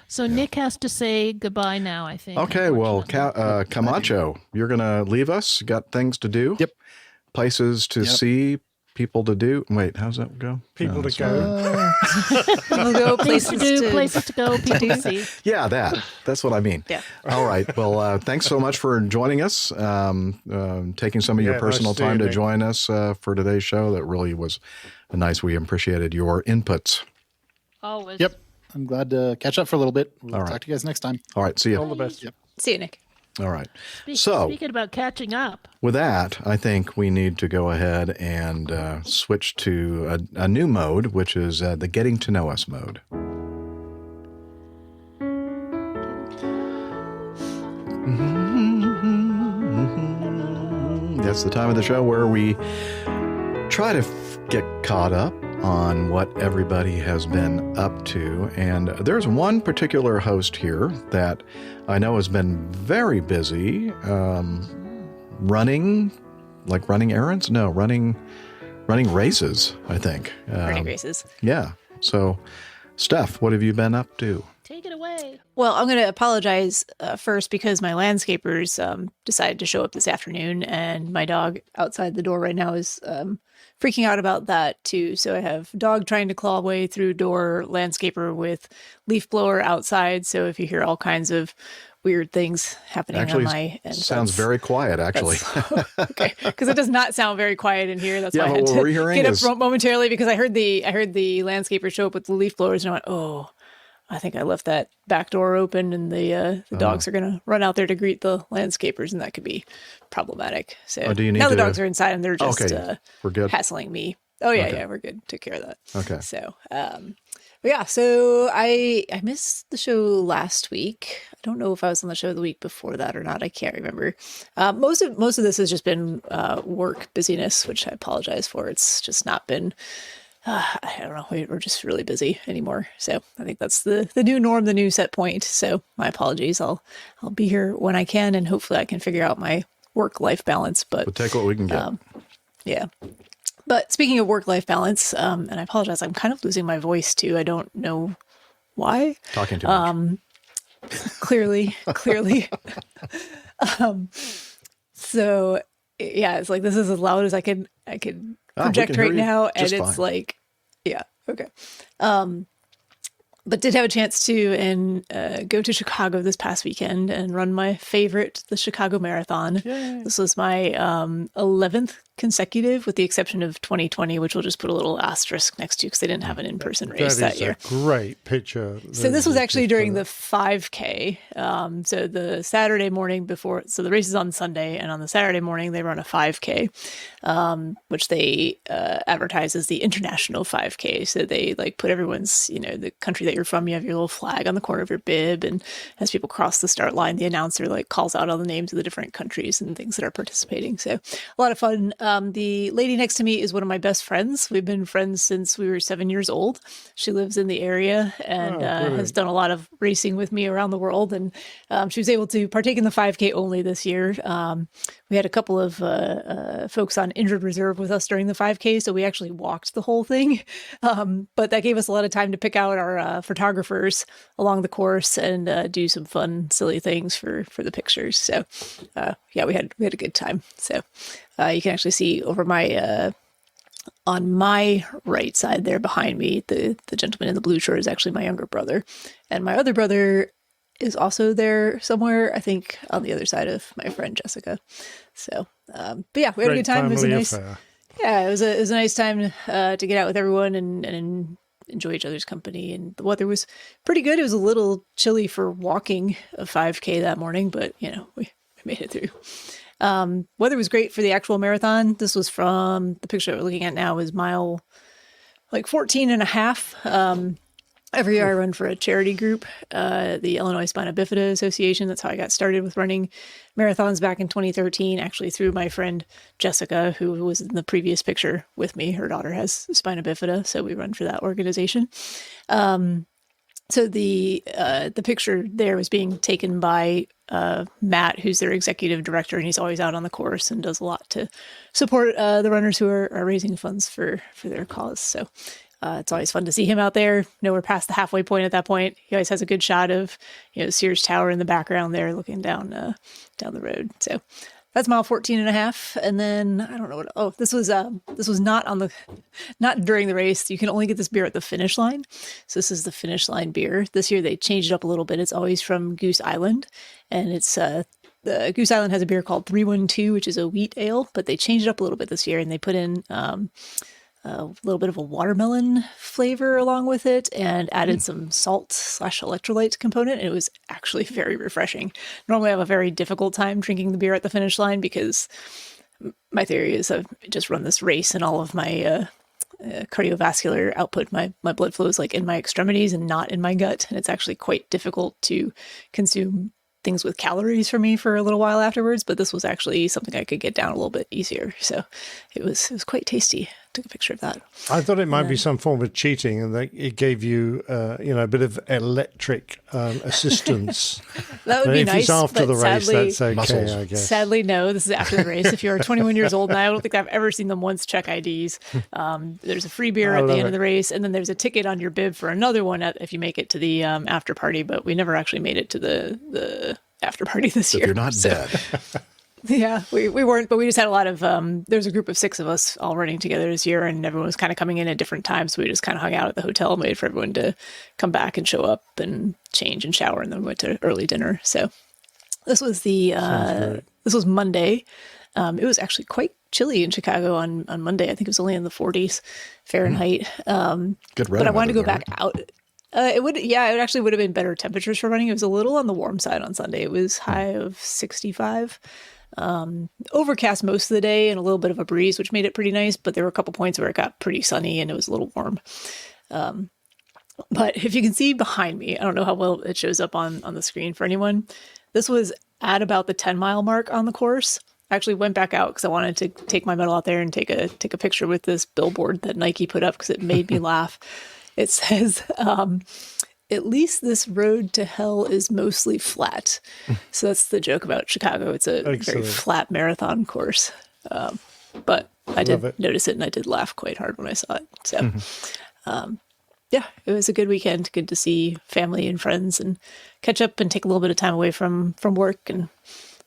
So Nick has to say goodbye now, I think. Okay, well, Camacho, you're going to leave us? Got things to do? Yep. Places to see, people to do? Wait, how's that go? People to go. We'll go places to do, places to go, people to see. Yeah, that's what I mean. Yeah. All right. Well, thanks so much for joining us, taking some of your personal time to join us for today's show. That really was nice. We appreciated your inputs. Always. Yep. I'm glad to catch up for a little bit. We'll talk to you guys next time. All right. See you. All the best. Yep. See you, Nick. All right. Speaking about catching up. With that, I think we need to go ahead and switch to a new mode, which is the Getting to Know Us mode. That's the time of the show where we try to get caught up on what everybody has been up to. And there's one particular host here that I know has been very busy running like running errands? No, running races, I think. Running races. Yeah. So, Steph, what have you been up to? Take it away. Well, I'm going to apologize first because my landscapers decided to show up this afternoon, and my dog outside the door right now is freaking out about that too. So I have dog trying to claw away through door, landscaper with leaf blower outside. So if you hear all kinds of weird things happening Actually, on my end, sounds very quiet, actually. Okay, because it does not sound very quiet in here. That's Yeah, why I but had what to we're hearing get is- up momentarily, because I heard the landscaper show up with the leaf blowers, and I went, oh, I think I left that back door open, and the dogs are going to run out there to greet the landscapers, and that could be problematic. So do you need now the to- dogs are inside, and they're just we're good. hassling me. Oh yeah, Okay. yeah, we're good. Took care of that. Okay. So, but yeah, so I missed the show last week. I don't know if I was on the show the week before that or not. I can't remember. Most of this has just been work busyness, which I apologize for. It's just not been. I don't know. We're just really busy anymore. So I think that's the new norm, the new set point. So my apologies. I'll be here when I can, and hopefully I can figure out my work-life balance. But We'll take what we can get. yeah. But speaking of work-life balance, and I apologize, I'm kind of losing my voice too. I don't know why. Talking too much. Clearly. So yeah, it's like this is as loud as I could project hear right you now, and just it's fine. like, yeah, okay. But did have a chance to go to Chicago this past weekend and run my favorite, the Chicago Marathon. Yay. This was my 11th consecutive, with the exception of 2020, which we'll just put a little asterisk next to because they didn't have an in-person race that year. That is a great picture. So this was actually during the 5K. So the Saturday morning before, so the race is on Sunday, and on the Saturday morning they run a 5K, which they advertise as the International 5K. So they like put everyone's, the country that you're from, you have your little flag on the corner of your bib, and as people cross the start line, the announcer like calls out all the names of the different countries and things that are participating. So a lot of fun. The lady next to me is one of my best friends. We've been friends since we were 7 years old. She lives in the area and has done a lot of racing with me around the world. And she was able to partake in the 5K only this year. We had a couple of folks on injured reserve with us during the 5K, so we actually walked the whole thing. But that gave us a lot of time to pick out our photographers along the course and do some fun, silly things for the pictures. So yeah, we had a good time. So you can actually see over my on my right side there behind me, the gentleman in the blue shirt is actually my younger brother, and my other brother is also there somewhere, I think on the other side of my friend Jessica. So but yeah, we had a good time. It was a nice affair. Yeah, it was a nice time to get out with everyone and enjoy each other's company, and the weather was pretty good. It was a little chilly for walking a 5K that morning, but we made it through. Weather was great for the actual marathon. This was from the picture we're looking at now is mile like 14 and a half. Every year I run for a charity group, the Illinois Spina Bifida Association. That's how I got started with running marathons back in 2013, actually through my friend Jessica, who was in the previous picture with me. Her daughter has spina bifida, so we run for that organization. So the picture there was being taken by Matt, who's their executive director, and he's always out on the course and does a lot to support the runners who are raising funds for their cause. So it's always fun to see him out there. We're past the halfway point at that point. He always has a good shot of Sears Tower in the background there, looking down the road. So that's mile 14 and a half. And then I don't know what. Oh, this was not during the race. You can only get this beer at the finish line. So this is the finish line beer. This year they changed it up a little bit. It's always from Goose Island, and it's the Goose Island has a beer called 312, which is a wheat ale, but they changed it up a little bit this year, and they put in a little bit of a watermelon flavor along with it, and added some salt/electrolyte component. And it was actually very refreshing. Normally I have a very difficult time drinking the beer at the finish line because my theory is I've just run this race and all of my cardiovascular output, my blood flow is like in my extremities and not in my gut. And it's actually quite difficult to consume things with calories for me for a little while afterwards, but this was actually something I could get down a little bit easier. So it was quite tasty. took a picture of that. I thought it might be some form of cheating, and that it gave you, a bit of electric assistance. That would be if nice. It's after but the race, sadly, that's okay, I guess. Sadly, no. This is after the race. If you're 21 years old, and I don't think I've ever seen them once check IDs. There's a free beer at the end of the race, and then there's a ticket on your bib for another one if you make it to the after party. But we never actually made it to the after party this year. You're not dead. Yeah, we weren't, but we just had a lot of, there's a group of 6 of us all running together this year, and everyone was kind of coming in at different times. So we just kind of hung out at the hotel and waited for everyone to come back and show up and change and shower, and then went to early dinner. So this was this was Monday. It was actually quite chilly in Chicago on Monday. I think it was only in the 40s Fahrenheit. Good but I wanted to go back out. It actually would have been better temperatures for running. It was a little on the warm side on Sunday. It was high of 65. Overcast most of the day and a little bit of a breeze, which made it pretty nice, but there were a couple points where it got pretty sunny and it was a little warm. But if you can see behind me, I don't know how well it shows up on the screen for anyone. This was at about the 10-mile mark on the course. I actually went back out because I wanted to take my medal out there and take a picture with this billboard that Nike put up because it made me laugh. It says, at least this road to hell is mostly flat. So that's the joke about Chicago. It's a very flat marathon course. But I did notice it, and I did laugh quite hard when I saw it. So, yeah, it was a good weekend. Good to see family and friends and catch up and take a little bit of time away from work and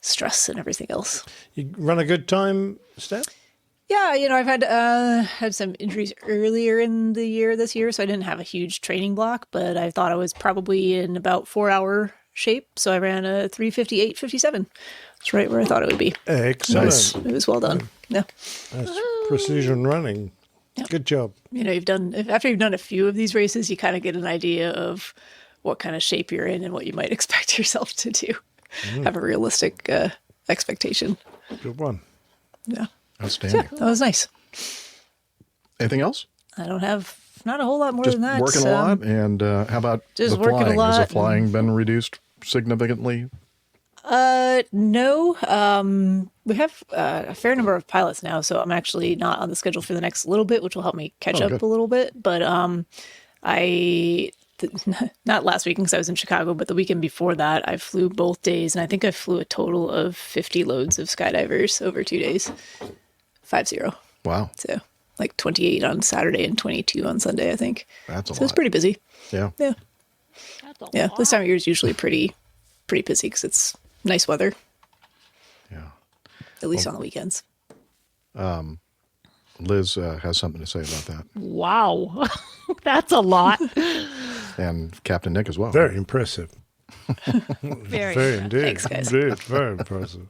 stress and everything else. You run a good time, Steph? Yeah, I've had some injuries earlier in the year this year, so I didn't have a huge training block, but I thought I was probably in about 4-hour shape, so I ran a 3:58.57. It's right where I thought it would be. Excellent. Nice. It was well done. Yeah. That's precision running. Yep. Good job. After you've done a few of these races, you kind of get an idea of what kind of shape you're in and what you might expect yourself to do. Have a realistic expectation. Good one. Yeah. Outstanding. So, yeah, that was nice. Anything else? I don't have not a whole lot more Just than that. Working a lot, and how about just the working flying? a lot. Has the flying been reduced significantly? No. We have a fair number of pilots now, so I'm actually not on the schedule for the next little bit, which will help me catch up a little bit. But not last weekend because I was in Chicago, but the weekend before that, I flew both days, and I think I flew a total of 50 loads of skydivers over 2 days. 50. Wow. So like 28 on Saturday and 22 on Sunday, I think. That's a lot. So it's pretty busy. Yeah. Yeah. Yeah. This time of year is usually pretty busy because it's nice weather. Yeah. At least on the weekends. Liz has something to say about that. Wow. That's a lot. And Captain Nick as well. Very impressive. Very indeed. Thanks, guys. Indeed. Very impressive.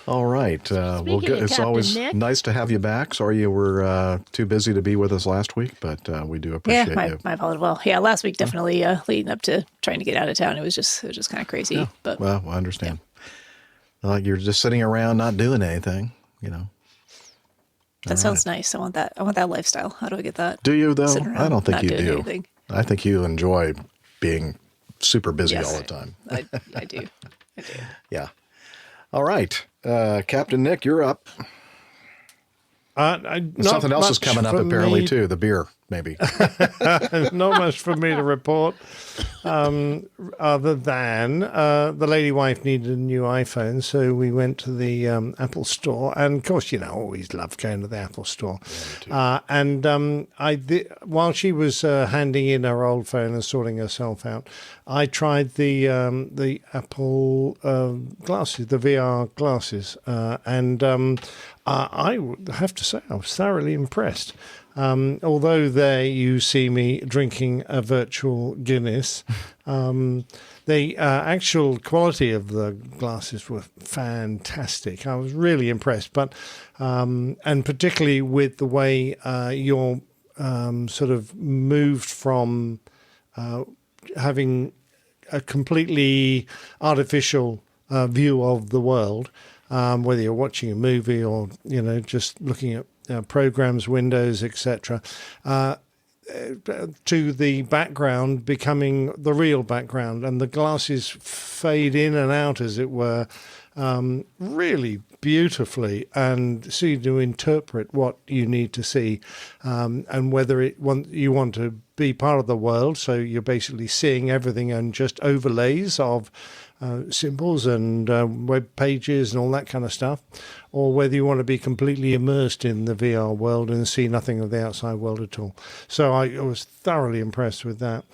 All right. Well, Speaking of it's Captain always Nick. nice to have you back. Sorry you were too busy to be with us last week, but we do appreciate you. My apologies. Well, yeah, last week definitely leading up to trying to get out of town, it was just kind of crazy. Yeah. But well, I understand. Like you're just sitting around not doing anything, That sounds nice. I want that lifestyle. How do I get that? Do you though? Sitting around I don't think not you doing do. anything. I think you enjoy being super busy all the time. I do. Yeah. All right. Captain Nick, you're up. Something else is coming up apparently too. The beer, maybe. Not much for me to report, other than the lady wife needed a new iPhone, so we went to the Apple store, and of course, always love going to the Apple store. While she was handing in her old phone and sorting herself out, I tried the Apple glasses, the VR glasses, and I would have to say I was thoroughly impressed. Although there you see me drinking a virtual Guinness, the actual quality of the glasses were fantastic. I was really impressed, but and particularly with the way you're sort of moved from having a completely artificial view of the world, whether you're watching a movie or just looking at programs, windows, etc., to the background becoming the real background, and the glasses fade in and out, as it were. Really beautifully and see to interpret what you need to see, and whether you want to be part of the world, so you're basically seeing everything and just overlays of symbols and web pages and all that kind of stuff, or whether you want to be completely immersed in the VR world and see nothing of the outside world at all. So I was thoroughly impressed with that.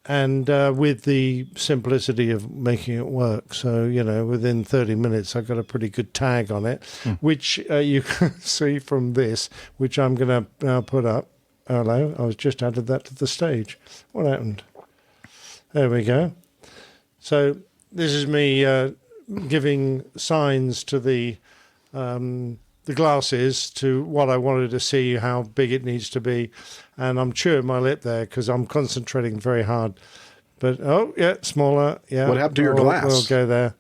And with the simplicity of making it work. So, within 30 minutes, I got a pretty good tag on it, which you can see from this, which I'm going to now put up. Hello, I was just added that to the stage. What happened? There we go. So this is me giving signs to the glasses to what I wanted to see, how big it needs to be. And I'm chewing my lip there because I'm concentrating very hard. But, smaller. Yeah. What happened to your glass? We'll go there.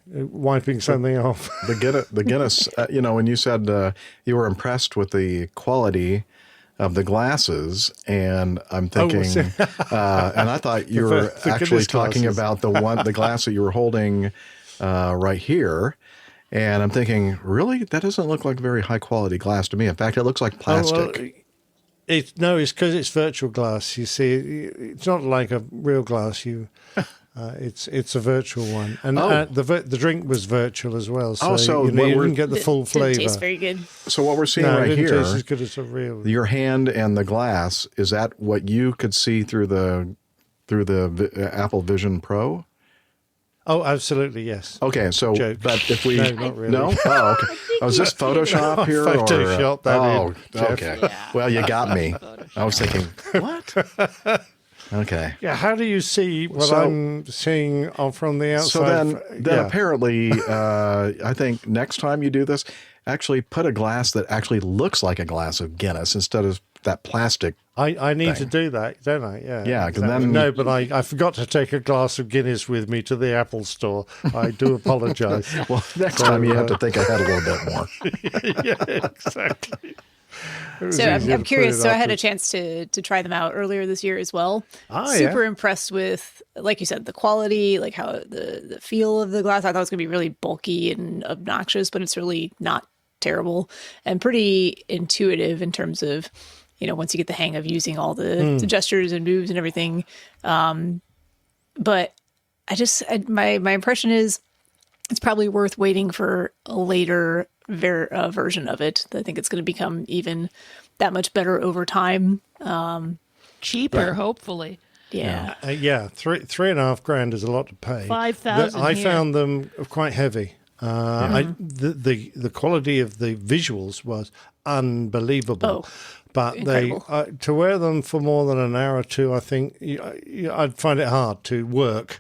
Wiping something off. The Guinness, when you said you were impressed with the quality of the glasses, and I'm thinking, and I thought you were actually talking about the glass that you were holding right here. And I'm thinking, really? That doesn't look like very high quality glass to me. In fact, it looks like plastic. It's because it's virtual glass. You see, it's not like a real glass. It's a virtual one, and the drink was virtual as well. So, you didn't get the full flavor. It tastes very good. So what we're seeing right here, taste as good as a real. Your hand and the glass, is that what you could see through the Apple Vision Pro? Oh, absolutely, yes. Okay, so Joke. but if we not really. no, oh, okay. Was this Photoshop here? Photoshop that in, okay. Yeah. Well, you got me. I was thinking, what? Okay. Yeah, how do you see what I'm seeing from the outside? So then apparently, I think next time you do this, actually put a glass that actually looks like a glass of Guinness instead of that plastic. I need to do that, don't I? Yeah. Yeah, because exactly. then... No, but I forgot to take a glass of Guinness with me to the Apple store. I do apologise. Well, next time you have to think ahead a little bit more. Yeah, exactly. So I'm curious. So I had a chance to try them out earlier this year as well. Super impressed with, like you said, the quality, like how the feel of the glass. I thought it was going to be really bulky and obnoxious, but it's really not terrible and pretty intuitive in terms of, once you get the hang of using all the gestures and moves and everything. But my impression is it's probably worth waiting for a later version of it. I think it's going to become even that much better over time. Cheaper, hopefully. Yeah. $3,500 is a lot to pay. 5,000. I found them quite heavy. The quality of the visuals was unbelievable. But incredible. To wear them for more than an hour or two, I think I'd find it hard to work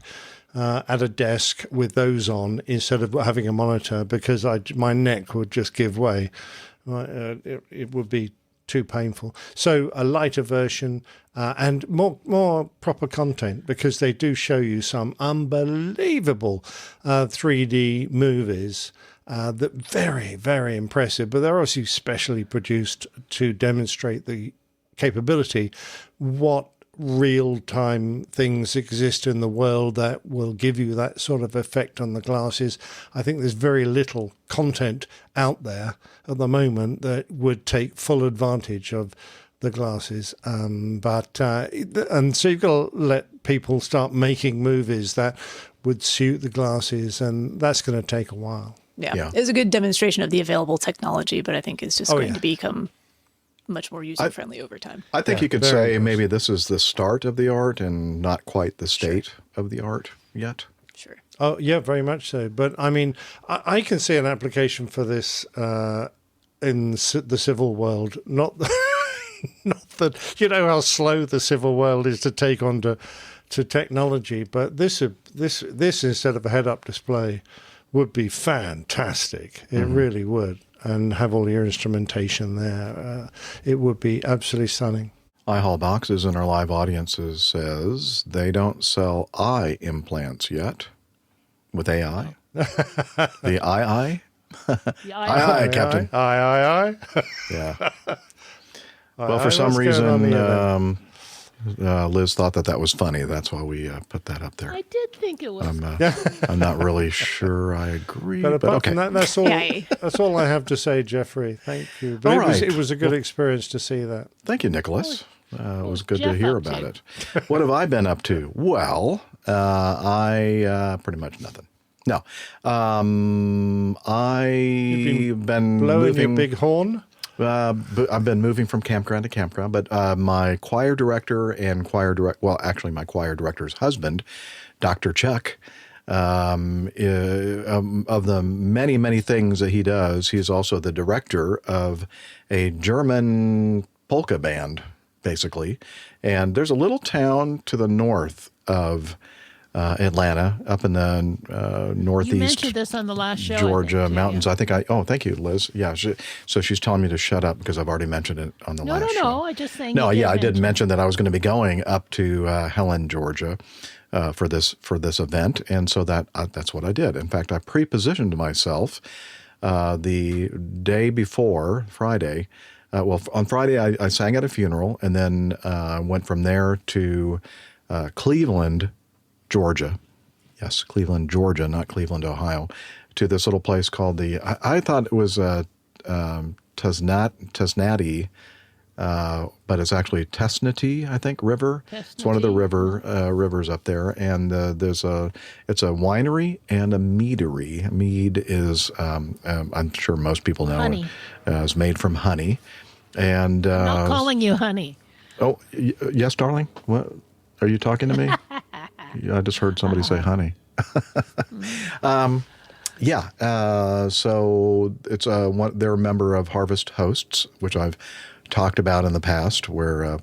at a desk with those on instead of having a monitor, because my neck would just give way. It would be too painful. So a lighter version and more proper content, because they do show you some unbelievable 3D movies that very, very impressive, but they're also specially produced to demonstrate the capability, what real-time things exist in the world that will give you that sort of effect on the glasses. I think there's very little content out there at the moment that would take full advantage of the glasses. And so you've got to let people start making movies that would suit the glasses, and that's going to take a while. Yeah. It was a good demonstration of the available technology, but I think it's just going to become much more user-friendly over time. I think you could say maybe this is the start of the art and not quite the state of the art yet. Sure. Oh, yeah, very much so. But, I mean, I can see an application for this in the civil world. Not that, how slow the civil world is to take on to technology, but this instead of a head-up display would be fantastic. It really would. And have all your instrumentation there. It would be absolutely stunning. iHall Boxes in our live audiences says they don't sell eye implants yet with AI. The II? Aye, Captain. Aye. Yeah. Well, for some reason, Liz thought that was funny. That's why we put that up there. I did think it was. I'm not really sure I agree, But apart okay. from that, that's all. That's all I have to say, Jeffrey. Thank you. But All right. it was a good experience to see that. Thank you, Nicholas. It was good to Jeff hear up about to? it. What have I been up to? Well, I pretty much nothing. No, I've been blowing moving your big horn. I've been moving from campground to campground, but my choir director and my choir director's husband, Dr. Chuck, of the many, many things that he does, he's also the director of a German polka band, basically. And there's a little town to the north of Atlanta, up in the northeast. You mentioned this on the last show. Georgia mountains. I think thank you, Liz. Yeah. So she's telling me to shut up because I've already mentioned it on the last show. No. I just saying. No, I did mention that I was going to be going up to Helen, Georgia, for this event, and so that's what I did. In fact, I pre-positioned myself the day before Friday. On Friday I sang at a funeral, and then went from there to Cleveland, Georgia. Yes, Cleveland, Georgia, not Cleveland, Ohio, to this little place called I thought it was Tesnati, but it's actually Tesnati, I think, River. It's one of the rivers up there, and it's a winery and a meadery. Mead is, I'm sure most people know, honey. Is made from honey. And I'm not calling you honey. Oh, yes, darling. What are you talking to me? I just heard somebody say honey. So it's they're a member of Harvest Hosts, which I've talked about in the past, where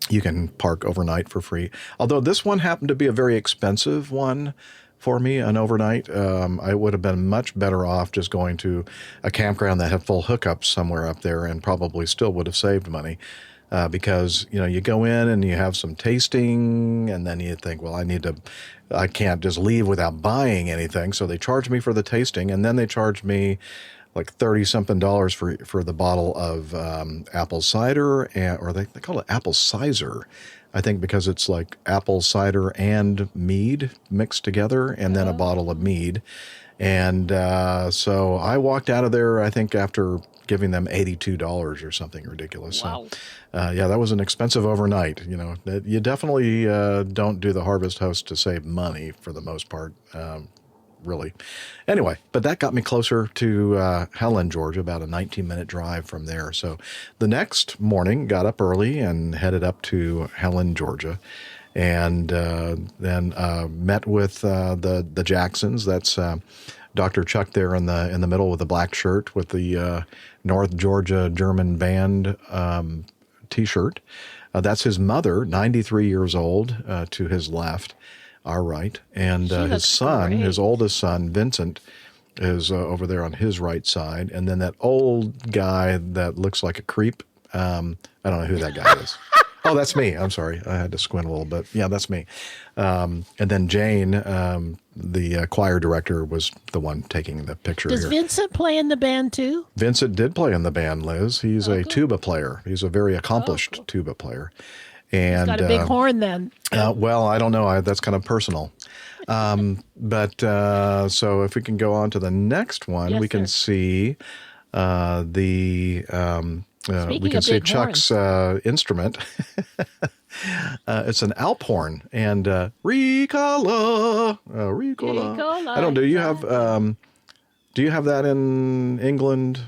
you can park overnight for free. Although this one happened to be a very expensive one for me, an overnight. I would have been much better off just going to a campground that had full hookups somewhere up there, and probably still would have saved money. Because, you go in and you have some tasting, and then you think, well, I can't just leave without buying anything. So they charge me for the tasting, and then they charge me like $30-something for the bottle of apple cider, or they call it apple cider, I think, because it's like apple cider and mead mixed together, and then a bottle of mead. And so I walked out of there, I think, after giving them $82 or something ridiculous. Wow. So, that was an expensive overnight. You definitely don't do the Harvest Host to save money for the most part, really. Anyway, but that got me closer to Helen, Georgia, about a 19-minute drive from there. So the next morning, got up early and headed up to Helen, Georgia, and then met with the Jacksons. That's Dr. Chuck there in the middle with the black shirt with the North Georgia German Band T-shirt. That's his mother, 93 years old, to his left, our right, and his son, great. his oldest son, Vincent, is over there on his right side, and then that old guy that looks like a creep. I don't know who that guy is. Oh, that's me. I'm sorry. I had to squint a little bit. Yeah, that's me. And then Jane, the choir director, was the one taking the picture Does here. Vincent play in the band too? Vincent did play in the band, Liz. He's a tuba player. He's a very accomplished tuba player. And He's got a big horn then. Well, I don't know. That's kind of personal. But so if we can go on to the next one, Yes, we can see we can see Chuck's instrument. It's an Alp horn, and Ricola. I don't. Do you have that in England,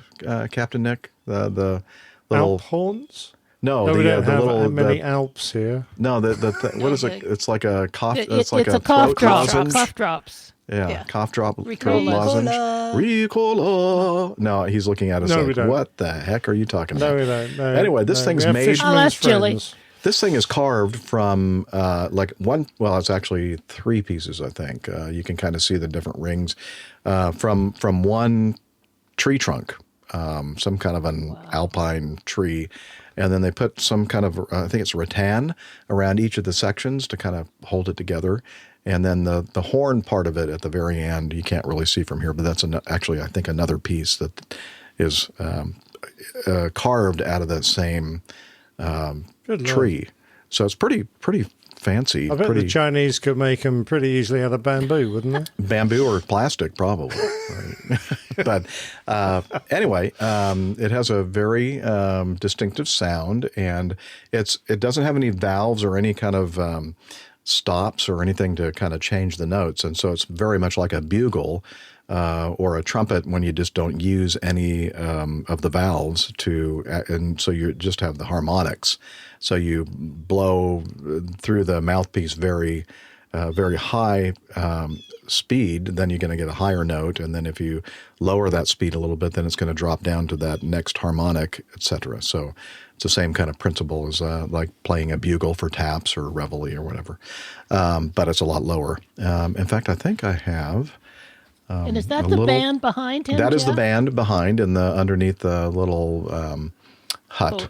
Captain Nick? The little Alp horns? No, we don't have little many Alps here. No, what is it? It's like a cough. It's like a cough drop. lozenge. Cough drops. Yeah, cough drop, throat Ricola. lozenge. Ricola. No, he's looking at us No, we like, don't. what the heck are you talking about? No, we don't. No, Anyway, this thing's we have made. fisherman's Chili. friends. This thing is carved from it's actually three pieces, I think. You can kind of see the different rings from one tree trunk, some kind of an alpine tree. And then they put some kind of, I think it's rattan around each of the sections to kind of hold it together. And then the horn part of it at the very end, you can't really see from here, but that's actually, I think, another piece that is carved out of that same tree. So it's pretty fancy. I bet the Chinese could make them pretty easily out of bamboo, wouldn't they? Bamboo or plastic, probably. Right? But anyway, it has a very distinctive sound, and it doesn't have any valves or any kind of stops or anything to kind of change the notes. And so it's very much like a bugle or a trumpet when you just don't use any of the valves and so you just have the harmonics. So you blow through the mouthpiece very high speed, then you're going to get a higher note. And then if you lower that speed a little bit, then it's going to drop down to that next harmonic, etc. So it's the same kind of principle as like playing a bugle for taps or reveille or whatever. But it's a lot lower. In fact, I think I have... and is that the band behind him, That is the Jeff? band behind underneath the little hut,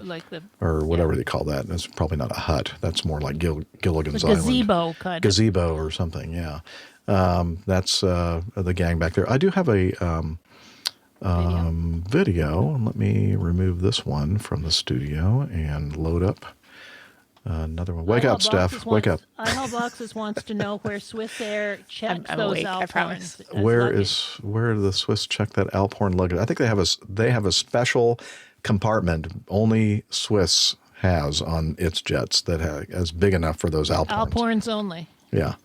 or whatever they call that. It's probably not a hut. That's more like Gilligan's the Island. gazebo kind of. Gazebo or something, yeah. That's the gang back there. I do have a video. Let me remove this one from the studio and load up another one. Wake up, Steph. Wake up. IHL Boxes wants to know where Swiss Air checks I'm those awake, I Alphorns. promise. Where do the Swiss check that Alphorn luggage? I think they have a special compartment only Swiss has on its jets that is big enough for those Alphorns. Alphorns only. Yeah.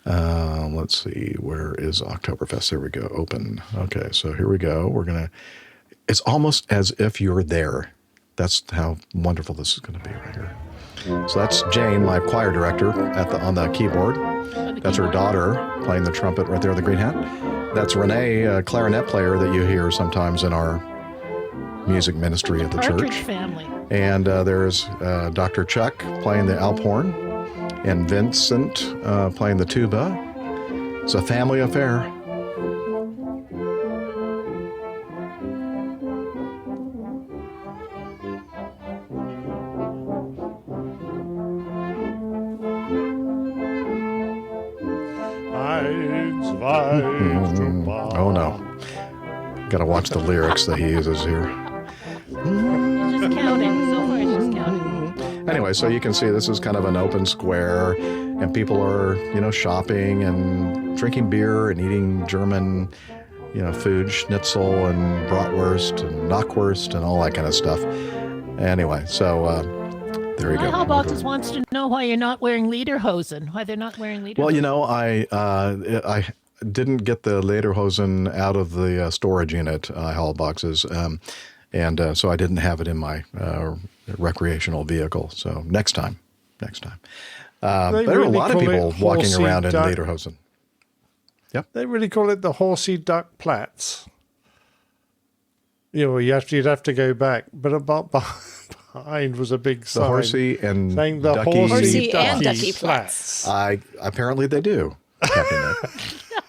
Let's see. Where is Oktoberfest? There we go. Open. Okay. So here we go. It's almost as if you're there. That's how wonderful this is going to be right here. So that's Jane, my choir director, on the keyboard. That's her daughter playing the trumpet right there with the green hat. That's Renee, a clarinet player that you hear sometimes in our music ministry at the Partridge church. Family. And there's Dr. Chuck playing the alphorn, and Vincent playing the tuba. It's a family affair. Oh no. Got to watch the lyrics that he uses here. He's just counting. So far, he's just counting. Anyway, so you can see this is kind of an open square, and people are, shopping and drinking beer and eating German, food, schnitzel and bratwurst and knockwurst and all that kind of stuff. Anyway, so there you go. IHL Boxes wants to know why you're not wearing lederhosen. Why they're not wearing lederhosen. Well, I didn't get the lederhosen out of the storage unit, IHL Boxes, and so I didn't have it in my recreational vehicle. So next time. There are a lot of people walking around in lederhosen. Yep. They really call it the horsey duck plats. You'd have to go back, but about behind was a big sign. The horsey and saying the ducky, horsey and ducky plats. Apparently they do.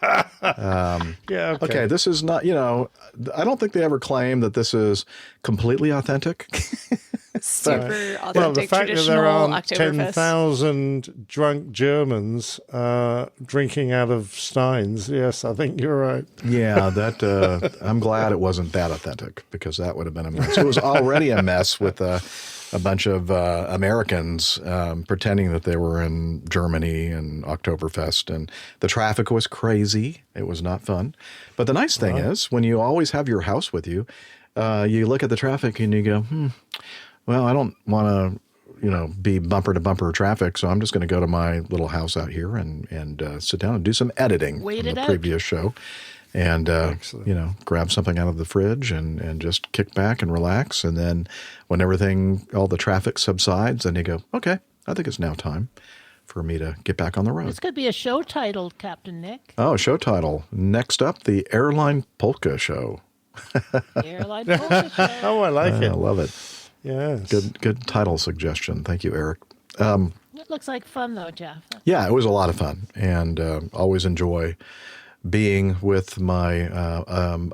Yeah. Okay. This is not. I don't think they ever claim that this is completely authentic. Super authentic, well, the fact that there aren't Oktoberfest. 10,000 drunk Germans drinking out of steins, yes, I think you're right. Yeah, I'm glad it wasn't that authentic, because that would have been a mess. It was already a mess with a bunch of Americans pretending that they were in Germany and Oktoberfest, and the traffic was crazy. It was not fun. But the nice thing is, when you always have your house with you, you look at the traffic and you go, well, I don't want to, be bumper to bumper traffic, so I'm just going to go to my little house out here and sit down and do some editing from the previous show, and grab something out of the fridge and just kick back and relax. And then when all the traffic subsides, then you go, okay, I think it's now time for me to get back on the road. This could be a show title, Captain Nick. Oh, show title. Next up, the Airline Polka Show. Airline Polka Show. Oh, I like it. I love it. Yes. Good title suggestion. Thank you, Eric. It looks like fun, though, Jeff. Yeah, it was a lot of fun, and always enjoy being with my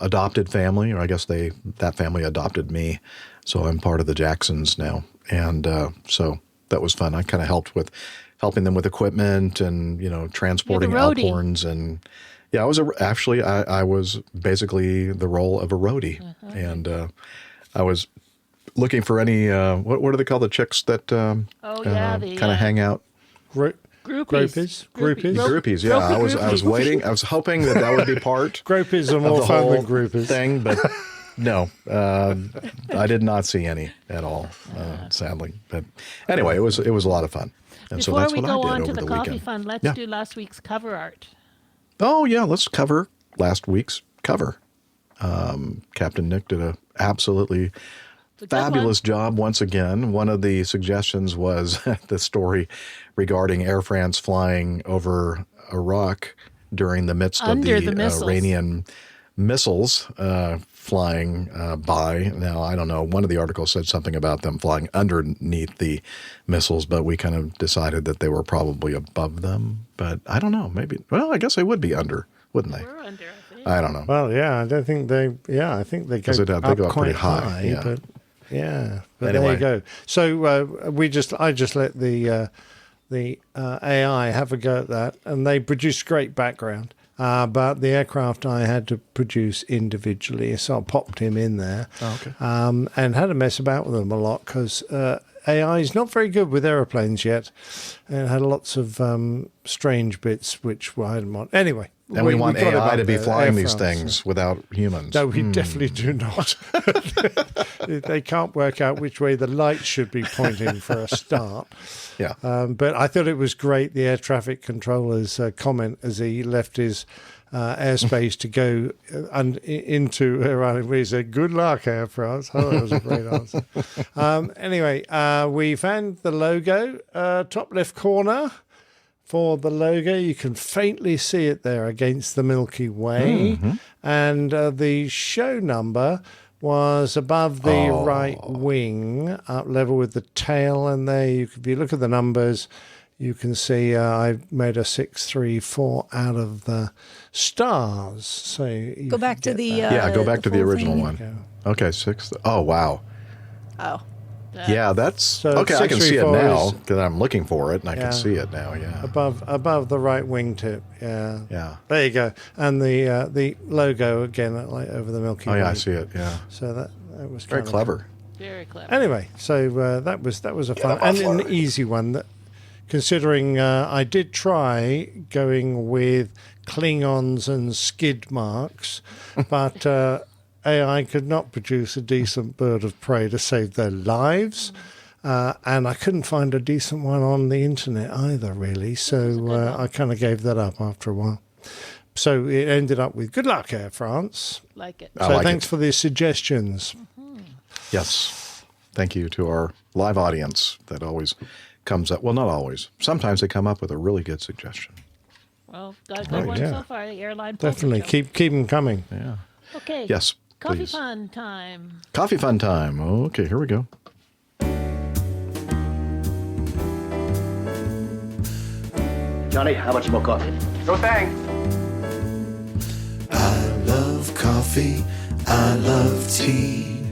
adopted family, or I guess that family adopted me, so I'm part of the Jacksons now, and so that was fun. I kind of helping them with equipment and transporting Alphorns, and yeah, I was basically the role of a roadie, and I was looking for any, what do they call the chicks that kind of hang out? Groupies. Groupies, yeah. I was waiting. I was hoping that would be part. Groupies are more fun than groupies. Thing, but no, I did not see any at all, sadly. But anyway, it was a lot of fun. And Before so that's we what go I did on over to the the coffee weekend. fund, let's do last week's cover art. Oh yeah, let's cover last week's cover. Captain Nick did a absolutely fabulous job once again. One of the suggestions was the story regarding Air France flying over Iraq during the midst of the Iranian missiles flying by. Now, I don't know. One of the articles said something about them flying underneath the missiles, but we kind of decided that they were probably above them. But I don't know. Maybe. Well, I guess they would be under, wouldn't they? We're under, I think. I don't know. Well, yeah, I don't think they. Yeah, I think they go up go up quite pretty high. Yeah. But yeah, but Anyway. there you go. So I just let the AI have a go at that, and they produced great background. But the aircraft I had to produce individually, so I popped him in there. Oh, okay. And had to mess about with them a lot because AI is not very good with airplanes yet, and had lots of strange bits which I didn't want. Anyway. And we want got AI to be there, flying Air these France, things without humans. No, we definitely do not. They can't work out which way the light should be pointing for a start. Yeah. But I thought it was great, the air traffic controller's comment as he left his airspace to go into Iran. He said, "Good luck, Air France." Oh, that was a great answer. Anyway, we found the logo, top left corner. For the logo, you can faintly see it there against the Milky Way. Mm-hmm. And the show number was above the right wing, up level with the tail. And there, if you look at the numbers, you can see I made a 634 out of the stars. So you Go back to the go back to the full original thing. one. Okay, 6. Oh, wow. Oh. Yeah, that's So okay. I can see it 634 now is- because I'm looking for it, and I Yeah. can see it now. Yeah, above the right wingtip. Yeah. Yeah. There you go. And the logo again, like over the Milky Way. Oh yeah, I see it. Yeah, So that was very kind of clever. Very clever. Anyway, so that was a fun and an easy one. That, considering I did try going with Klingons and skid marks, but AI could not produce a decent bird of prey to save their lives. And I couldn't find a decent one on the internet either, really. So I kind of gave that up after a while. So it ended up with good luck, Air France. Like it. So thanks for the suggestions. Yes, thank you to our live audience that always comes up. Well, not always. Sometimes they come up with a really good suggestion. Well, got a good one so far. The airline. Definitely keep them coming. Yeah. Okay. Yes. Coffee please. fun time. Coffee fun time. Okay, here we go. Johnny, how much more coffee? No thanks. I love coffee. I love tea.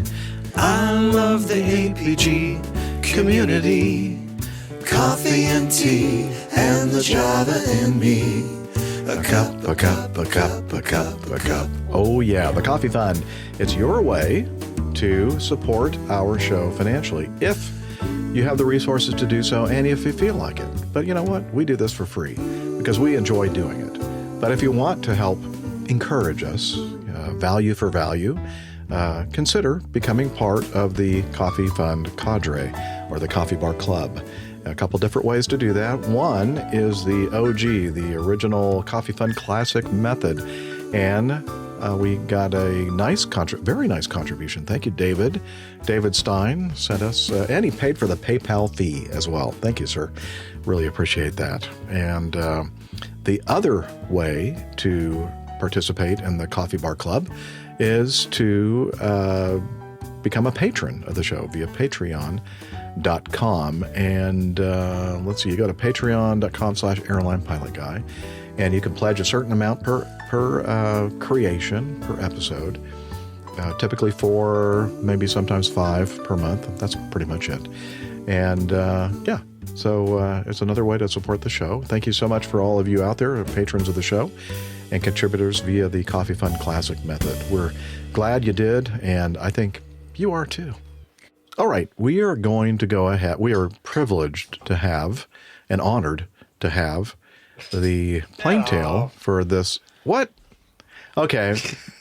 I love the APG community. Coffee and tea and the Java in me. A cup, a cup, a cup, a cup, a cup. Oh, yeah, the Coffee Fund. It's your way to support our show financially if you have the resources to do so and if you feel like it. But you know what? We do this for free because we enjoy doing it. But if you want to help encourage us, value for value, consider becoming part of the Coffee Fund cadre or the Coffee Bar Club. A couple different ways to do that. One is the OG, the original Coffee Fund Classic method. And we got a very nice contribution. Thank you, David. David Stein sent us, and he paid for the PayPal fee as well. Thank you, sir. Really appreciate that. And the other way to participate in the Coffee Bar Club is to become a patron of the show via Patreon.com. And let's see, you go to patreon.com/airlinepilotguy, and you can pledge a certain amount per creation, per episode, typically 4, maybe sometimes 5 per month. That's pretty much it. And so it's another way to support the show. Thank you so much for all of you out there, patrons of the show and contributors via the Coffee Fund Classic method. We're glad you did, and I think you are too. All right, we are going to go ahead. We are privileged to have and honored to have the plane tail for this. What? Okay,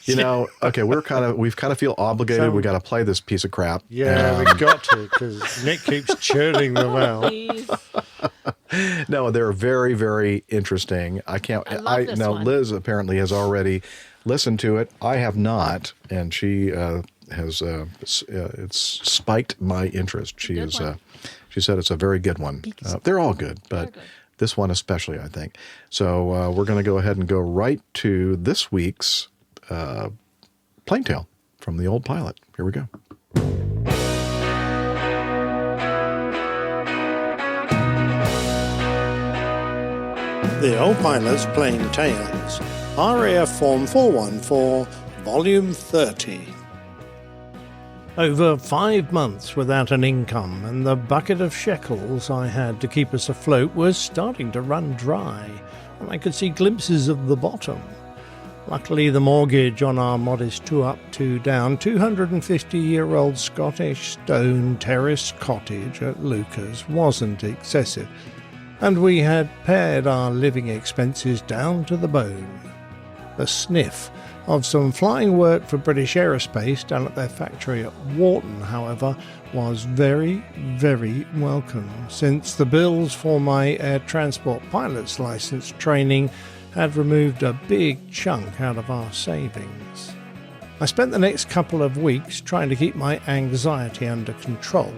we've kind of feel obligated. We got to play this piece of crap. Yeah, we've got to, because Nick keeps churning them out. No, they're very, very interesting. I love one. Liz apparently has already listened to it. I have not, and she has. It's spiked my interest. She said it's a very good one. They're all good, but this one especially, I think. So we're going to go ahead and go right to this week's plane tail from the old pilot. Here we go. The Old Pilot's Plain Tales, RAF Form 414, Volume 30. Over 5 months without an income, and the bucket of shekels I had to keep us afloat was starting to run dry, and I could see glimpses of the bottom. Luckily, the mortgage on our modest 2-up, 2-down, 250-year-old Scottish stone terrace cottage at Lucas wasn't excessive, and we had pared our living expenses down to the bone. The sniff of some flying work for British Aerospace down at their factory at Wharton, however, was very, very welcome, since the bills for my air transport pilot's license training had removed a big chunk out of our savings. I spent the next couple of weeks trying to keep my anxiety under control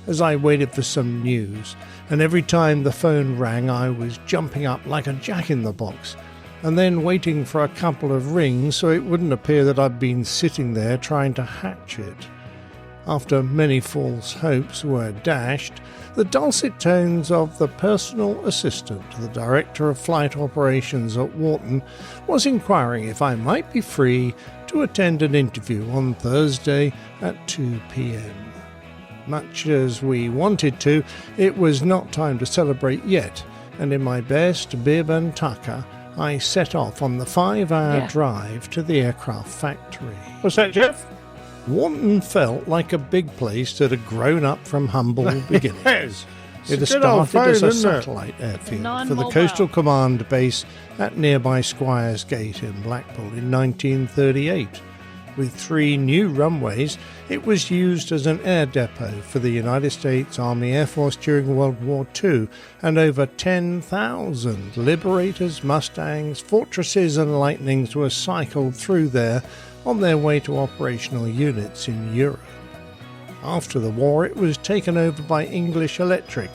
as I waited for some news, and every time the phone rang I was jumping up like a jack-in-the-box, and then waiting for a couple of rings so it wouldn't appear that I'd been sitting there trying to hatch it. After many false hopes were dashed, the dulcet tones of the personal assistant to the Director of Flight Operations at Wharton was inquiring if I might be free to attend an interview on Thursday at 2 p.m. Much as we wanted to, it was not time to celebrate yet, and in my best bib and tucker, I set off on the 5-hour drive to the aircraft factory. What's that, Jeff? Wharton felt like a big place that had grown up from humble beginnings. It had started as a satellite airfield for the Coastal Command base at nearby Squires Gate in Blackpool in 1938. With 3 new runways, it was used as an air depot for the United States Army Air Force during World War II, and over 10,000 Liberators, Mustangs, Fortresses and Lightnings were cycled through there on their way to operational units in Europe. After the war, it was taken over by English Electric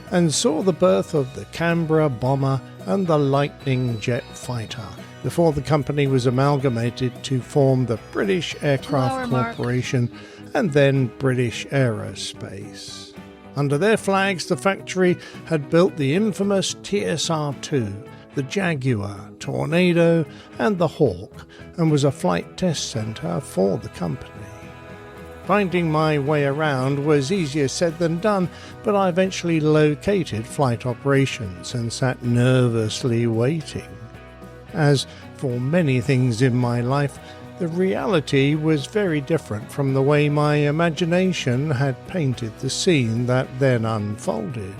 and saw the birth of the Canberra bomber and the Lightning jet fighter, before the company was amalgamated to form the British Aircraft Corporation and then British Aerospace. Under their flags, the factory had built the infamous TSR-2, the Jaguar, Tornado and the Hawk, and was a flight test centre for the company. Finding my way around was easier said than done, but I eventually located flight operations and sat nervously waiting. As for many things in my life, the reality was very different from the way my imagination had painted the scene that then unfolded.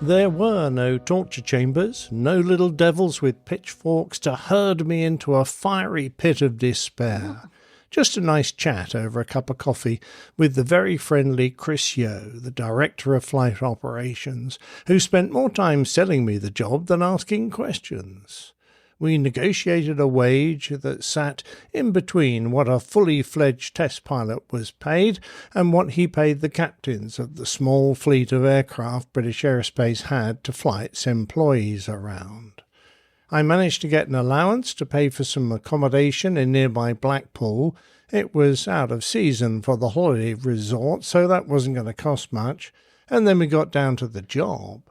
There were no torture chambers, no little devils with pitchforks to herd me into a fiery pit of despair. Just a nice chat over a cup of coffee with the very friendly Chris Yeo, the Director of Flight Operations, who spent more time selling me the job than asking questions. We negotiated a wage that sat in between what a fully fledged test pilot was paid and what he paid the captains of the small fleet of aircraft British Aerospace had to fly its employees around. I managed to get an allowance to pay for some accommodation in nearby Blackpool. It was out of season for the holiday resort, so that wasn't going to cost much, and then we got down to the job.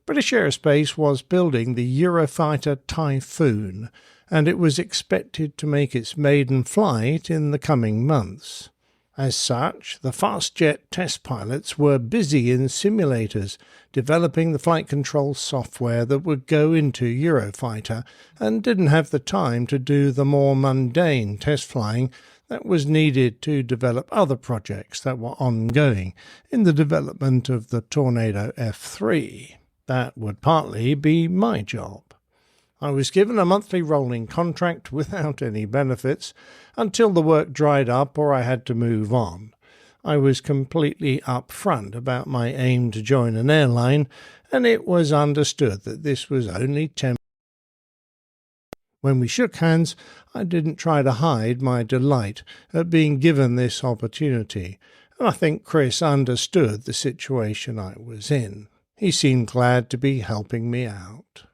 British Aerospace was building the Eurofighter Typhoon, and it was expected to make its maiden flight in the coming months. As such, the fast jet test pilots were busy in simulators, developing the flight control software that would go into Eurofighter, and didn't have the time to do the more mundane test flying that was needed to develop other projects that were ongoing in the development of the Tornado F3. That would partly be my job. I was given a monthly rolling contract without any benefits until the work dried up or I had to move on. I was completely upfront about my aim to join an airline, and it was understood that this was only temporary. When we shook hands, I didn't try to hide my delight at being given this opportunity, and I think Chris understood the situation I was in. He seemed glad to be helping me out.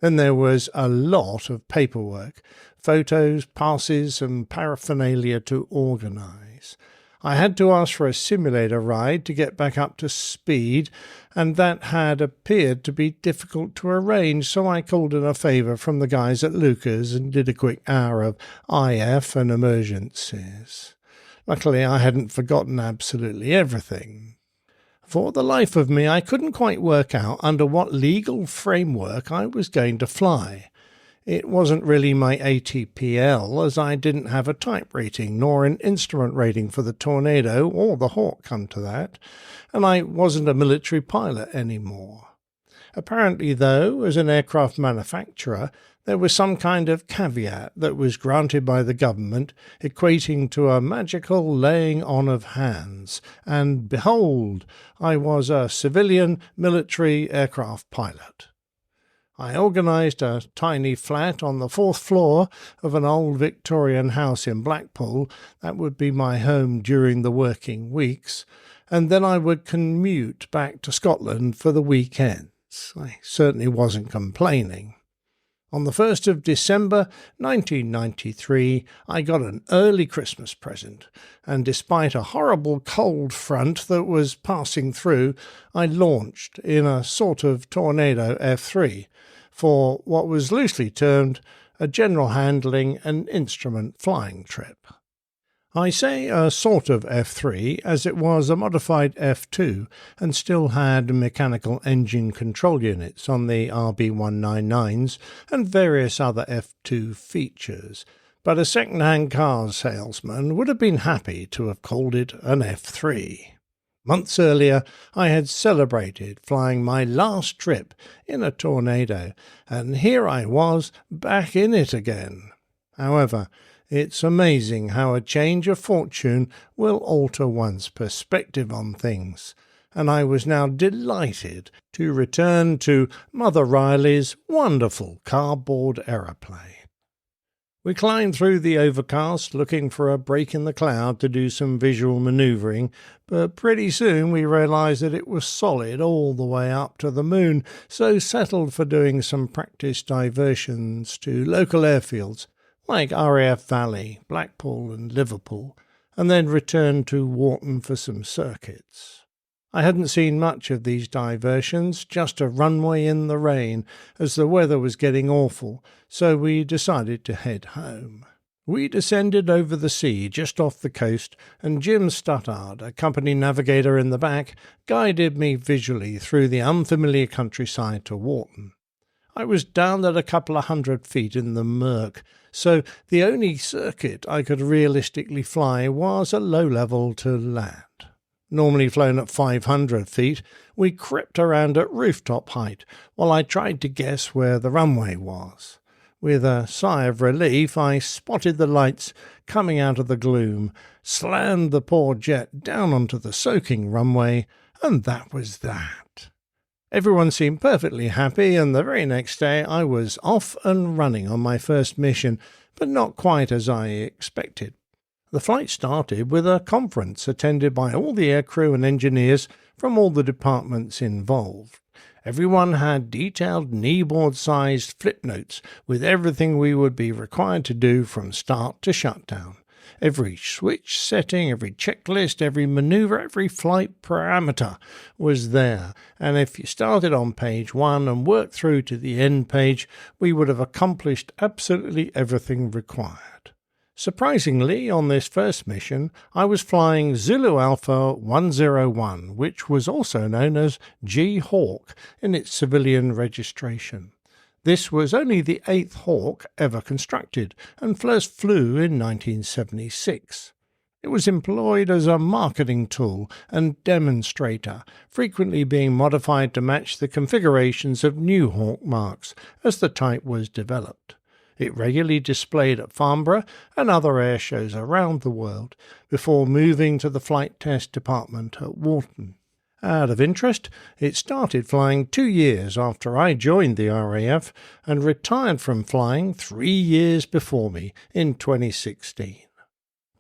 Then there was a lot of paperwork, photos, passes, and paraphernalia to organise. I had to ask for a simulator ride to get back up to speed, and that had appeared to be difficult to arrange, so I called in a favour from the guys at Lucas and did a quick hour of IF and emergencies. Luckily, I hadn't forgotten absolutely everything. For the life of me, I couldn't quite work out under what legal framework I was going to fly. It wasn't really my ATPL, as I didn't have a type rating nor an instrument rating for the Tornado or the Hawk, come to that, and I wasn't a military pilot anymore. Apparently, though, as an aircraft manufacturer, there was some kind of caveat that was granted by the government, equating to a magical laying on of hands, and behold, I was a civilian military aircraft pilot. I organised a tiny flat on the 4th floor of an old Victorian house in Blackpool that would be my home during the working weeks, and then I would commute back to Scotland for the weekends. I certainly wasn't complaining. On the 1st of December 1993, I got an early Christmas present, and despite a horrible cold front that was passing through, I launched in a sort of Tornado F3 for what was loosely termed a general handling and instrument flying trip. I say a sort of F3 as it was a modified F2 and still had mechanical engine control units on the RB199s and various other F2 features, but a second-hand car salesman would have been happy to have called it an F3. Months earlier, I had celebrated flying my last trip in a Tornado, and here I was back in it again. However, it's amazing how a change of fortune will alter one's perspective on things, and I was now delighted to return to Mother Riley's wonderful cardboard aeroplane. We climbed through the overcast, looking for a break in the cloud to do some visual manoeuvring, but pretty soon we realised that it was solid all the way up to the moon, so settled for doing some practice diversions to local airfields, like RAF Valley, Blackpool and Liverpool, and then returned to Wharton for some circuits. I hadn't seen much of these diversions, just a runway in the rain, as the weather was getting awful, so we decided to head home. We descended over the sea just off the coast, and Jim Stuttard, a company navigator in the back, guided me visually through the unfamiliar countryside to Wharton. I was down at a couple of 100 feet in the murk, so the only circuit I could realistically fly was a low level to land. Normally flown at 500 feet, we crept around at rooftop height while I tried to guess where the runway was. With a sigh of relief, I spotted the lights coming out of the gloom, slammed the poor jet down onto the soaking runway, and that was that. Everyone seemed perfectly happy, and the very next day I was off and running on my first mission, but not quite as I expected. The flight started with a conference attended by all the aircrew and engineers from all the departments involved. Everyone had detailed kneeboard-sized flip notes with everything we would be required to do from start to shutdown. Every switch setting, every checklist, every maneuver, every flight parameter was there, and if you started on page 1 and worked through to the end page, we would have accomplished absolutely everything required. Surprisingly, on this first mission, I was flying Zulu Alpha 101, which was also known as G Hawk in its civilian registration. This was only the 8th Hawk ever constructed, and first flew in 1976. It was employed as a marketing tool and demonstrator, frequently being modified to match the configurations of new Hawk marks as the type was developed. It regularly displayed at Farnborough and other air shows around the world before moving to the flight test department at Wharton. Out of interest, it started flying 2 years after I joined the RAF and retired from flying 3 years before me in 2016.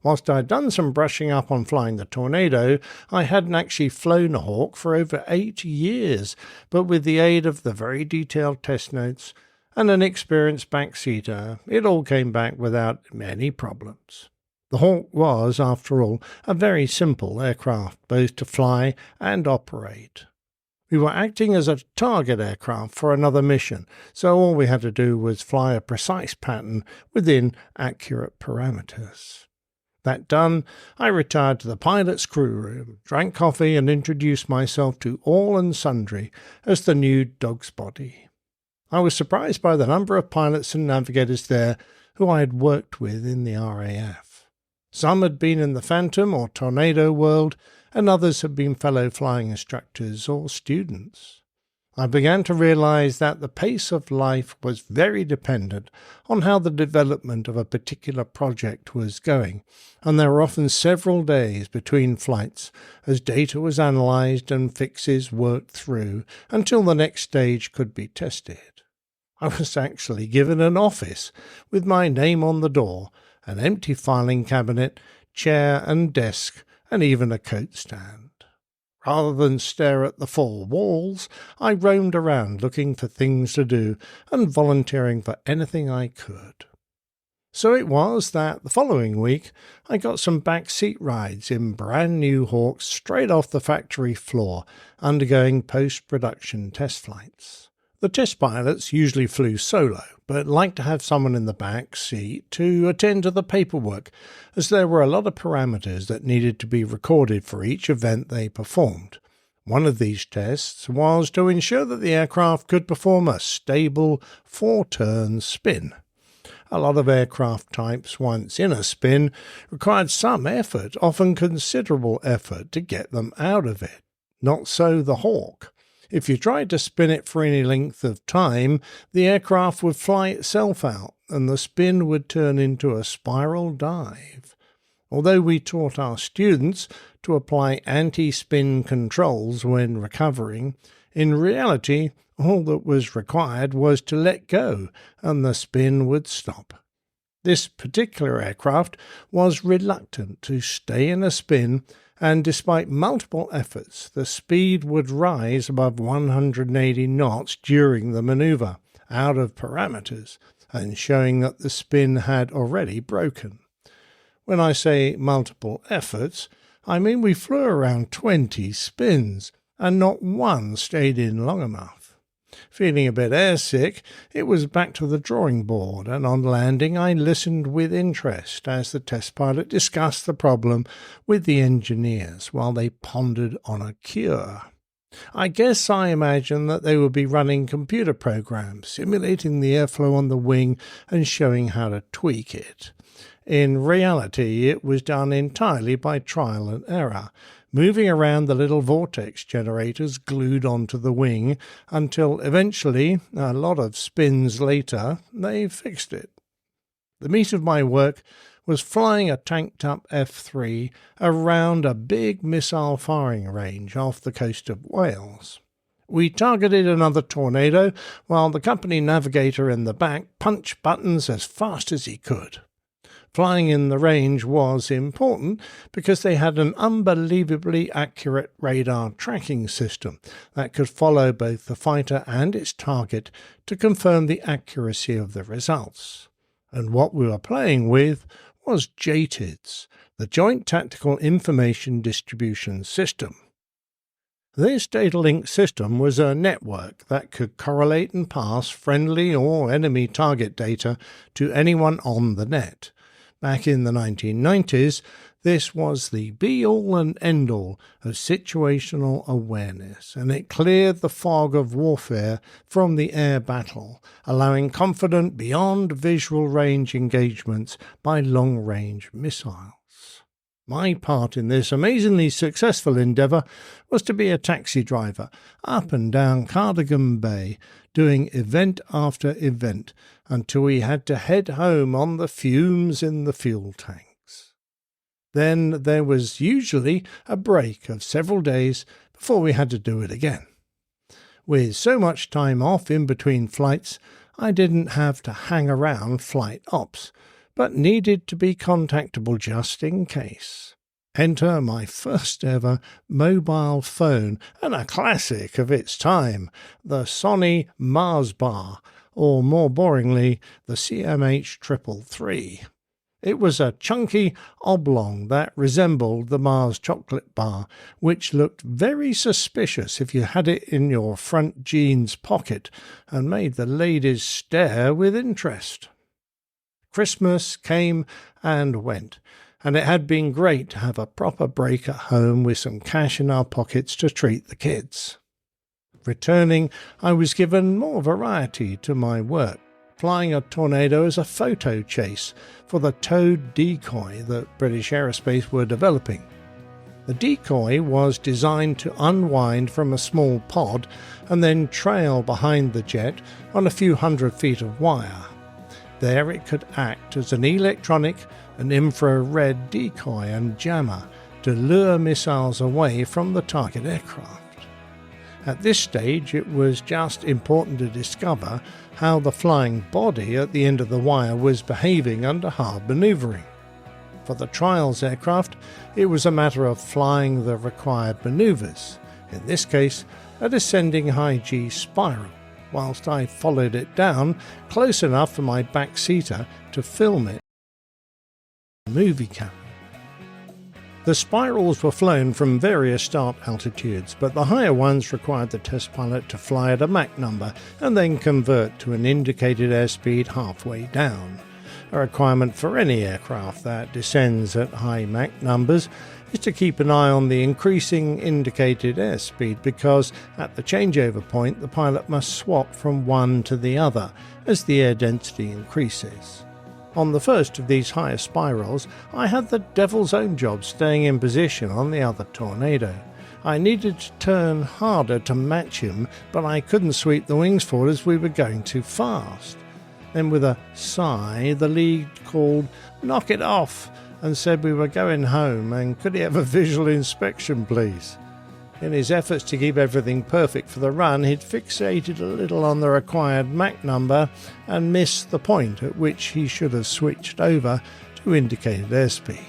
Whilst I'd done some brushing up on flying the Tornado, I hadn't actually flown a Hawk for over 8 years, but with the aid of the very detailed test notes and an experienced backseater, it all came back without many problems. The Hawk was, after all, a very simple aircraft, both to fly and operate. We were acting as a target aircraft for another mission, so all we had to do was fly a precise pattern within accurate parameters. That done, I retired to the pilot's crew room, drank coffee and introduced myself to all and sundry as the new dog's body. I was surprised by the number of pilots and navigators there who I had worked with in the RAF. Some had been in the Phantom or Tornado world, and others had been fellow flying instructors or students. I began to realize that the pace of life was very dependent on how the development of a particular project was going, and there were often several days between flights as data was analyzed and fixes worked through until the next stage could be tested. I was actually given an office with my name on the door, an empty filing cabinet, chair and desk, and even a coat stand. Rather than stare at the four walls, I roamed around looking for things to do and volunteering for anything I could. So it was that the following week I got some back seat rides in brand new Hawks straight off the factory floor, undergoing post-production test flights. The test pilots usually flew solo, but liked to have someone in the back seat to attend to the paperwork, as there were a lot of parameters that needed to be recorded for each event they performed. One of these tests was to ensure that the aircraft could perform a stable 4-turn spin. A lot of aircraft types, once in a spin, required some effort, often considerable effort, to get them out of it. Not so the Hawk. If you tried to spin it for any length of time, the aircraft would fly itself out, and the spin would turn into a spiral dive. Although we taught our students to apply anti-spin controls when recovering, in reality, all that was required was to let go, and the spin would stop. This particular aircraft was reluctant to stay in a spin, and despite multiple efforts, the speed would rise above 180 knots during the maneuver, out of parameters, and showing that the spin had already broken. When I say multiple efforts, I mean we flew around 20 spins, and not one stayed in long enough. Feeling a bit airsick, it was back to the drawing board, and on landing I listened with interest as the test pilot discussed the problem with the engineers while they pondered on a cure. I guess I imagined that they would be running computer programs, simulating the airflow on the wing and showing how to tweak it. In reality, it was done entirely by trial and error, moving around the little vortex generators glued onto the wing until eventually, a lot of spins later, they fixed it. The meat of my work was flying a tanked-up F-3 around a big missile firing range off the coast of Wales. We targeted another Tornado while the company navigator in the back punched buttons as fast as he could. Flying in the range was important because they had an unbelievably accurate radar tracking system that could follow both the fighter and its target to confirm the accuracy of the results. And what we were playing with was JTIDS, the Joint Tactical Information Distribution System. This data link system was a network that could correlate and pass friendly or enemy target data to anyone on the net. Back in the 1990s, This was the be-all and end-all of situational awareness, and it cleared the fog of warfare from the air battle, allowing confident beyond visual range engagements by long-range missiles. My part in this amazingly successful endeavour was to be a taxi driver up and down Cardigan Bay, doing event after event, until we had to head home on the fumes in the fuel tank. Then there was usually a break of several days before we had to do it again. With so much time off in between flights, I didn't have to hang around flight ops, but needed to be contactable just in case. Enter my first ever mobile phone, and a classic of its time, the Sony Mars Bar, or more boringly, the CMH333. It was a chunky oblong that resembled the Mars chocolate bar, which looked very suspicious if you had it in your front jeans pocket and made the ladies stare with interest. Christmas came and went, and it had been great to have a proper break at home with some cash in our pockets to treat the kids. Returning, I was given more variety to my work, flying a Tornado as a photo chase for the towed decoy that British Aerospace were developing. The decoy was designed to unwind from a small pod and then trail behind the jet on a few 100 feet of wire. There it could act as an electronic and infrared decoy and jammer to lure missiles away from the target aircraft. At this stage, it was just important to discover how the flying body at the end of the wire was behaving under hard manoeuvring. For the trials aircraft, it was a matter of flying the required manoeuvres, in this case, a descending high-G spiral, whilst I followed it down close enough for my backseater to film it on a movie camera. The spirals were flown from various start altitudes, but the higher ones required the test pilot to fly at a Mach number and then convert to an indicated airspeed halfway down. A requirement for any aircraft that descends at high Mach numbers is to keep an eye on the increasing indicated airspeed, because at the changeover point the pilot must swap from one to the other as the air density increases. On the first of these higher spirals, I had the devil's own job staying in position on the other Tornado. I needed to turn harder to match him, but I couldn't sweep the wings forward as we were going too fast. Then with a sigh, the lead called, "Knock it off," and said we were going home and could he have a visual inspection please. In his efforts to keep everything perfect for the run, he'd fixated a little on the required Mach number and missed the point at which he should have switched over to indicated airspeed.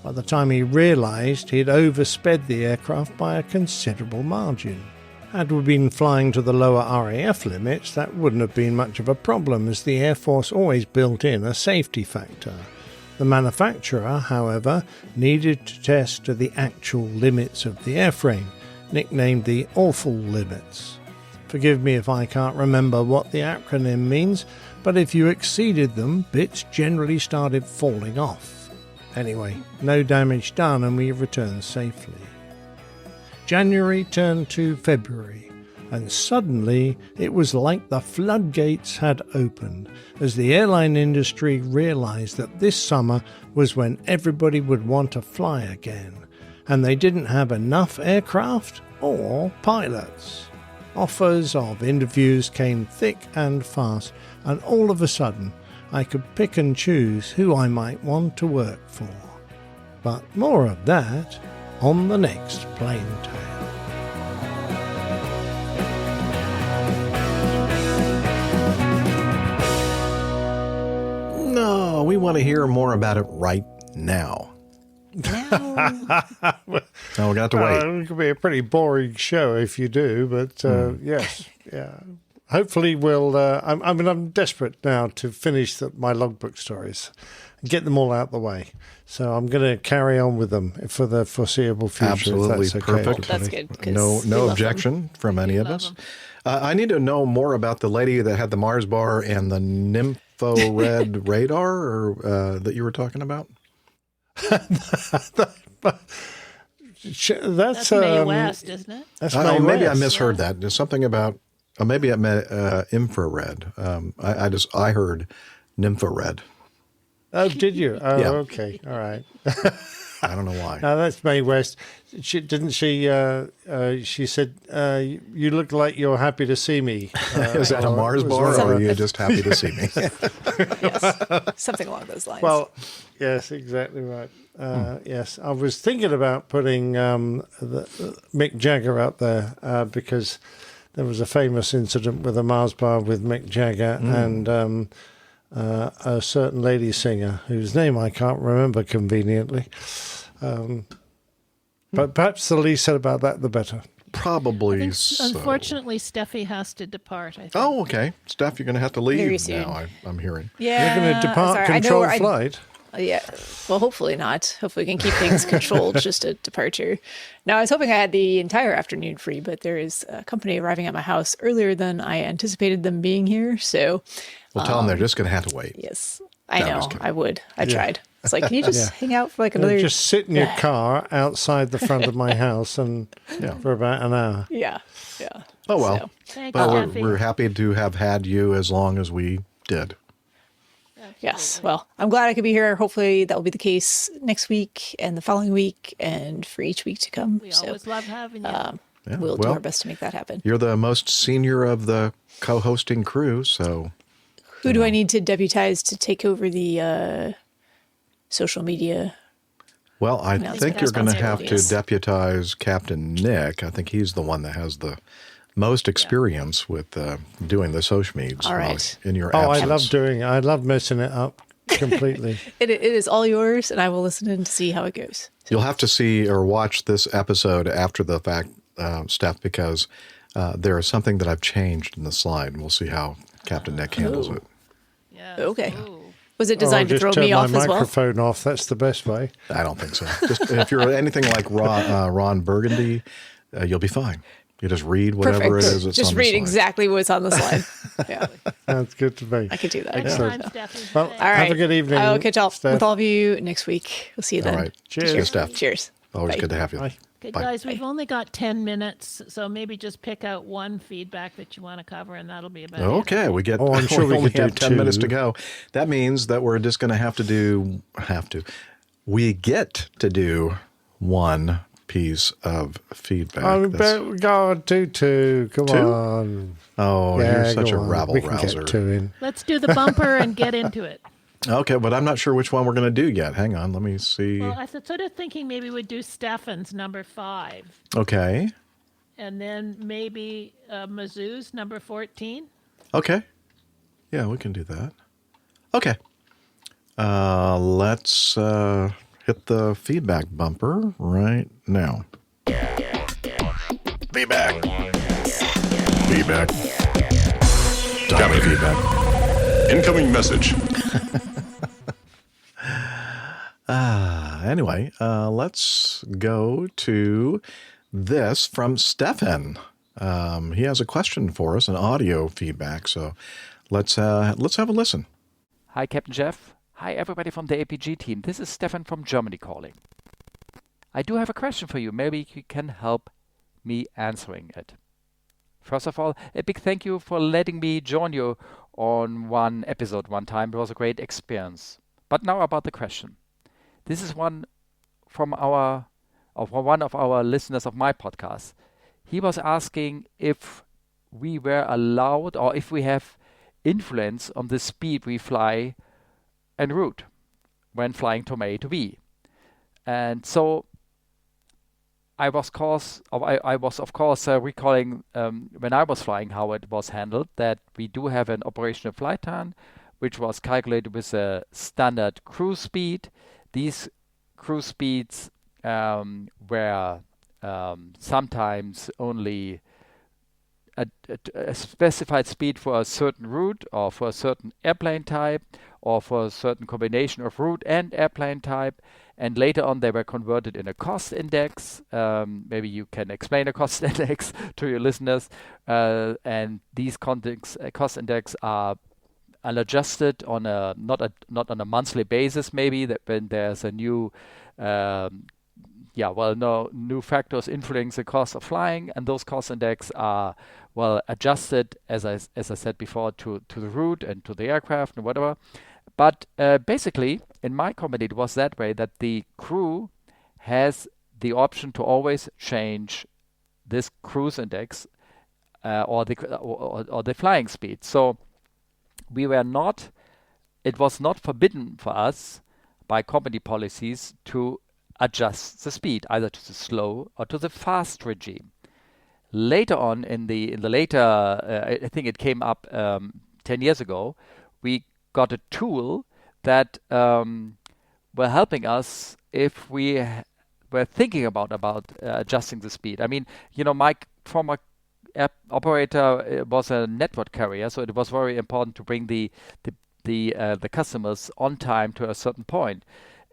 By the time he realised, he'd oversped the aircraft by a considerable margin. Had we been flying to the lower RAF limits, that wouldn't have been much of a problem, as the Air Force always built in a safety factor. The manufacturer, however, needed to test to the actual limits of the airframe, nicknamed the awful limits. Forgive me if I can't remember what the acronym means, but if you exceeded them, bits generally started falling off. Anyway, no damage done and we returned safely. January turned to February, and suddenly it was like the floodgates had opened, as the airline industry realised that this summer was when everybody would want to fly again, and they didn't have enough aircraft or pilots. Offers of interviews came thick and fast, and all of a sudden I could pick and choose who I might want to work for. But more of that on the next Plane Tale. No, we want to hear more about it right now. Oh, we got to wait. It could be a pretty boring show if you do, but yes, yeah. Hopefully we'll... I'm desperate now to finish my logbook stories and get them all out the way. So I'm going to carry on with them for the foreseeable future. Absolutely, if that's okay. perfect. That's good. No objection from any of us. I need to know more about the lady that had the Mars bar and the infrared radar that you were talking about. That's May West, isn't it? That's maybe I West. misheard that. There's something about maybe it meant infrared. I heard nymphored. Oh, did you? Oh, Yeah. okay. All right. I don't know why. No, that's Mae West. She said, "You look like you're happy to see me." Is that a Mars bar, or are you just happy to see me? Yes, something along those lines. Well, yes, exactly right. Yes, I was thinking about putting Mick Jagger up there because there was a famous incident with a Mars bar with Mick Jagger and a certain lady singer whose name I can't remember conveniently. But perhaps the least said about that, the better. Probably Unfortunately, Steffi has to depart, I think. Oh, okay. Steph, you're going to have to Very leave soon. now, I'm hearing. Yeah, You're going to depart sorry, I know controlled where flight. Yeah. Well, hopefully not. Hopefully we can keep things controlled, just a departure. Now, I was hoping I had the entire afternoon free, but there is a company arriving at my house earlier than I anticipated them being here. So, Well, tell them they're just going to have to wait. yes, I No, know. just kidding. I would. I Yeah. tried. It's like, can you just hang out for like another... Just sit in your car outside the front of my house and for about an hour. Yeah. Oh, well. So, Thank you, But Steffi. we're happy to have had you as long as we did. yes. Well, I'm glad I could be here. Hopefully that will be the case next week and the following week and for each week to come. We always love having you. We'll do well, our best to make that happen. You're the most senior of the co-hosting crew, so Who do I need to deputize to take over the social media? well, I No, it's think you're going to have to responsibilities. deputize Captain Nick. I think he's the one that has the most experience with doing the social medias. All right. In your Oh, absence. I love messing it up completely. It is all yours, and I will listen in to see how it goes. You'll have to see or watch this episode after the fact, Steph, because there is something that I've changed in the slide, and we'll see how Captain Nick handles it. Okay. Was it designed to just throw turn me off my as well? microphone off. That's the best way. I don't think so. Just if you're anything like Ron Burgundy, you'll be fine. You just read whatever Perfect. it is that's Just on the read slide. exactly what's on the slide. Yeah, That's good to me. I could do that. Excellent. Time, Steffi. Well, All right. have a good evening. I'll catch up Steph. with all of you next week. We'll see you All then. right. Cheers. See you, Steph. Cheers. Always Bye. good to have you. Bye. Okay, Bye. guys, we've only got 10 minutes, so maybe just pick out one feedback that you want to cover, and that'll be about it. Okay, we get. Oh, I'm sure we only could do have 10 minutes to 2. go. That means that we're just going to have to. We get to do one piece of feedback. Oh, but God, do 2. Come 2? on. Oh, Yeah, you're such go a on. rabble We can rouser. get 2 in. Let's do the bumper and get into it. Okay, but I'm not sure which one we're going to do yet. Hang on, let me see. Well, I was sort of thinking maybe we'd do Steffen's number 5, Okay. and then maybe Mizzou's number 14. Okay. Yeah, we can do that. Okay. Let's hit the feedback bumper right now. Feedback. Feedback. Got me feedback. Incoming message. Anyway, let's go to this from Steffen. He has a question for us, an audio feedback. So let's have a listen. Hi, Captain Jeff. Hi, everybody from the APG team. This is Stefan from Germany calling. I do have a question for you. Maybe you can help me answering it. First of all, a big thank you for letting me join you on one episode one time. It was a great experience. But now about the question. This is one of our listeners of my podcast. He was asking if we were allowed or if we have influence on the speed we fly en route when flying from A to B. And so I was of course recalling when I was flying how it was handled, that we do have an operational flight time which was calculated with a standard cruise speed. These cruise speeds were sometimes only a specified speed for a certain route or for a certain airplane type or for a certain combination of route and airplane type. And later on, they were converted in a cost index. Maybe you can explain a cost index to your listeners. And these cost index are and adjust it on a not on a monthly basis, maybe, that when there's a new new factors influencing the cost of flying, and those cost index are adjusted, as I said before, to the route and to the aircraft and whatever. But basically, in my company, it was that way, that the crew has the option to always change this cruise index or the flying speed. So it was not forbidden for us by company policies to adjust the speed either to the slow or to the fast regime. Later on, in the later, I think it came up 10 years ago, we got a tool that were helping us if we were thinking about adjusting the speed. I mean, my former operator was a network carrier, so it was very important to bring the customers on time to a certain point.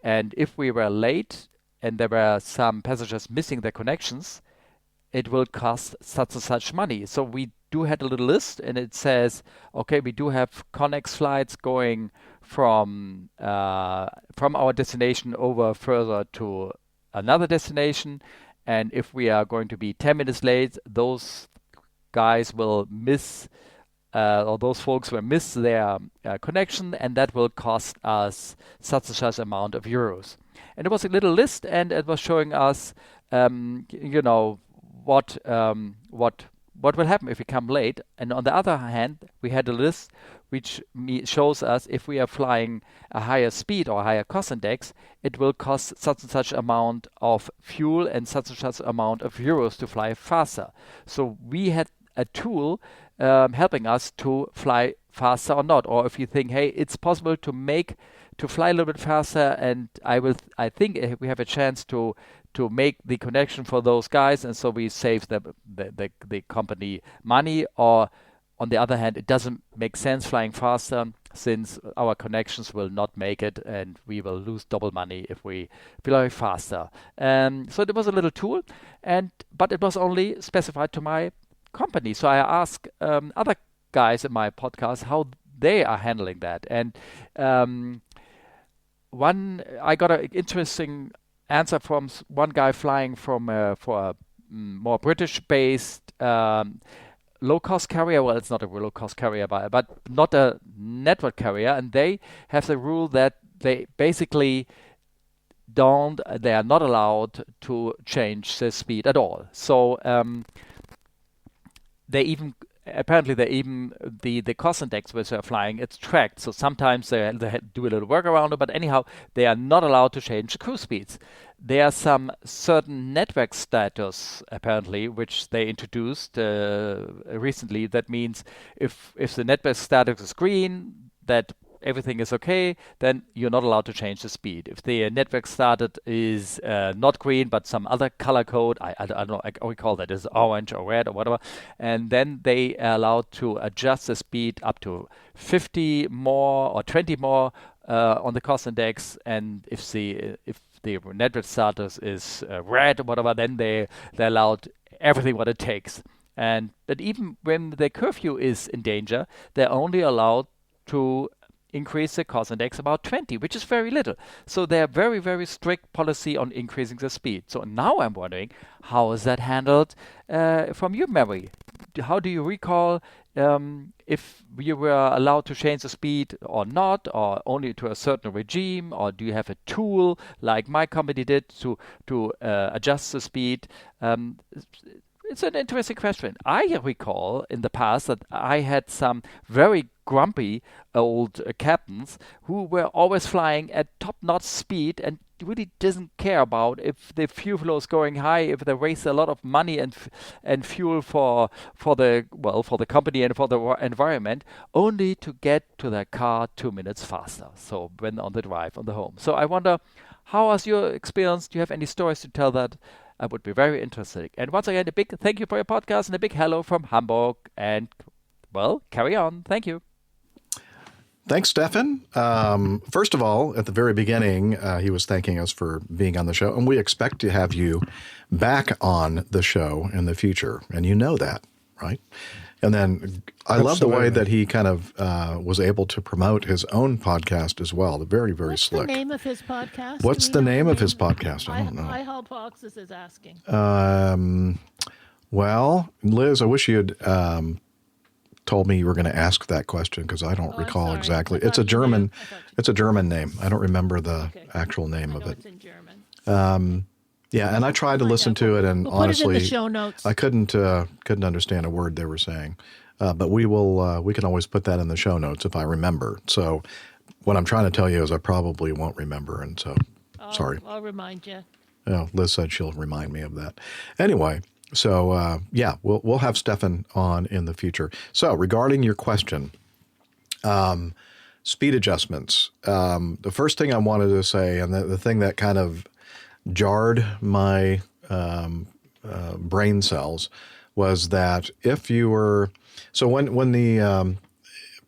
And if we were late and there were some passengers missing their connections, it will cost such and such money. So we do have a little list, and it says, okay, we do have Connex flights going from our destination over further to another destination, and if we are going to be 10 minutes late, those guys will miss, or those folks will miss their connection, and that will cost us such and such amount of euros. And it was a little list, and it was showing us, what will happen if we come late. And on the other hand, we had a list which shows us if we are flying a higher speed or a higher cost index, it will cost such and such amount of fuel and such amount of euros to fly faster. So we had a tool helping us to fly faster or not. Or if you think, hey, it's possible to fly a little bit faster, and I think we have a chance to make the connection for those guys, and so we save the company money. Or on the other hand, it doesn't make sense flying faster, since our connections will not make it, and we will lose double money if we fly faster. So there was a little tool, but it was only specified to my company. So I asked other guys in my podcast how they are handling that, and I got an interesting answer from one guy flying for a more British-based low-cost carrier. Well, it's not a low-cost carrier, but not a network carrier, and they have the rule that they basically they are not allowed to change the speed at all. So the cost index which they're flying, it's tracked. So sometimes they do a little work around it, but anyhow, they are not allowed to change cruise speeds. There are some certain network status, apparently, which they introduced recently. That means if the network status is green, that everything is okay, then you're not allowed to change the speed. If the network started is not green, but some other color code, I don't know, we call that is orange or red or whatever, and then they are allowed to adjust the speed up to 50 more or 20 more on the cost index. And if the network status is red or whatever, then they're allowed everything what it takes. But even when the curfew is in danger, they're only allowed to increase the cost index about 20, which is very little. So they are very, very strict policy on increasing the speed. So now I'm wondering, how is that handled from your memory? How do you recall if you were allowed to change the speed or not, or only to a certain regime, or do you have a tool like my company did to adjust the speed? It's an interesting question. I recall in the past that I had some very grumpy old captains who were always flying at top-notch speed and really doesn't care about if the fuel flow is going high, if they waste a lot of money and fuel for the company and for the environment, only to get to their car 2 minutes faster. So when on the drive on the home. So I wonder, how was your experience? Do you have any stories to tell that? I would be very interested. And once again, a big thank you for your podcast and a big hello from Hamburg. And, well, carry on. Thank you. Thanks, Steffen. First of all, at the very beginning, he was thanking us for being on the show, and we expect to have you back on the show in the future. And you know that, right? And then I love the way that he kind of was able to promote his own podcast as well. Very, very What's slick. What's the name of his podcast? What's the name of his podcast? I don't know. I Help Foxes is asking. Well, Liz, I wish you had told me you were going to ask that question because I don't recall exactly. It's a German. It's a German name. I don't remember the actual name of it. It's in German. Yeah, and I tried to listen to it, and We'll honestly, put it in the show notes. I couldn't understand a word they were saying. But we can always put that in the show notes if I remember. So what I'm trying to tell you is I probably won't remember, and so sorry. I'll remind you. Yeah, Liz said she'll remind me of that. Anyway, so we'll have Steffen on in the future. So regarding your question, speed adjustments. The first thing I wanted to say, and the thing that kind of jarred my brain cells, was that if you were when the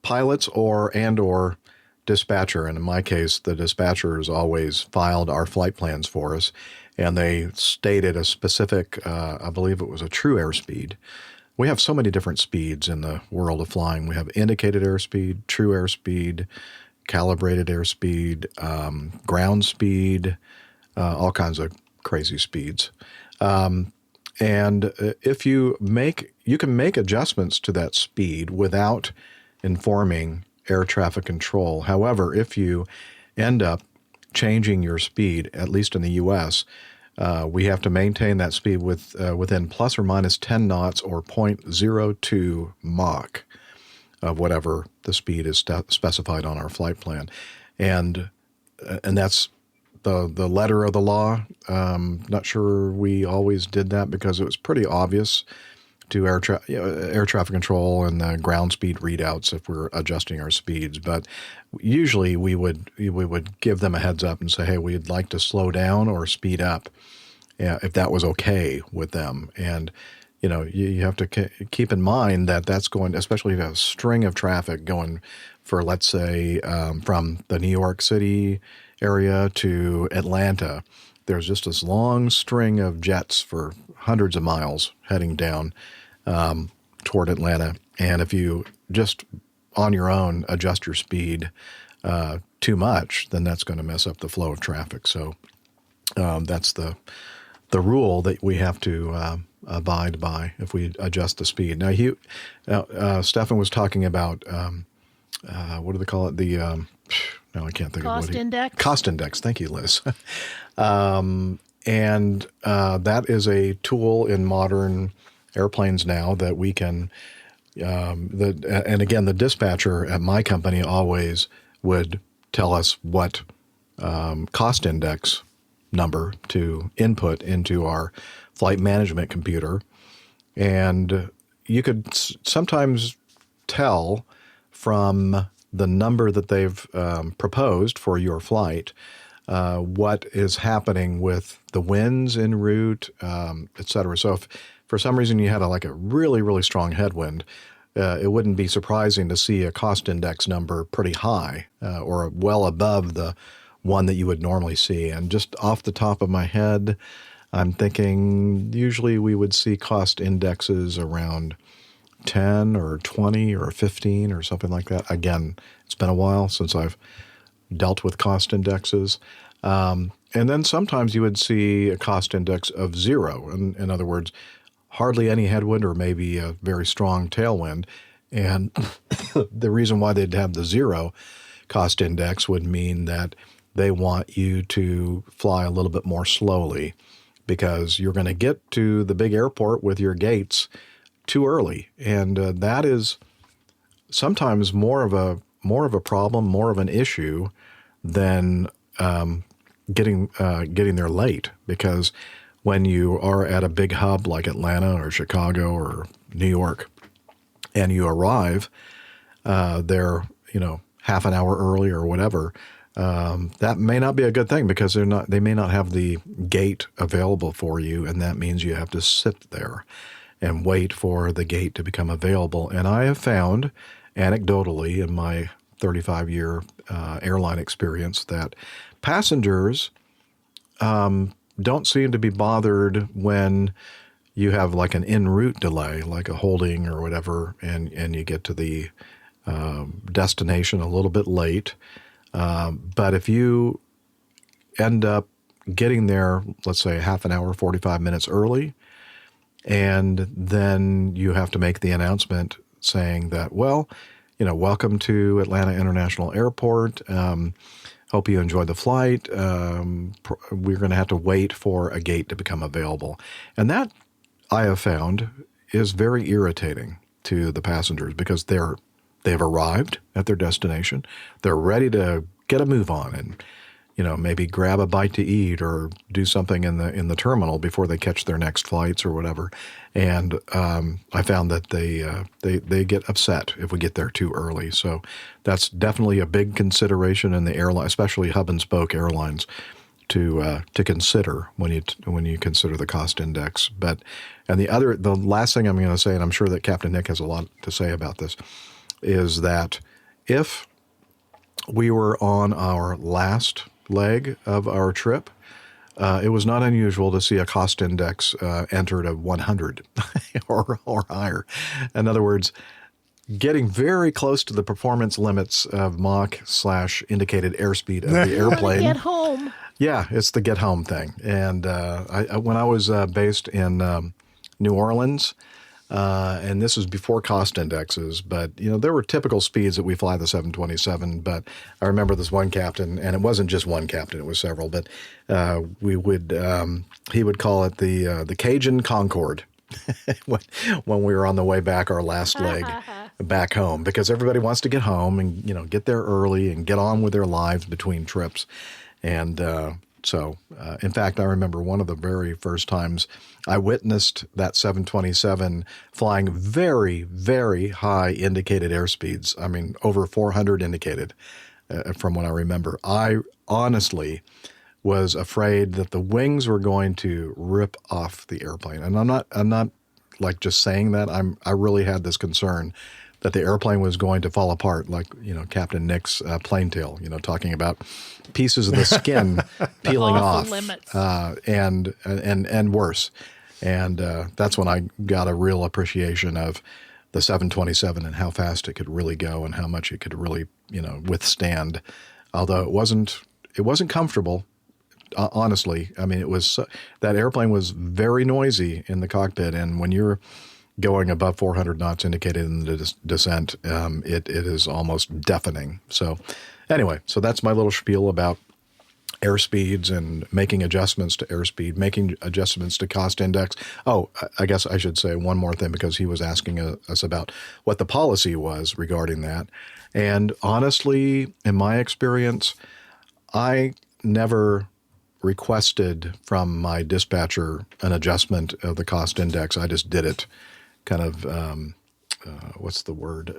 pilots or dispatcher, and in my case the dispatcher has always filed our flight plans for us, and they stated a specific, I believe it was a true airspeed. We have so many different speeds in the world of flying. We have indicated airspeed, true airspeed, calibrated airspeed, ground speed, all kinds of crazy speeds. And if you can make adjustments to that speed without informing air traffic control. However, if you end up changing your speed, at least in the U.S., we have to maintain that speed within plus or minus 10 knots or 0.02 Mach of whatever the speed is specified on our flight plan. And that's the letter of the law. Not sure we always did that because it was pretty obvious to air traffic control and the ground speed readouts if we're adjusting our speeds. But usually we would give them a heads up and say, hey, we'd like to slow down or speed up, if that was okay with them. And you have to keep in mind that that's going, especially if you have a string of traffic going for, let's say, from the New York City area to Atlanta. There's just this long string of jets for hundreds of miles heading down toward Atlanta. And if you just on your own adjust your speed too much, then that's going to mess up the flow of traffic. So that's the rule that we have to abide by if we adjust the speed. Now, Steffen was talking about what do they call it? No, I can't think of what Cost index. Cost index. Thank you, Liz. And that is a tool in modern airplanes now that we can. And again, the dispatcher at my company always would tell us what cost index number to input into our flight management computer, and you could sometimes tell from the number that they've proposed for your flight what is happening with the winds en route, et cetera. So if for some reason you had a really, really strong headwind, it wouldn't be surprising to see a cost index number pretty high or well above the one that you would normally see. And just off the top of my head, I'm thinking usually we would see cost indexes around 10 or 20 or 15 or something like that. Again, it's been a while since I've dealt with cost indexes. And then sometimes you would see a cost index of 0. In other words, hardly any headwind or maybe a very strong tailwind. And the reason why they'd have the 0 cost index would mean that they want you to fly a little bit more slowly because you're going to get to the big airport with your gates too early. And that is sometimes more of a problem, more of an issue than getting there late, because when you are at a big hub like Atlanta or Chicago or New York and you arrive there, half an hour early or whatever, that may not be a good thing because they may not have the gate available for you, and that means you have to sit there and wait for the gate to become available. And I have found, anecdotally, in my 35-year airline experience, that passengers don't seem to be bothered when you have like an en route delay, like a holding or whatever, and you get to the destination a little bit late. But if you end up getting there, let's say half an hour, 45 minutes early, and then you have to make the announcement saying that, well, welcome to Atlanta International Airport. Hope you enjoyed the flight. We're going to have to wait for a gate to become available. And that, I have found, is very irritating to the passengers because they've arrived at their destination. They're ready to get a move on and, maybe grab a bite to eat or do something in the terminal before they catch their next flights or whatever. And I found that they get upset if we get there too early. So that's definitely a big consideration in the airline, especially hub and spoke airlines, to consider when you consider the cost index. And the last thing I'm going to say, and I'm sure that Captain Nick has a lot to say about this, is that if we were on our last leg of our trip, it was not unusual to see a cost index entered at 100 or higher. In other words, getting very close to the performance limits of Mach/indicated airspeed of the airplane. Get home. Yeah, it's the get home thing. And when I was based in New Orleans, and this was before cost indexes, but there were typical speeds that we fly the 727. But I remember this one captain, and it wasn't just one captain; it was several. But he would call it the Cajun Concorde when we were on the way back, our last leg back home, because everybody wants to get home and get there early and get on with their lives between trips. And so, in fact, I remember one of the very first times I witnessed that 727 flying very, very high indicated airspeeds. I mean, over 400 indicated from what I remember. I honestly was afraid that the wings were going to rip off the airplane. And I'm not like just saying that. I really had this concern that the airplane was going to fall apart, like Captain Nick's plane tail, talking about pieces of the skin peeling off, and worse. And that's when I got a real appreciation of the 727 and how fast it could really go and how much it could really withstand. Although it wasn't comfortable, honestly. I mean, that airplane was very noisy in the cockpit, and when you're going above 400 knots indicated in the descent, it is almost deafening. So anyway, so that's my little spiel about airspeeds and making adjustments to airspeed, making adjustments to cost index. Oh, I guess I should say one more thing, because he was asking us about what the policy was regarding that. And honestly, in my experience, I never requested from my dispatcher an adjustment of the cost index. I just did it kind of, what's the word?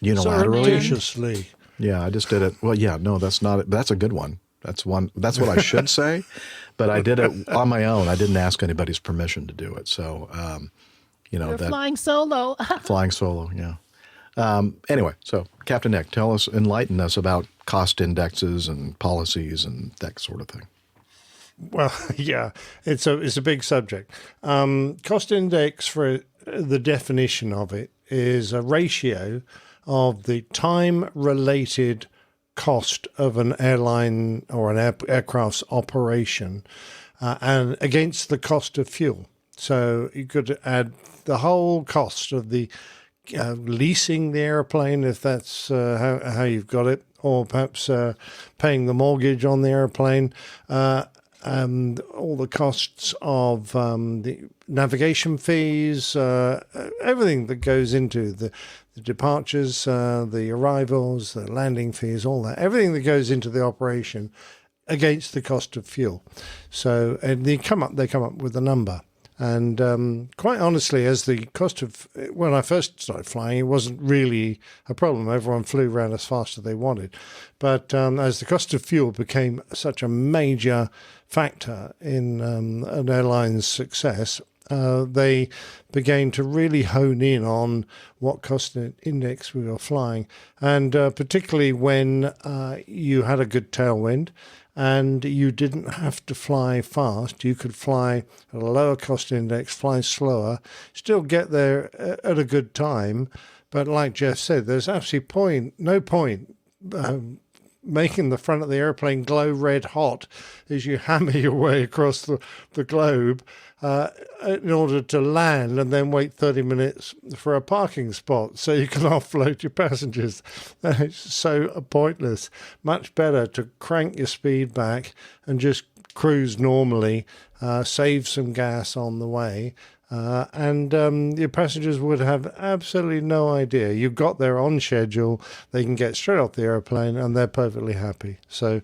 Unilaterally. Surreptitiously. Yeah, I just did it. Well, yeah, no, that's not it. That's a good one. That's what I should say, but I did it on my own. I didn't ask anybody's permission to do it. So, You're flying solo. Flying solo, yeah. Anyway, so Captain Nick, enlighten us about cost indexes and policies and that sort of thing. Well, yeah, it's a big subject. Cost index, for the definition of it, is a ratio of the time-related cost of an airline or an aircraft's operation and against the cost of fuel. So you could add the whole cost of the leasing the airplane, if that's how you've got it, or perhaps paying the mortgage on the airplane, and all the costs of the navigation fees, everything that goes into the departures, the arrivals, the landing fees, all that, everything that goes into the operation against the cost of fuel. So, and they come up with a number. And quite honestly, as the cost of, when I first started flying, it wasn't really a problem. Everyone flew around as fast as they wanted. But as the cost of fuel became such a major factor in an airline's success, they began to really hone in on what cost index we were flying, and particularly when you had a good tailwind and you didn't have to fly fast. You could fly at a lower cost index, fly slower, still get there at a good time. But like Jeff said, there's absolutely no point making the front of the airplane glow red hot as you hammer your way across the globe in order to land and then wait 30 minutes for a parking spot so you can offload your passengers. It's so pointless. Much better to crank your speed back and just cruise normally, save some gas on the way, and your passengers would have absolutely no idea. You got there on schedule, they can get straight off the airplane, and they're perfectly happy. So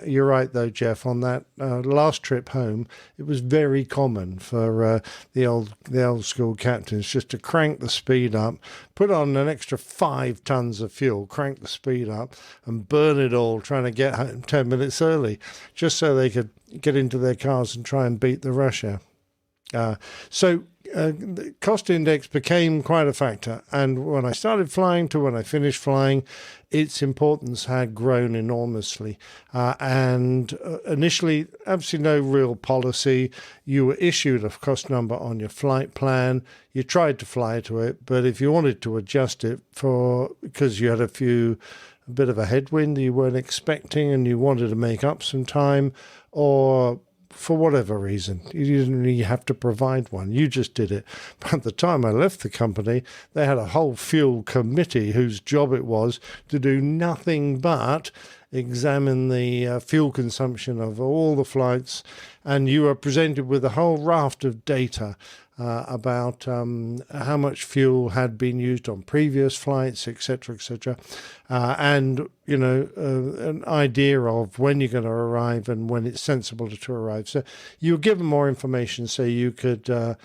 you're right, though, Jeff, on that last trip home, it was very common for the old school captains just to crank the speed up, put on an extra 5 tons of fuel, crank the speed up, and burn it all, trying to get home 10 minutes early, just so they could get into their cars and try and beat the rush hour. So the cost index became quite a factor, and when I started flying to when I finished flying, its importance had grown enormously. And initially, absolutely no real policy. You were issued a cost number on your flight plan. You tried to fly to it, but if you wanted to adjust it because you had a bit of a headwind you weren't expecting and you wanted to make up some time, or for whatever reason, you didn't really have to provide one. You just did it. By the time I left the company, they had a whole fuel committee whose job it was to do nothing but examine the fuel consumption of all the flights, and you were presented with a whole raft of data about how much fuel had been used on previous flights, etc., and an idea of when you're going to arrive and when it's sensible to arrive. So you were given more information, so you could,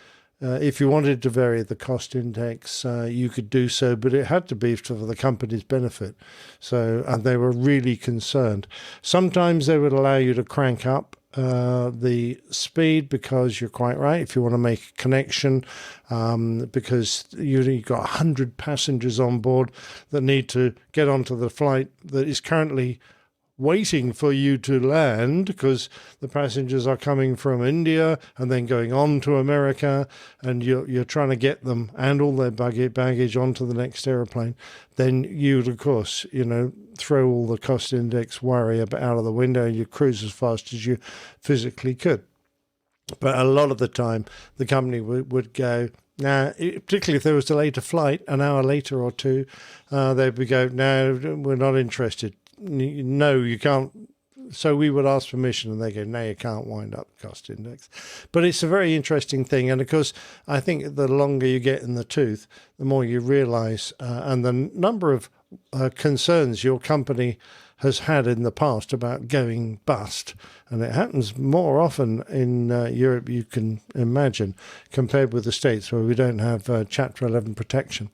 if you wanted to vary the cost index, you could do so, but it had to be for the company's benefit. So, and they were really concerned. Sometimes they would allow you to crank up the speed, because you're quite right, if you want to make a connection, because you've got 100 passengers on board that need to get onto the flight that is currently waiting for you to land, because the passengers are coming from India and then going on to America, and you're trying to get them and all their baggage onto the next airplane, then you'd, of course, throw all the cost index worry out of the window and you cruise as fast as you physically could. But a lot of the time, the company would go, now, particularly if there was delayed a flight, an hour later or two, they would go, no, we're not interested. No, you can't. So we would ask permission and they go, no, you can't wind up the cost index. But it's a very interesting thing. And of course, I think the longer you get in the tooth, the more you realize, and the number of concerns your company has had in the past about going bust. And it happens more often in Europe, you can imagine, compared with the States, where we don't have Chapter 11 protection.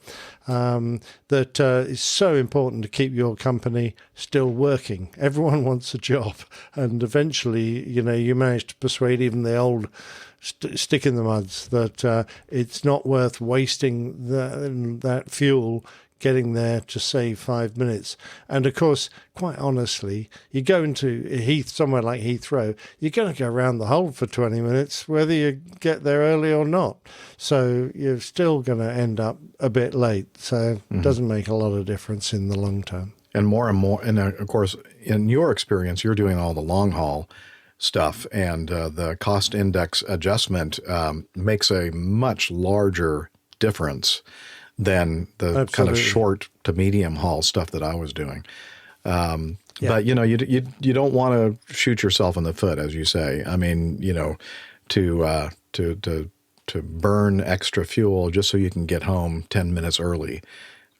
That is so important to keep your company still working. Everyone wants a job. And eventually, you manage to persuade even the old stick in the muds that it's not worth wasting that fuel getting there to save 5 minutes. And of course, quite honestly, you go into somewhere like Heathrow, you're going to go around the hold for 20 minutes, whether you get there early or not. So you're still going to end up a bit late. So it doesn't make a lot of difference in the long term. And more, and of course, in your experience, you're doing all the long haul stuff, and the cost index adjustment makes a much larger difference than the Absolutely. kind of short to medium haul stuff that I was doing. But, you don't want to shoot yourself in the foot, as you say. I mean, to burn extra fuel just so you can get home 10 minutes early.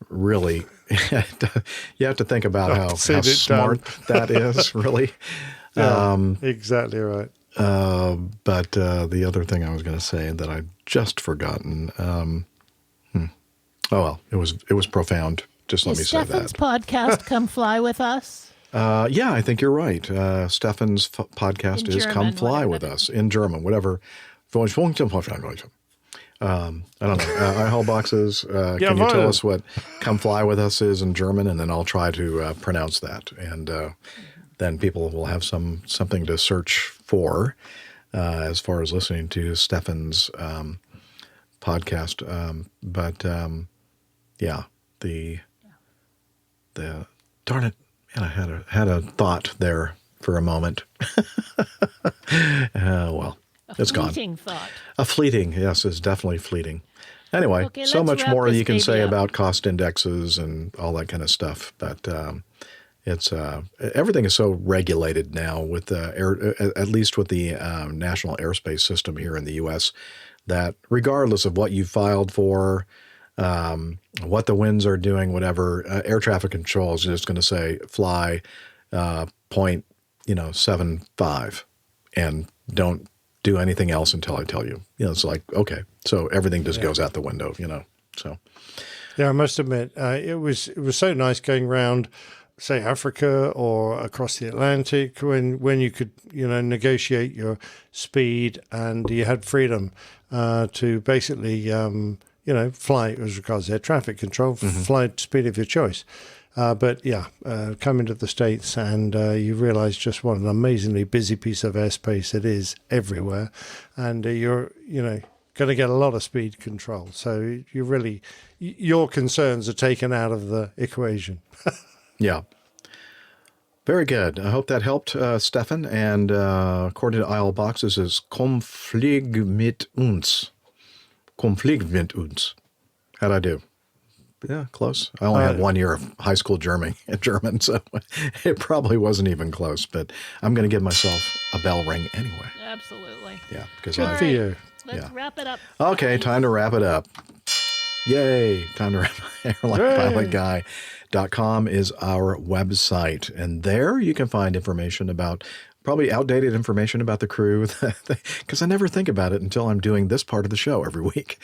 Really, you have to think about how smart that is, really. Exactly right. But the other thing I was going to say that I'd just forgotten, oh, well, it was profound. Just let me say that. Steffen's podcast, Come Fly With Us? I think you're right. Steffen's podcast is Come Fly With Us, in German, whatever I don't know. IHOL boxes. Can you tell us what "come fly with us" is in German? And then I'll try to pronounce that. And then people will have something to search for as far as listening to Steffen's podcast. Yeah, the darn it, man, I had a thought there for a moment. Well. It's gone. A fleeting thought. A fleeting, yes, is definitely fleeting. Anyway, okay, so much more you can say up. about cost indexes and all that kind of stuff. But it's everything is so regulated now with at least with the national airspace system here in the U.S. that regardless of what you filed for, what the winds are doing, whatever, air traffic control is just going to say fly 0.75 and don't do anything else until I tell you. It's like, okay, so everything just goes out the window, so. Yeah, I must admit, it was so nice going around, say, Africa or across the Atlantic when you could, negotiate your speed and you had freedom to basically, fly as regards air traffic control, fly at speed of your choice. But yeah, coming to the States and you realize just what an amazingly busy piece of airspace it is everywhere. And you're, going to get a lot of speed control. So your concerns are taken out of the equation. Yeah. Very good. I hope that helped, Steffen. And according to IHOL boxes is "Komm, flieg mit uns." "Komm, flieg mit uns." How'd I do? Yeah, close. I only had 1 year of high school German, so it probably wasn't even close. But I'm going to give myself a bell ring anyway. Absolutely. Yeah, because good for you. Let's wrap it up. Okay, time to wrap it up. Yay! Time to wrap it up. AirlinePilotGuy.com is our website, and there you can find information about. Probably outdated information about the crew, because I never think about it until I'm doing this part of the show every week.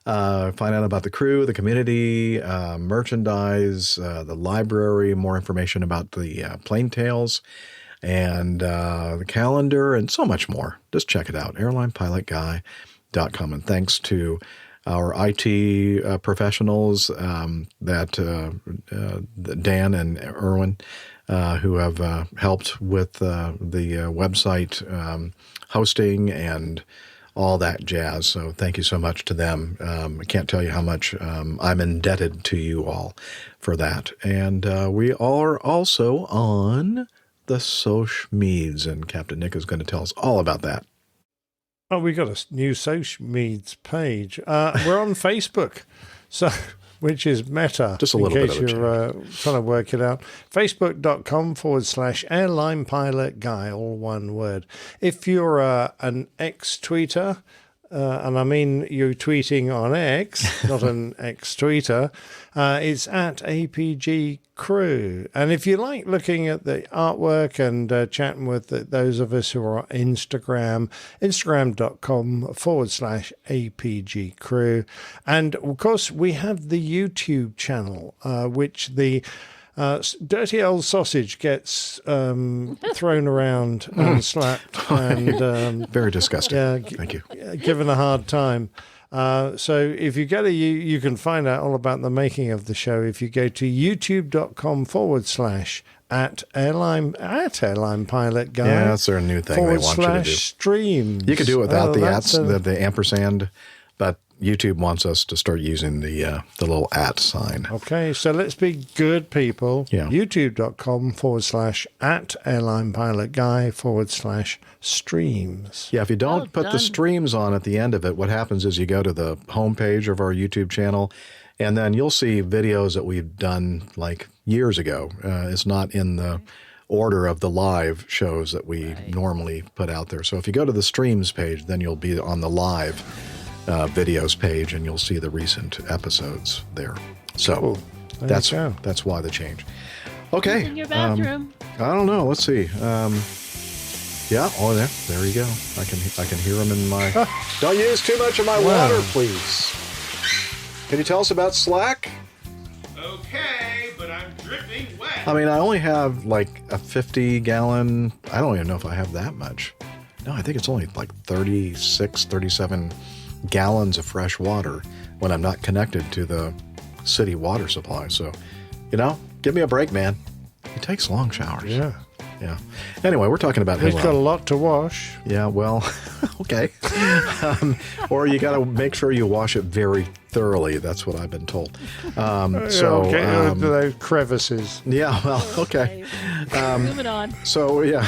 Find out about the crew, the community, merchandise, the library, more information about the plane tales, and the calendar, and so much more. Just check it out, AirlinePilotGuy.com. And thanks to our IT professionals, Dan and Erwin, who have helped with the website hosting and all that jazz. So thank you so much to them. I can't tell you how much I'm indebted to you all for that. And we are also on the social medias, and Captain Nick is going to tell us all about that. Oh, we got a new social medias page. We're on Facebook. So... which is Meta, just a little in bit case of a you're trying to work it out. Facebook.com/AirlinePilotGuy, all one word. If you're an ex-tweeter, and I mean you tweeting on X, not an ex-tweeter, it's at APG Crew. And if you like looking at the artwork and chatting with those of us who are on Instagram, Instagram.com/APG Crew. And of course, we have the YouTube channel, which the dirty old sausage gets thrown around and slapped and very disgusting. Thank you. Given a hard time. So if you go to you can find out all about the making of the show if you go to youtube.com/@airline pilot guy. Yeah, that's their new thing they want you to do. Streams. You could do it without the ampersand, but YouTube wants us to start using the little @ sign. Okay, so let's be good people. Yeah. youtube.com/@airlinepilotguy/streams. Yeah, if you don't put the streams on at the end of it, what happens is you go to the homepage of our YouTube channel, and then you'll see videos that we've done like years ago. It's not in the order of the live shows that we normally put out there. So if you go to the streams page, then you'll be on the live videos page, and you'll see the recent episodes there. So cool. that's why the change. Okay. Who's in your bathroom? I don't know. Let's see. Yeah. Oh, there you go. I can hear them in my. Don't use too much of my water, please. Can you tell us about Slack? Okay, but I'm dripping wet. I mean, I only have like a 50-gallon. I don't even know if I have that much. No, I think it's only like 36, 37 gallons of fresh water when I'm not connected to the city water supply. So, give me a break, man. He takes long showers. Yeah. Yeah. Anyway, we're talking about He's Hillel. got a lot to wash. Yeah, well, okay. Or you got to make sure you wash it very thoroughly. That's what I've been told. Those crevices. Yeah, well, okay. Moving on. So, yeah,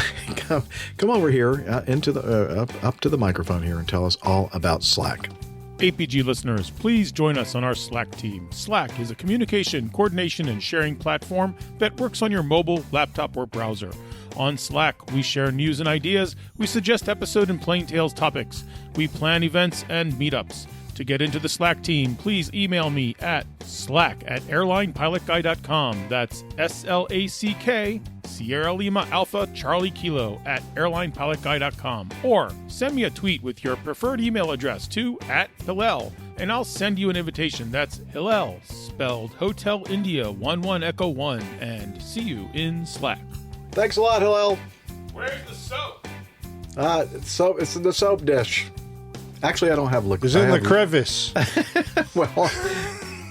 come over here into the up to the microphone here and tell us all about Slack. APG listeners, please join us on our Slack team. Slack is a communication, coordination, and sharing platform that works on your mobile, laptop, or browser. On Slack, we share news and ideas, we suggest episode and Plain Tales topics, we plan events and meetups. To get into the Slack team, please email me at slack@airlinepilotguy.com. That's SLACK, Sierra Lima Alpha Charlie Kilo @airlinepilotguy.com. Or send me a tweet with your preferred email address to @Hillel, and I'll send you an invitation. That's Hillel, spelled Hotel India 11 Echo 1, and see you in Slack. Thanks a lot, Hillel. Where's the soap? It's in the soap dish. Actually, I don't have liquid. It's in the crevice. Well,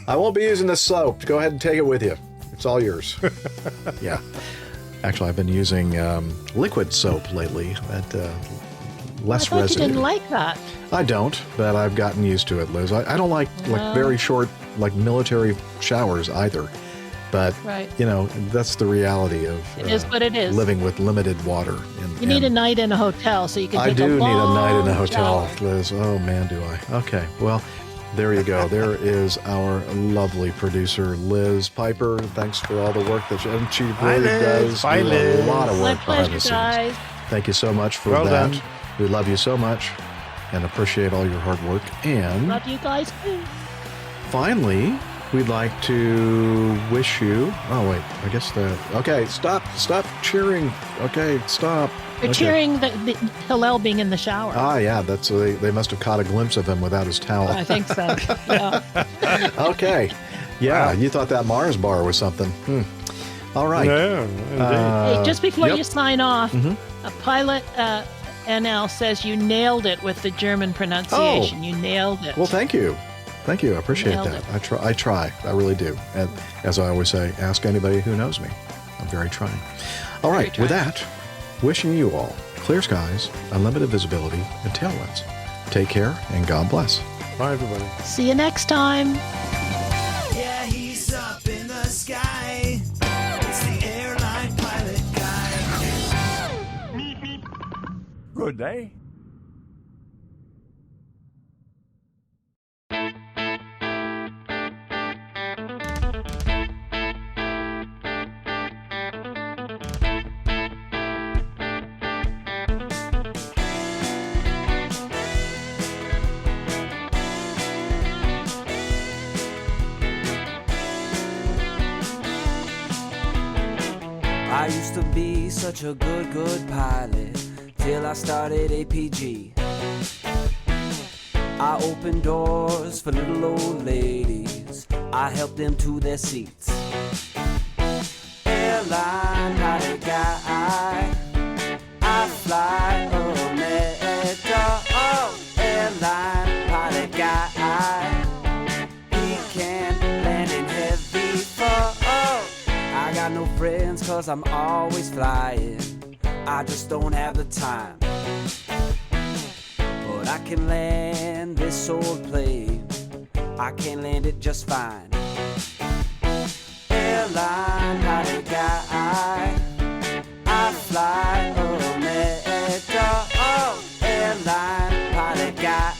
I won't be using the soap. Go ahead and take it with you. It's all yours. Yeah. Actually, I've been using liquid soap lately. That less I thought residue. you didn't like that. I don't, but I've gotten used to it, Liz. I don't like very short, like military showers either. But, Right. that's the reality of It is what it is. living with limited water. You need a night in a hotel so you can I take do a need a night in a long hotel, shower. Liz. Oh, man, do I. Okay, well, there you go. There is our lovely producer, Liz Piper. Thanks for all the work that she really does Bye, do Liz. a lot of My work behind pleasure, the scenes. guys. Thank you so much for Well that. done. We love you so much and appreciate all your hard work. And Love you guys too. finally, we'd like to wish you... Oh, wait. I guess Okay, stop cheering. Okay, stop. They're Okay. cheering the Hillel being in the shower. Ah, yeah, that's they must have caught a glimpse of him without his towel. I think so. Yeah. Okay. Yeah, you thought that Mars bar was something. All right. No, Hey, just before yep. you sign off, Mhm. a pilot NL says you nailed it with the German pronunciation. You nailed it. Well, thank you. Thank you. I appreciate Nailed that. it. I try. I really do. And as I always say, ask anybody who knows me. I'm very trying. All right. With that, wishing you all clear skies, unlimited visibility, and tailwinds. Take care and God bless. Bye, everybody. See you next time. Yeah, he's up in the sky. It's the airline pilot guy. Good day. I used to be such a good pilot till I started APG. I opened doors for little old ladies. I helped them to their seats. Airline pilot guy, I fly Omega. Oh, airline pilot guy, he can land in heavy fall. I got no friends 'cause I'm always flying. I just don't have the time. But I can land this old plane. I can land it just fine. Airline pilot guy, I fly Omega. Oh, airline pilot guy.